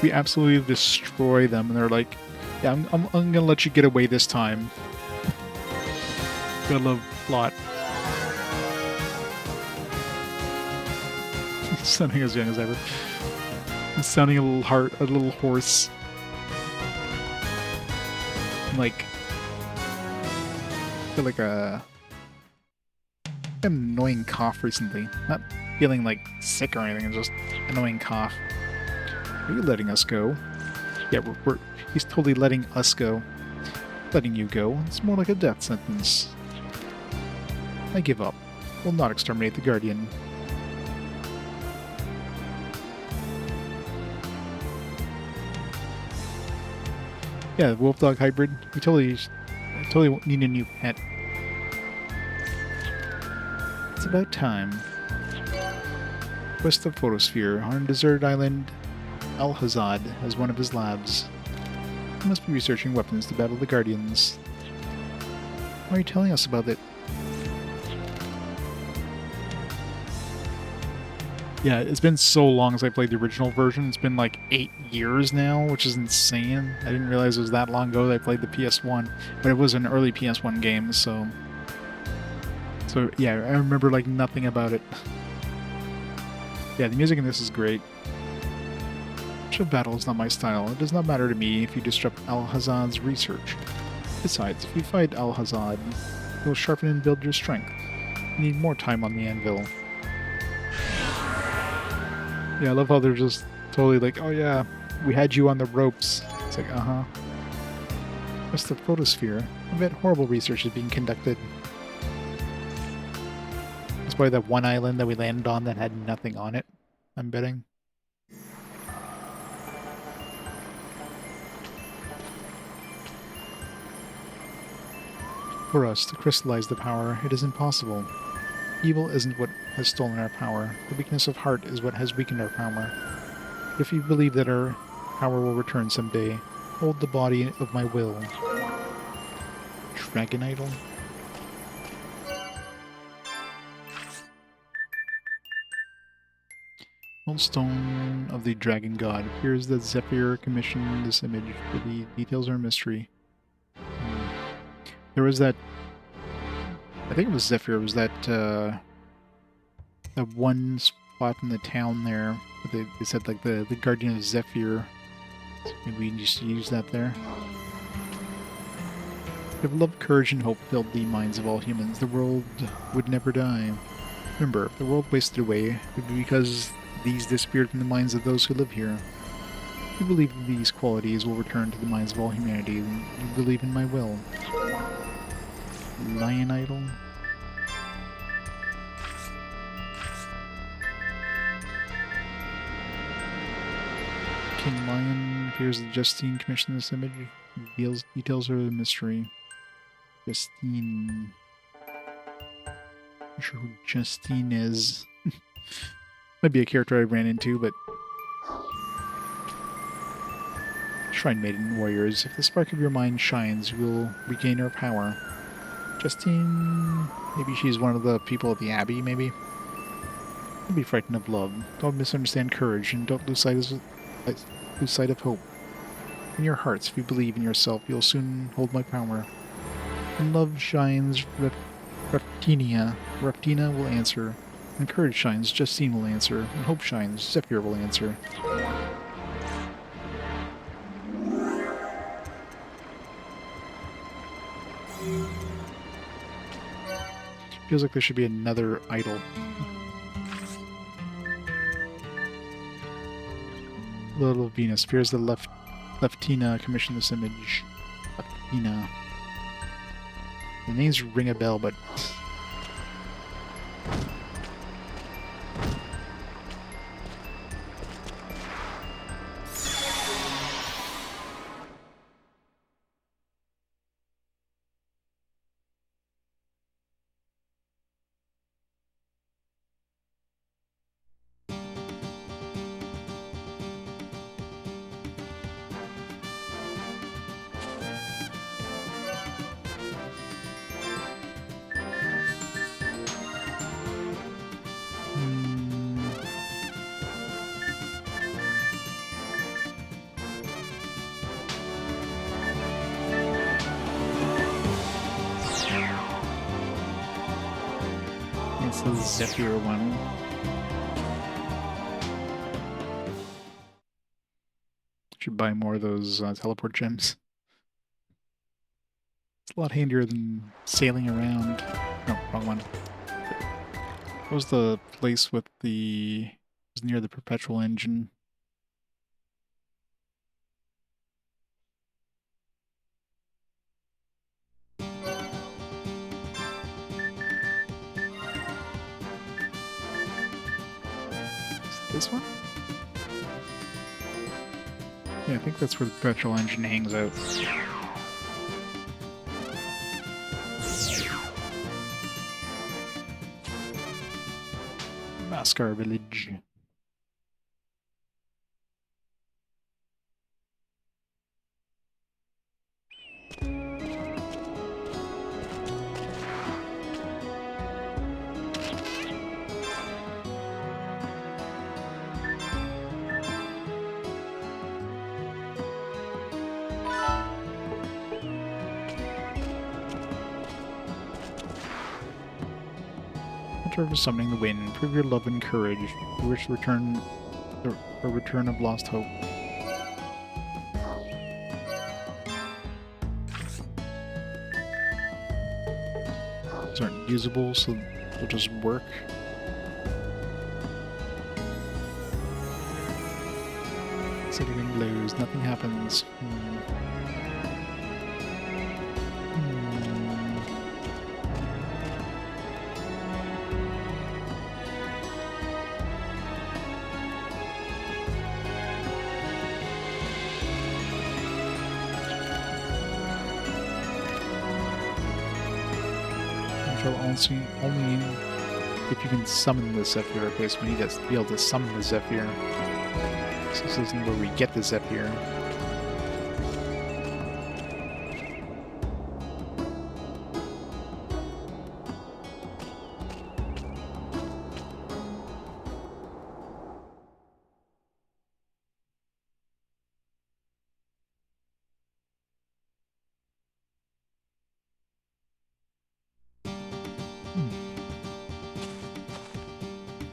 S1: we absolutely destroy them, and they're like, yeah, I'm gonna let you get away this time. Gotta love plot. Sounding as young as ever. It's sounding a little hoarse. Like, I feel like an annoying cough recently. Not feeling like sick or anything, it's just annoying cough. Are you letting us go? Yeah, he's totally letting us go. Letting you go. It's more like a death sentence. I give up. We'll not exterminate the Guardian. Yeah, the wolf dog hybrid. We totally need a new pet. It's about time. West of Photosphere, on a deserted island, Adlehyde has one of his labs. He must be researching weapons to battle the Guardians. Why are you telling us about it? Yeah, it's been so long since I played the original version. It's been like 8 years now, which is insane. I didn't realize it was that long ago that I played the PS1, but it was an early PS1 game, so yeah, I remember like nothing about it. Yeah, the music in this is great. Ship battle is not my style. It does not matter to me if you disrupt Adlehyde's research. Besides, if you fight Adlehyde, it will sharpen and build your strength. You need more time on the anvil. Yeah, I love how they're just totally like, oh yeah, we had you on the ropes. It's like, uh-huh. What's the photosphere? I bet horrible research is being conducted. It's probably that one island that we landed on that had nothing on it, I'm betting. For us to crystallize the power, it is impossible. Evil isn't what has stolen our power. The weakness of heart is what has weakened our power. But if you believe that our power will return someday, hold the body of my will. Dragon idol? Old stone of the dragon god. Appears that Zephyr commissioned this image, but the details are a mystery. There was that... I think it was Zephyr. It was that one spot in the town there. They said like the Guardian of Zephyr. So maybe we can just use that there. If love, courage, and hope filled the minds of all humans, the world would never die. Remember, if the world wasted away, it would be because these disappeared from the minds of those who live here. You believe these qualities will return to the minds of all humanity. You believe in my will. Lion idol? King Lion appears that Justine commissioned this image. Details are a mystery. Justine... Not sure who Justine is. Might be a character I ran into, but... Shrine Maiden warriors, if the spark of your mind shines, you will regain your power. Justine, maybe she's one of the people at the Abbey, maybe? Don't be frightened of love. Don't misunderstand courage, and don't lose sight of hope. In your hearts, if you believe in yourself, you'll soon hold my power. When love shines, Reptina will answer. When courage shines, Justine will answer. When hope shines, Zephyr will answer. Feels like there should be another idol. Little Venus. Fears the Leftina commissioned this image. Leftina. The names ring a bell, but... It's the Zephyr one. Should buy more of those teleport gems. It's a lot handier than sailing around. No, wrong one. What was the place with the... It was near the perpetual engine. This one? Yeah, I think that's where the petrol engine hangs out. Mascar Village. For summoning the wind, prove your love and courage. You wish to return a return of lost hope. These aren't usable, so they'll just work. City wind blows, nothing happens. Only if you can summon the Zephyr. Okay, so we need to be able to summon the Zephyr. So this isn't where we get the Zephyr.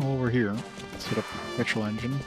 S1: Over here, let's hit up the petrol engine.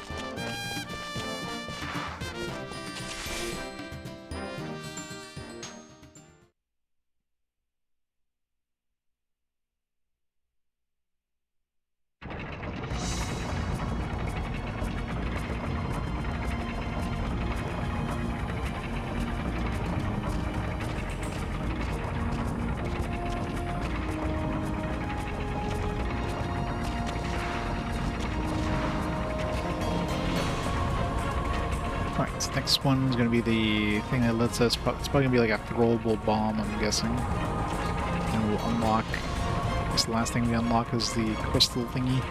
S1: Next one's going to be the thing that lets us... It's probably going to be like a throwable bomb, I'm guessing. And we'll unlock... I guess the last thing we unlock is the crystal thingy.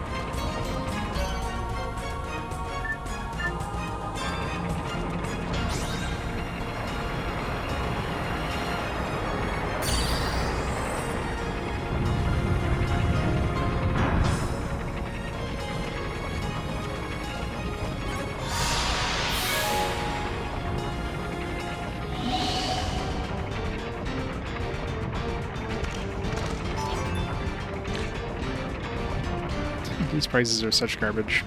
S1: These prices are such garbage.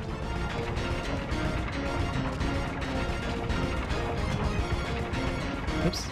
S1: Oops.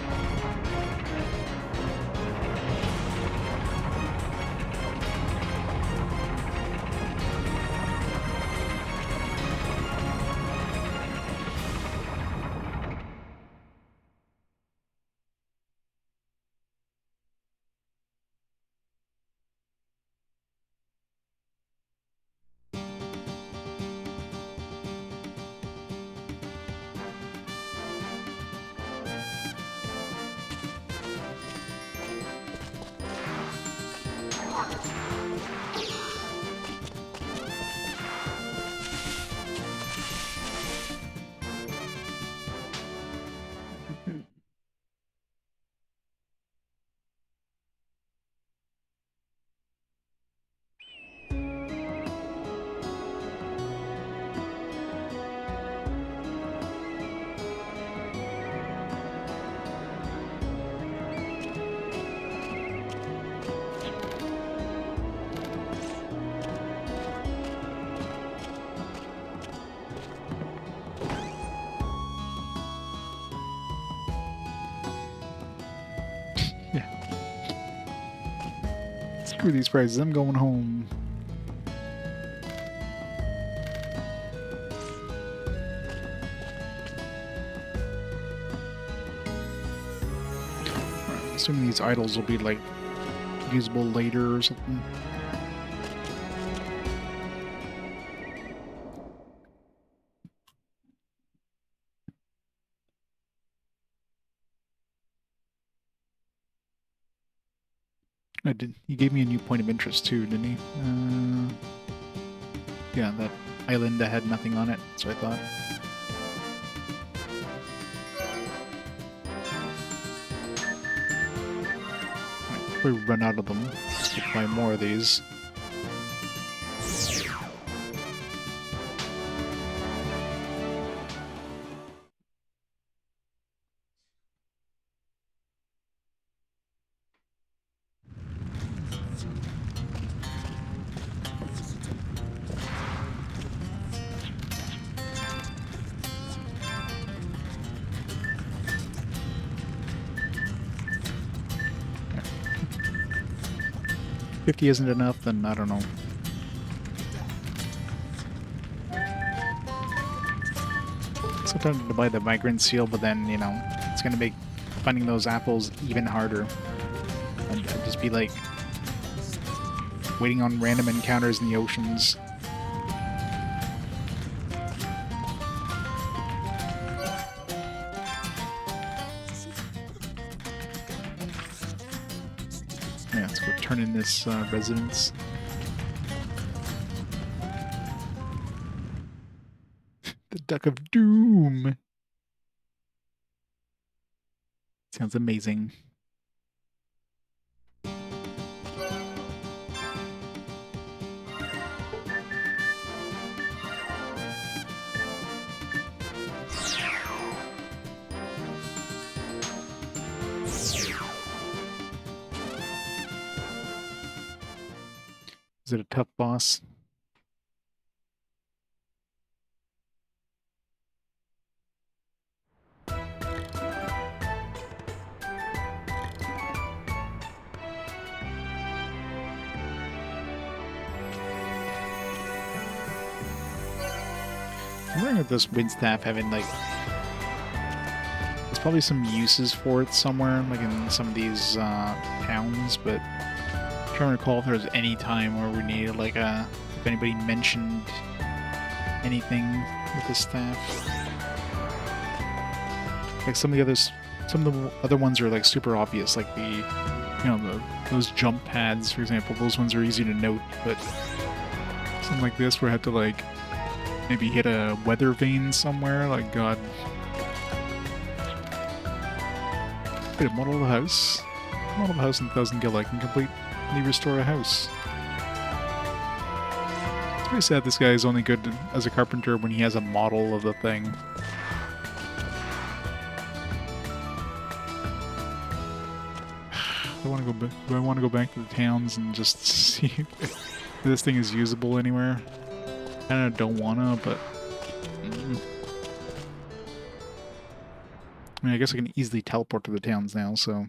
S1: Screw these prices, I'm going home. I'm assuming these idols will be like usable later or something. He gave me a new point of interest too, didn't he? Yeah, that island that had nothing on it, so I thought. Might probably run out of them. Let's buy more of these. If 50 isn't enough, then I don't know. So tempted to buy the migrant seal, but then, you know, it's gonna make finding those apples even harder. And I'd just be like waiting on random encounters in the oceans. Yeah, let's go turn in this residence. The Duck of Doom. Sounds amazing. Is it a tough boss? I'm wondering if this wind staff having like, there's probably some uses for it somewhere, like in some of these towns, but I'm trying to recall if there was any time where we needed like if anybody mentioned anything with the staff. Like some of the other ones are like super obvious, like those jump pads, for example. Those ones are easy to note, but something like this where I have to like maybe hit a weather vane somewhere, like God. Wait, a model of a house? Model of a house in 1000 gil, I can completely restore a house. It's pretty sad this guy is only good as a carpenter when he has a model of the thing. Do I want to go back to the towns and just see if this thing is usable anywhere? Kind of don't wanna, but I mean, I guess I can easily teleport to the towns now, so.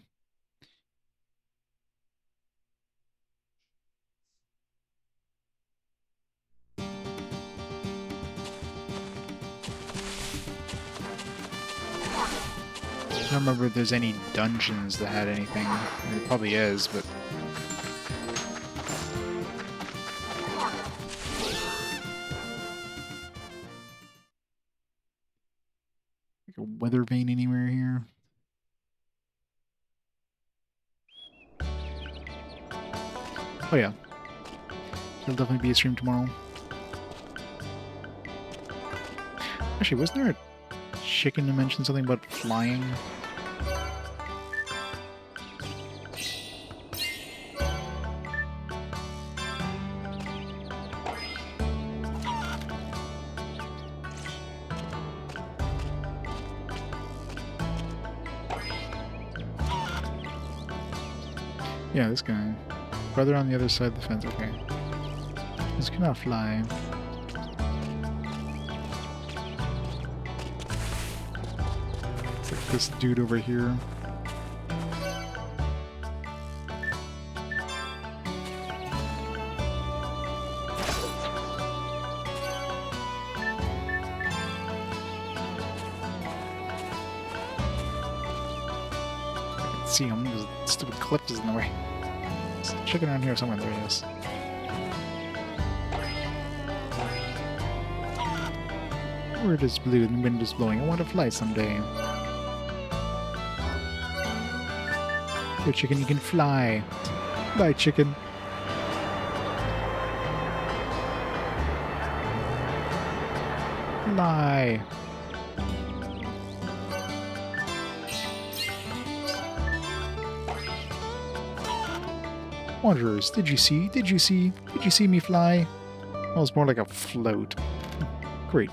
S1: I don't remember if there's any dungeons that had anything. I mean, there probably is, but. Like a weather vane anywhere here? Oh yeah. There'll definitely be a stream tomorrow. Actually, wasn't there a chicken to mention something about flying? Yeah, this guy. Brother on the other side of the fence, okay. This cannot fly. It's like this dude over here. I can see him, because the stupid cliff is in the way. There's a chicken around here somewhere, there he is. Word is blue and the wind is blowing. I want to fly someday. Here, chicken, you can fly. Bye, chicken. Fly. Wanderers, did you see? Did you see? Did you see me fly? Well, it's more like a float. Great.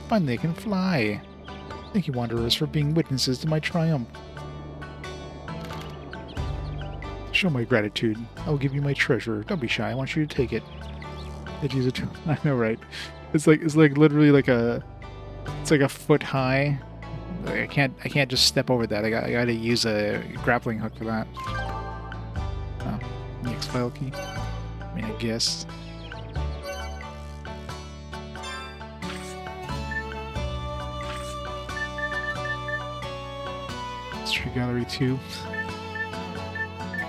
S1: Finally, I can fly. Thank you, Wanderers, for being witnesses to my triumph. Show my gratitude. I will give you my treasure. Don't be shy. I want you to take it. Did use it. I know, right? It's like literally like a. It's like a foot high. I can't just step over that. I gotta use a grappling hook for that. Oh, the X-file key. I mean, I guess. History gallery 2.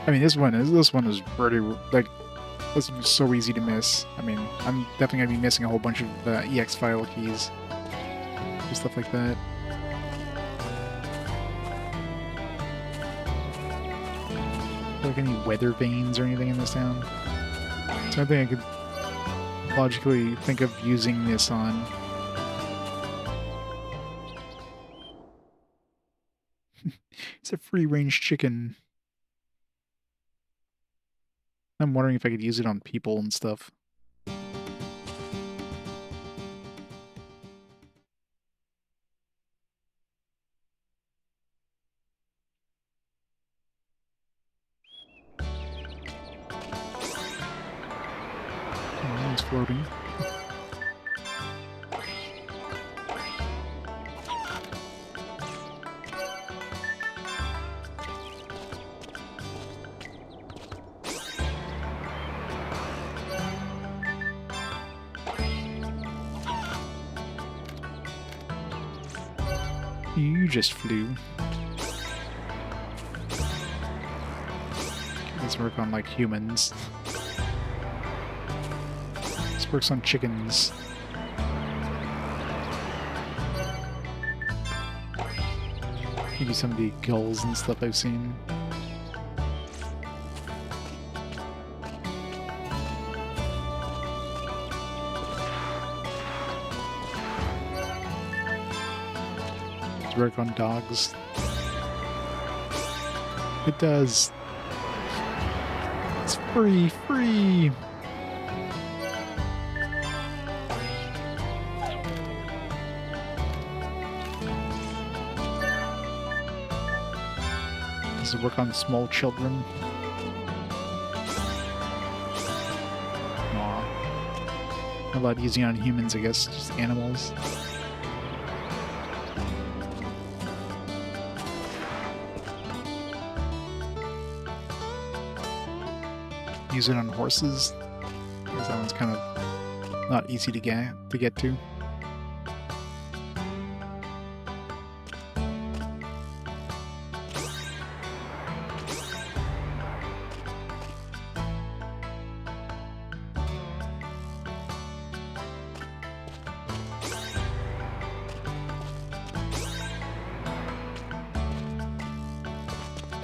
S1: I mean, this one is pretty, like, this was so easy to miss. I mean, I'm definitely gonna be missing a whole bunch of EX file keys and stuff like that. Like any weather vanes or anything in this town. So I think I could logically think of using this on. It's a free-range chicken. I'm wondering if I could use it on people and stuff. Oh, it's floating. You just flew. Let's work on, like, humans. This works on chickens. Maybe some of the gulls and stuff I've seen. Work on dogs. It does. It's free. Does it work on small children? Aw. A lot easier on humans, I guess, just animals. Use it on horses, because that one's kind of not easy to get to.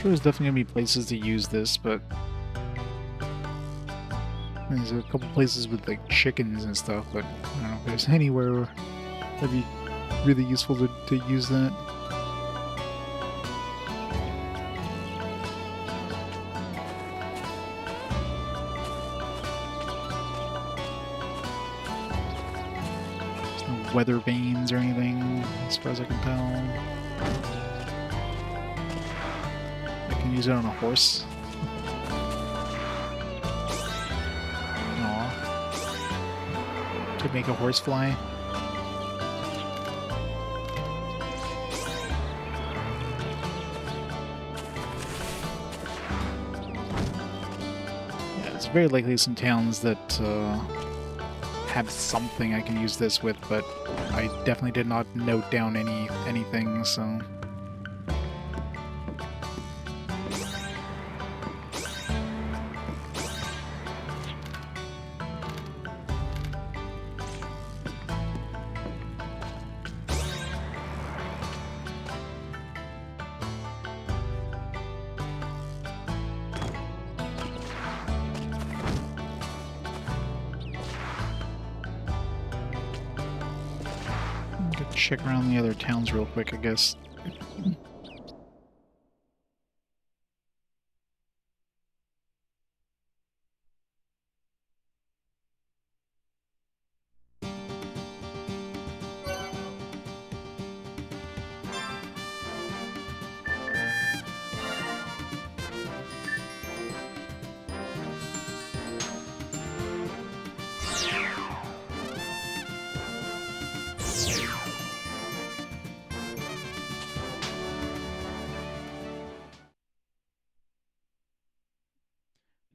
S1: There's definitely gonna be places to use this, but there's a couple places with like chickens and stuff, but I don't know if there's anywhere that'd be really useful to use that. There's no weather vanes or anything, as far as I can tell. Use it on a horse. Aw. To make a horse fly. Yeah, it's very likely some towns that have something I can use this with, but I definitely did not note down anything, so... Check around the other towns real quick, I guess.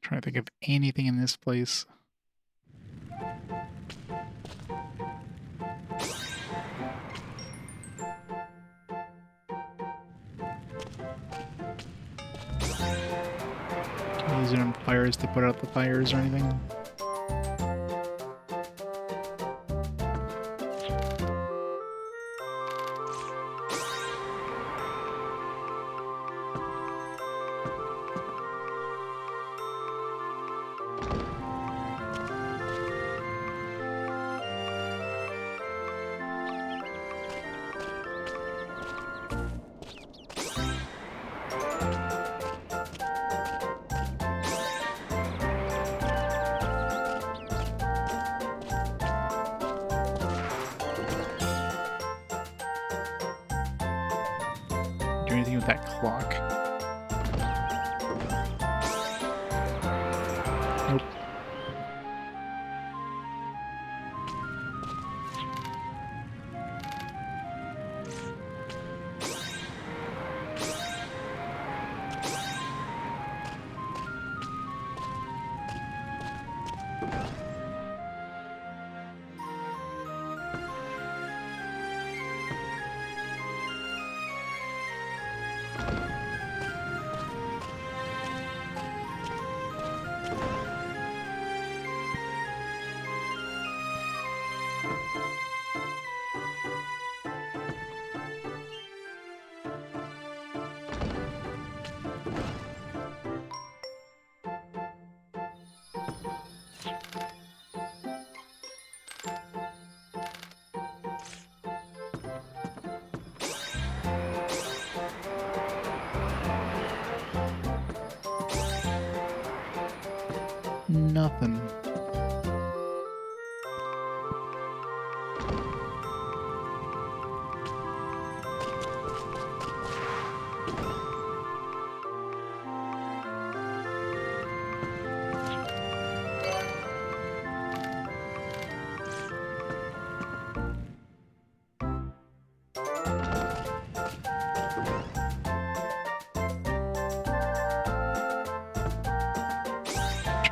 S1: Trying to think of anything in this place. Use it on fires to put out the fires or anything. Do anything with that clock? Nope. Nothing.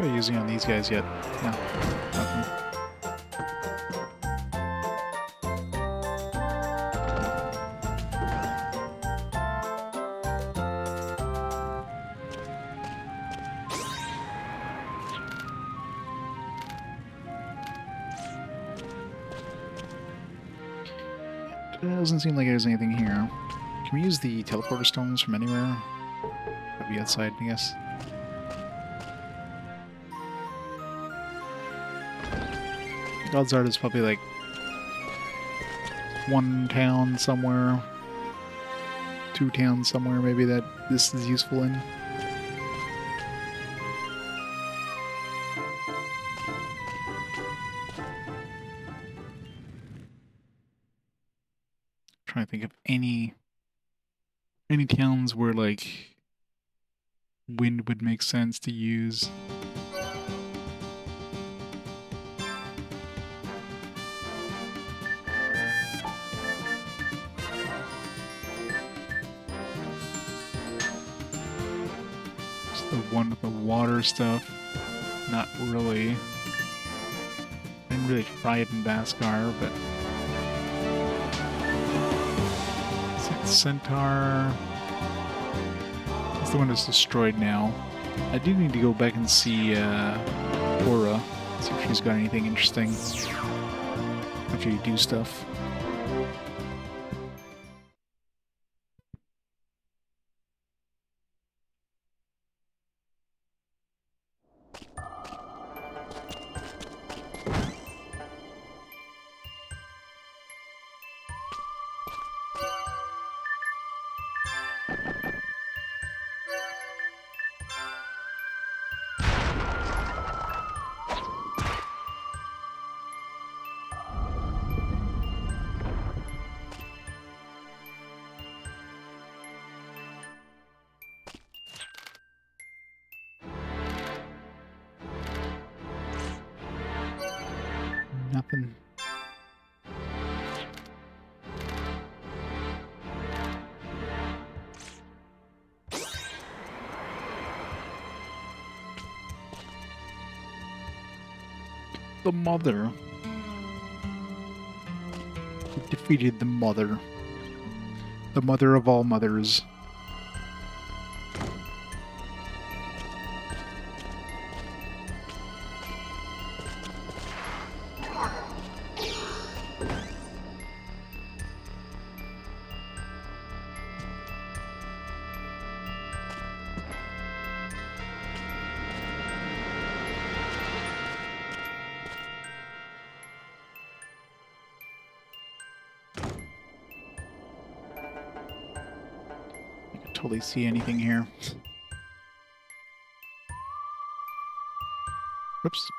S1: Try using on these guys yet. No, nothing. Doesn't seem like there's anything here. Can we use the teleporter stones from anywhere? That'd be outside, I guess. Odds are there's probably like one town somewhere, two towns somewhere maybe that this is useful in. Trying to think of any towns where like wind would make sense to use. Just the one with the water stuff. Not really. Didn't really try it in Baskar, but Centaur. That's the one that's destroyed now. I do need to go back and see Aura, see if she's got anything interesting after you do stuff. Nothing. The mother. We defeated the mother. The mother of all mothers. Totally see anything here. Whoops.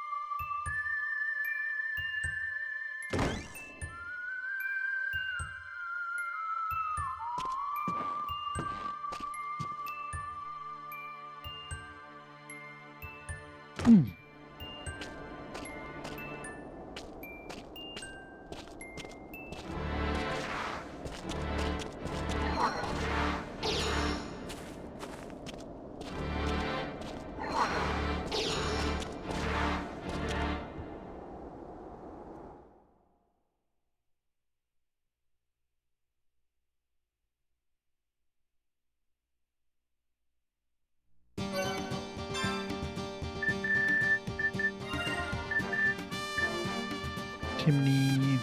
S1: Chimney.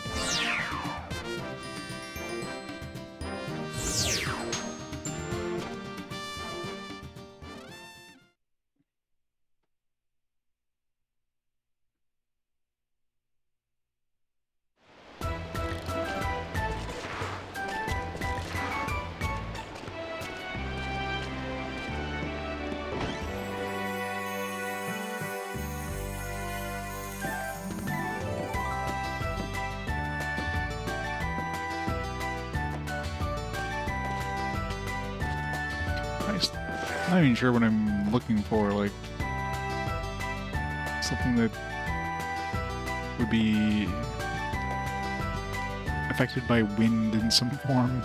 S1: I'm not even sure what I'm looking for, like something that would be affected by wind in some form.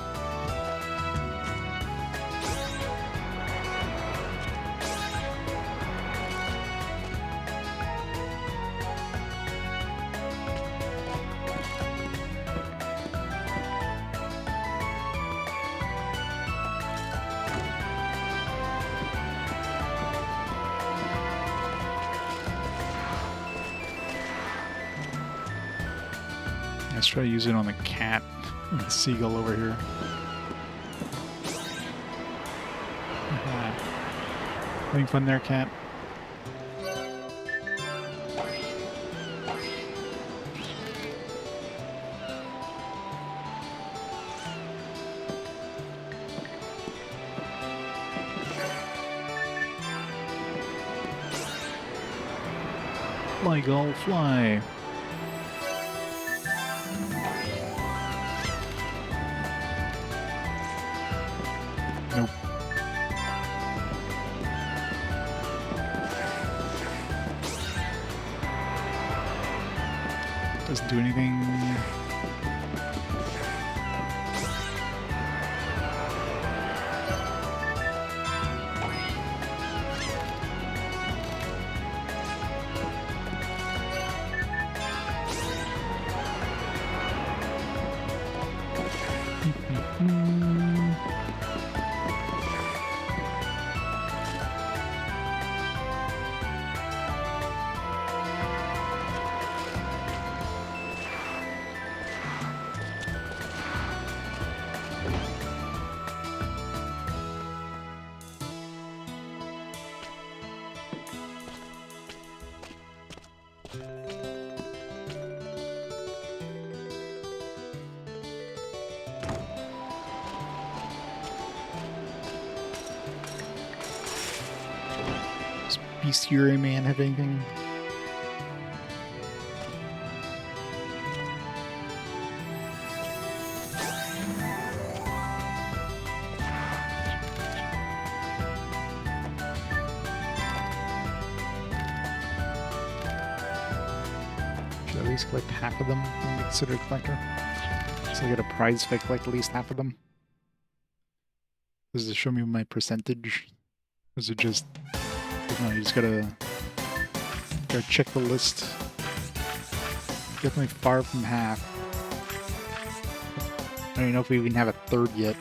S1: Let's try to use it on the cat and the seagull over here. Having fun there, cat? Fly, gull, fly. Nope. Doesn't do anything. Bestiary man have anything? Should I at least collect half of them and be considered a collector? So I get a prize if I collect at least half of them. Does it show me my percentage? Or is it just... No, you just gotta check the list. Definitely far from half. I don't even know if we even have a third yet.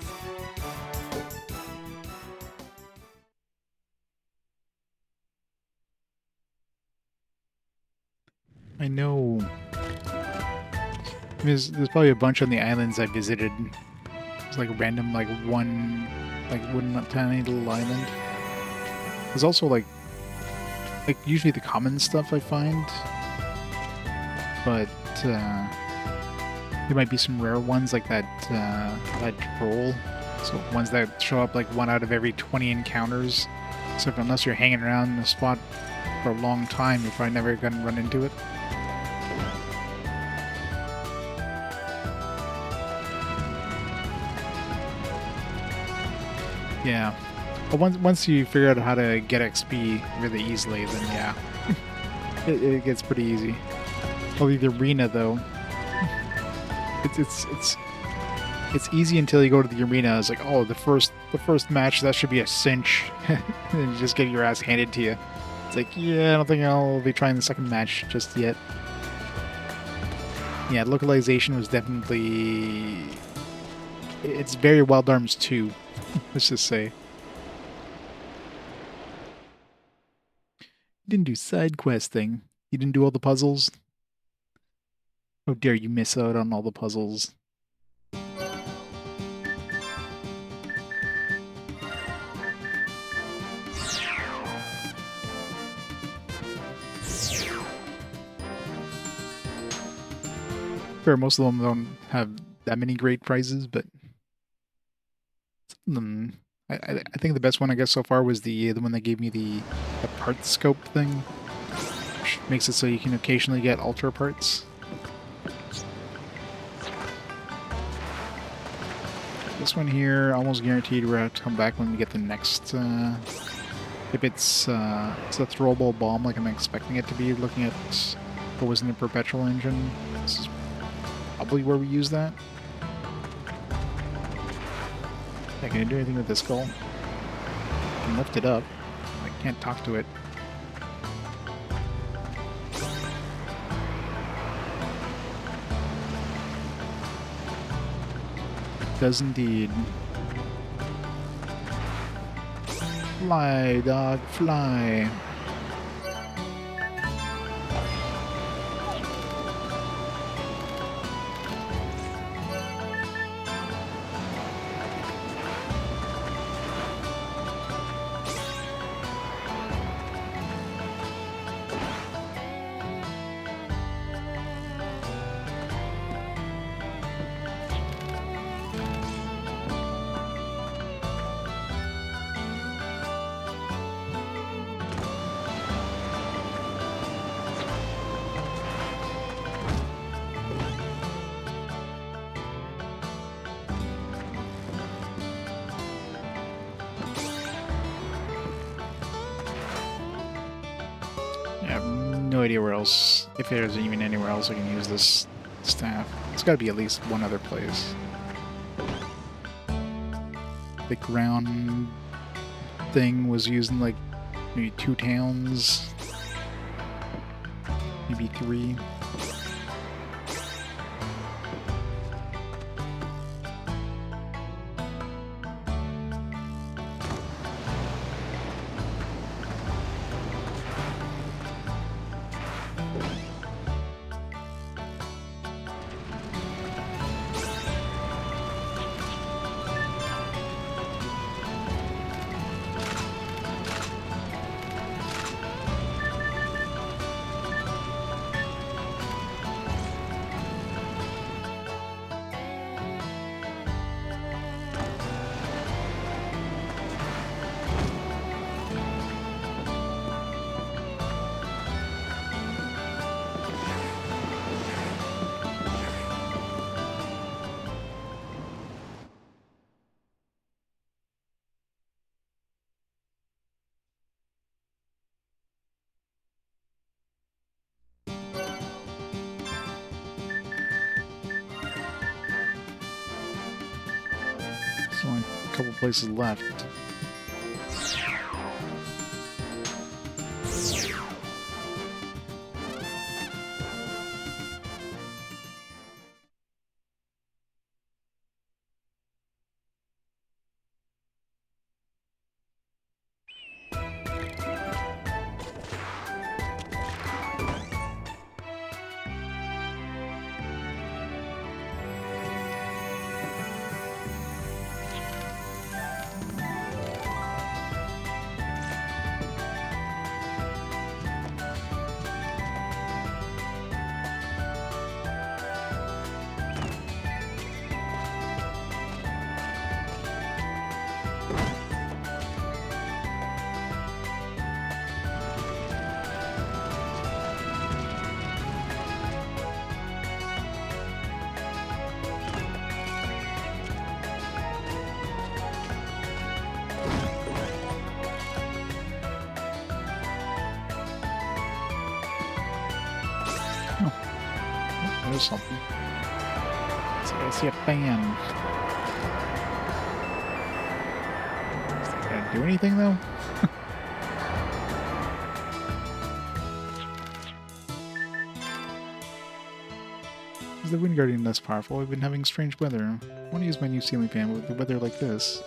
S1: I know. There's probably a bunch on the islands I visited. It's like random, like one, like wooden tiny little island. There's also like usually the common stuff I find, but there might be some rare ones like that troll. So ones that show up like 1 out of every 20 encounters. So unless you're hanging around the spot for a long time, you're probably never gonna run into it. Yeah. But once you figure out how to get XP really easily, then yeah, it gets pretty easy. Probably the arena though, it's easy until you go to the arena. It's like, oh, the first match, that should be a cinch, and you just get your ass handed to you. It's like, yeah, I don't think I'll be trying the second match just yet. Yeah, localization was definitely, it's very Wild Arms 2. Let's just say. You didn't do side questing. You didn't do all the puzzles. Oh, dare you miss out on all the puzzles. Fair, most of them don't have that many great prizes, but some of them, I think the best one I guess so far was the one that gave me the part scope thing, which makes it so you can occasionally get ultra parts. This one here, almost guaranteed we're going to come back when we get the next, if it's a throwable bomb like I'm expecting it to be, looking at what was in the perpetual engine. This is probably where we use that. Yeah, can I do anything with this skull? I can lift it up. I can't talk to it. Does indeed. Fly, dog, fly. I have no idea where else, if there's even anywhere else I can use this staff. It's got to be at least one other place. The ground thing was used in like maybe 2 towns, maybe 3. There's only a couple places left. There's something. I see a fan. Is that gonna do anything though? Is the wind guardian less powerful? We've been having strange weather. I want to use my new ceiling fan with the weather like this.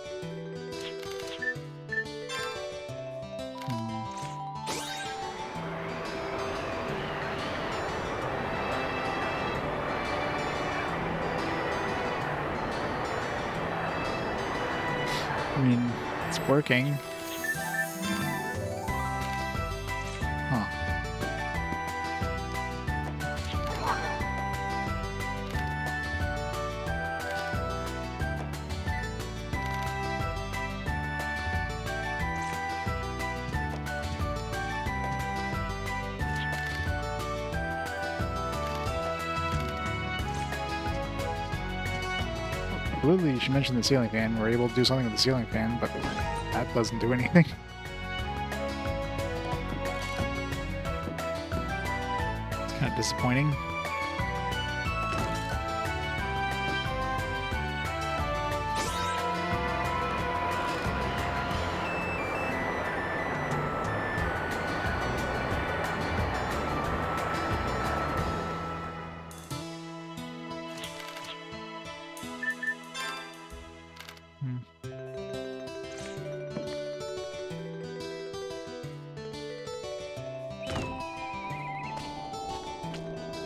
S1: I mean, it's working. Huh. Absolutely, you should mention the ceiling fan. We're able to do something with the ceiling fan, but that doesn't do anything. It's kind of disappointing.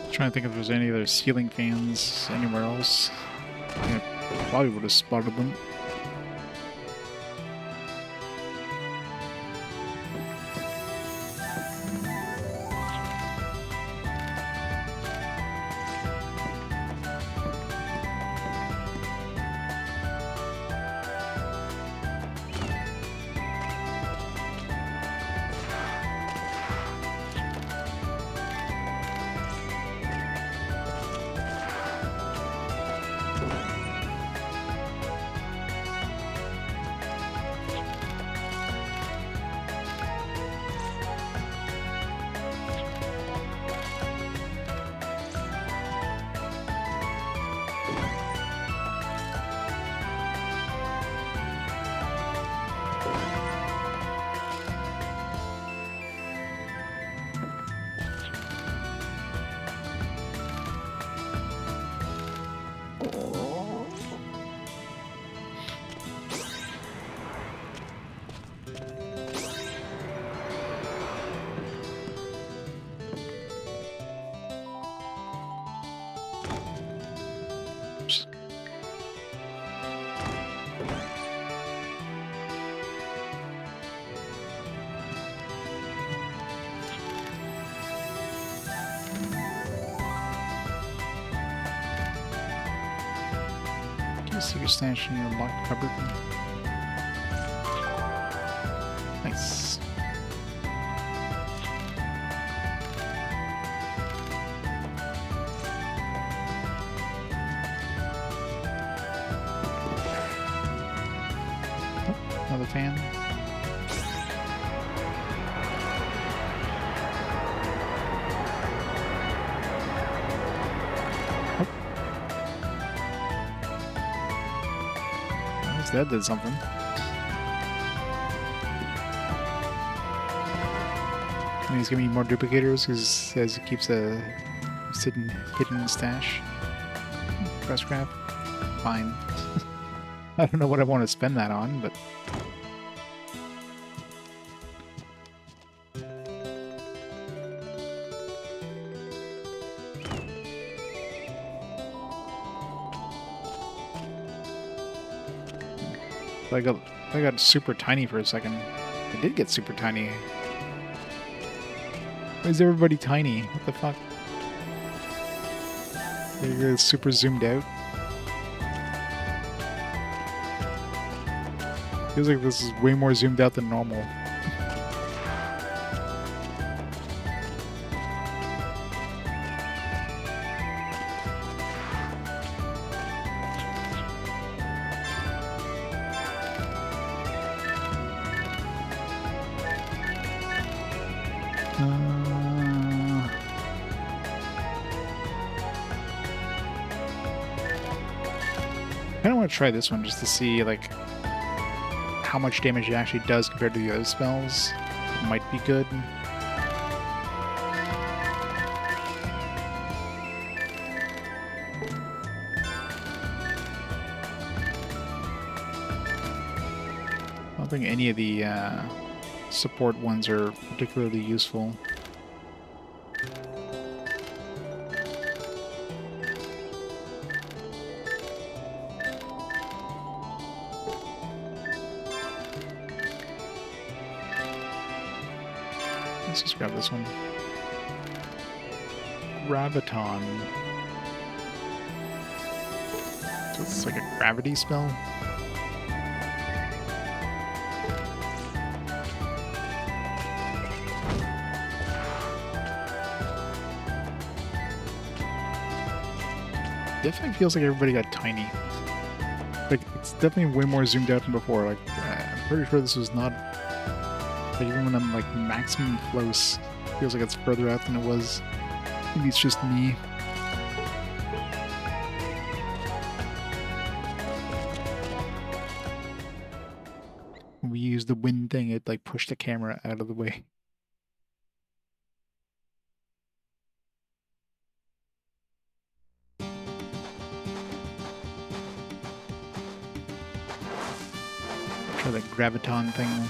S1: Trying to think if there's any other ceiling fans anywhere else. I probably would have spotted them. Secret stash in your locked cupboard. Nice. Oh, another fan. That did something. And he's giving me more duplicators because as it keeps a hidden stash. Press grab. Fine. I don't know what I want to spend that on, but I got super tiny for a second. I did get super tiny. Why is everybody tiny? What the fuck? They're super zoomed out. Feels like this is way more zoomed out than normal. I want to try this one just to see like how much damage it actually does compared to the other spells. It might be good. I don't think any of the support ones are particularly useful. Let's just grab this one. Graviton. So it's like a gravity spell? Definitely feels like everybody got tiny. Like, it's definitely way more zoomed out than before. Like, I'm pretty sure this was not... Like, even when I'm, like, maximum close, it feels like it's further out than it was. Maybe it's just me. When we used the wind thing, it, like, pushed the camera out of the way. Try that graviton thing.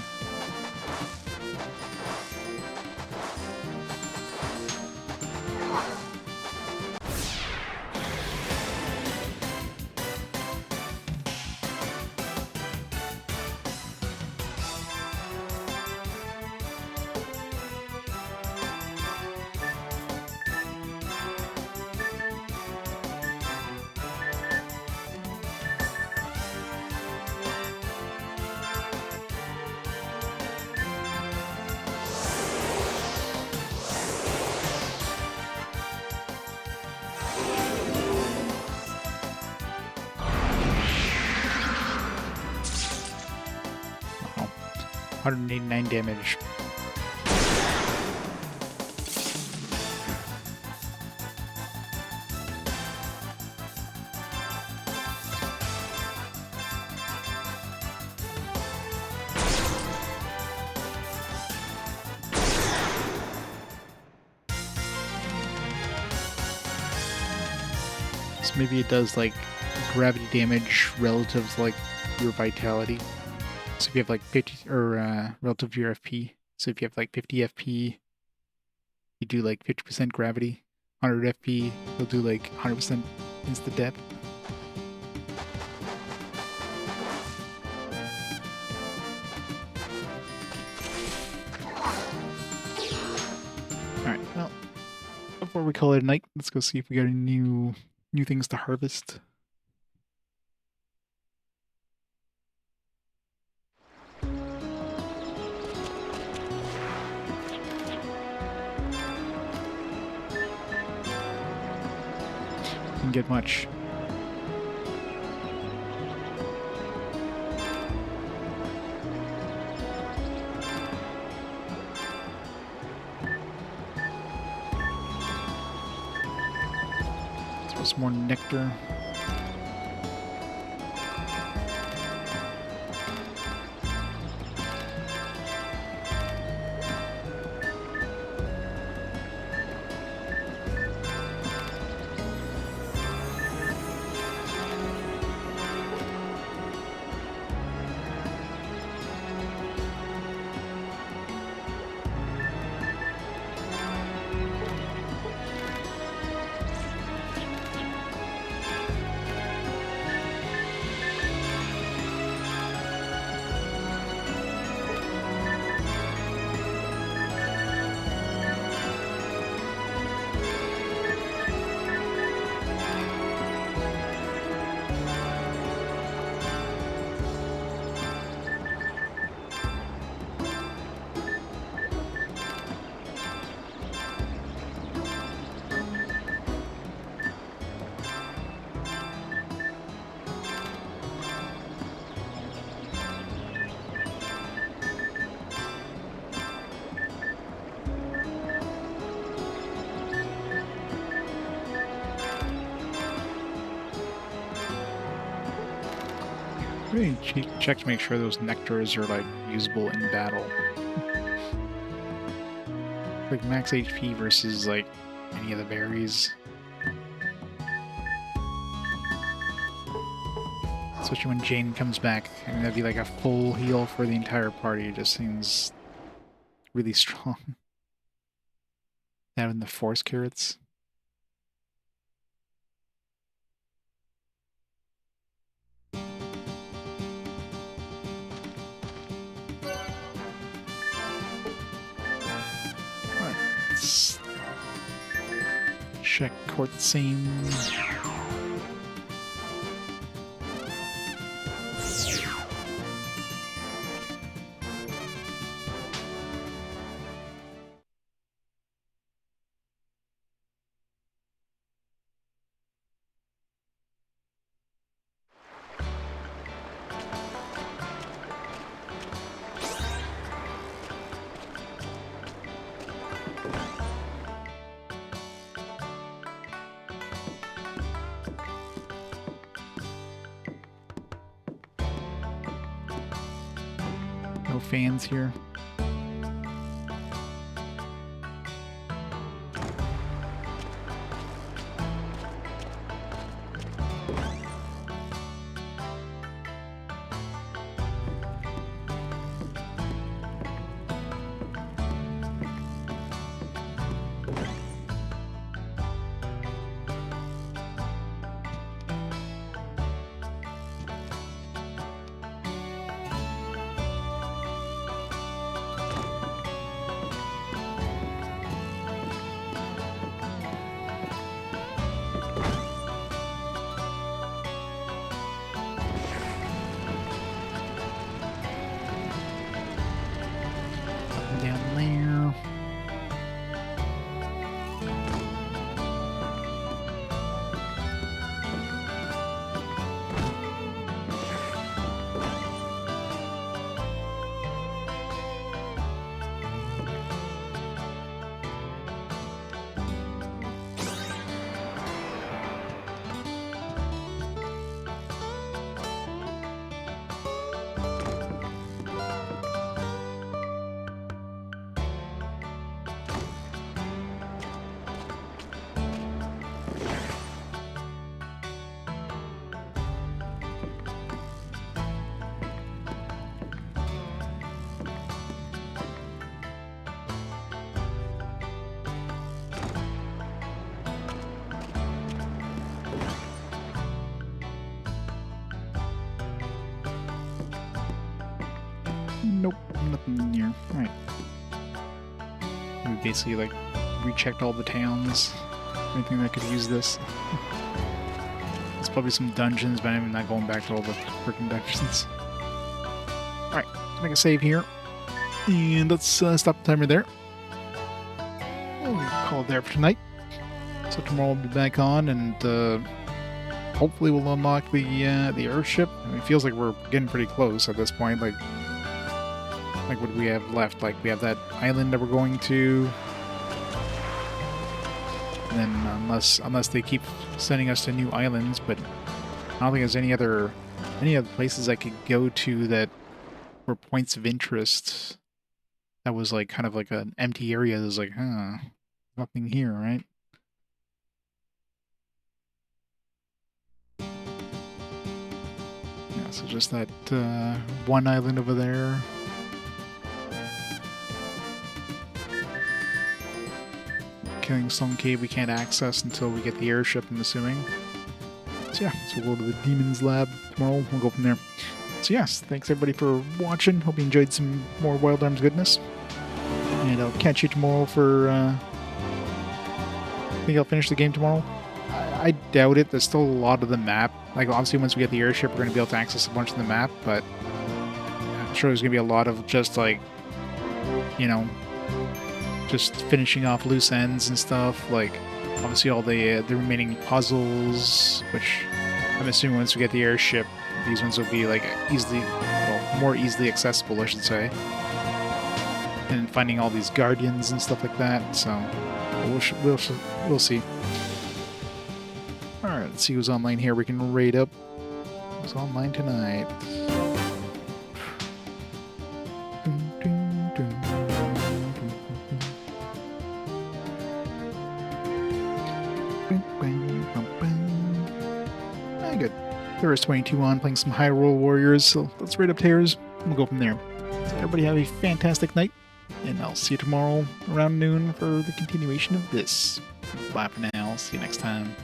S1: Oh, 189 damage. So maybe it does like gravity damage relative to like your vitality. So if you have like 50 or relative to your FP. So if you have like 50 FP, you do like 50% gravity. 100 FP, you'll do like 100% insta death. Alright, well, before we call it a night, let's go see if we got any new things to harvest. can get much. Throw some more nectar. Really check to make sure those nectars are like usable in battle. Like max HP versus like any of the berries. Especially when Jane comes back. I mean, that'd be like a full heal for the entire party. It just seems really strong. Having the force carrots. Let's check court scene. No fans here. Down there. Nope, nothing near. Alright. We basically, like, rechecked all the towns. Anything that could use this. There's probably some dungeons, but I'm not going back to all the freaking dungeons. Alright, let's make a save here. And let's stop the timer there. We'll call it there for tonight. So tomorrow we'll be back on and hopefully we'll unlock the airship. I mean, it feels like we're getting pretty close at this point. Like what do we have left? Like we have that island that we're going to. And then unless they keep sending us to new islands, but I don't think there's any other places I could go to that were points of interest. That was like kind of like an empty area. There's like, nothing here, right? Yeah, so just that one island over there. Killing Stone Cave we can't access until we get the airship, I'm assuming. So yeah, so we'll go to the Demon's Lab tomorrow. We'll go from there. So yes, thanks everybody for watching. Hope you enjoyed some more Wild Arms goodness. And I'll catch you tomorrow for... I think I'll finish the game tomorrow. I doubt it. There's still a lot of the map. Like, obviously, once we get the airship, we're going to be able to access a bunch of the map, but I'm sure there's going to be a lot of just, like, you know, just finishing off loose ends and stuff. Like, obviously, all the remaining puzzles, which I'm assuming once we get the airship, these ones will be, like, more easily accessible, I should say. And finding all these guardians and stuff like that, so we'll see. Alright, let's see who's online here we can raid up. Who's online tonight? Good. There is 22 on, playing some high roll warriors, so let's raid up Tears, and we'll go from there. So everybody have a fantastic night, and I'll see you tomorrow around noon for the continuation of this. Bye for now, see you next time.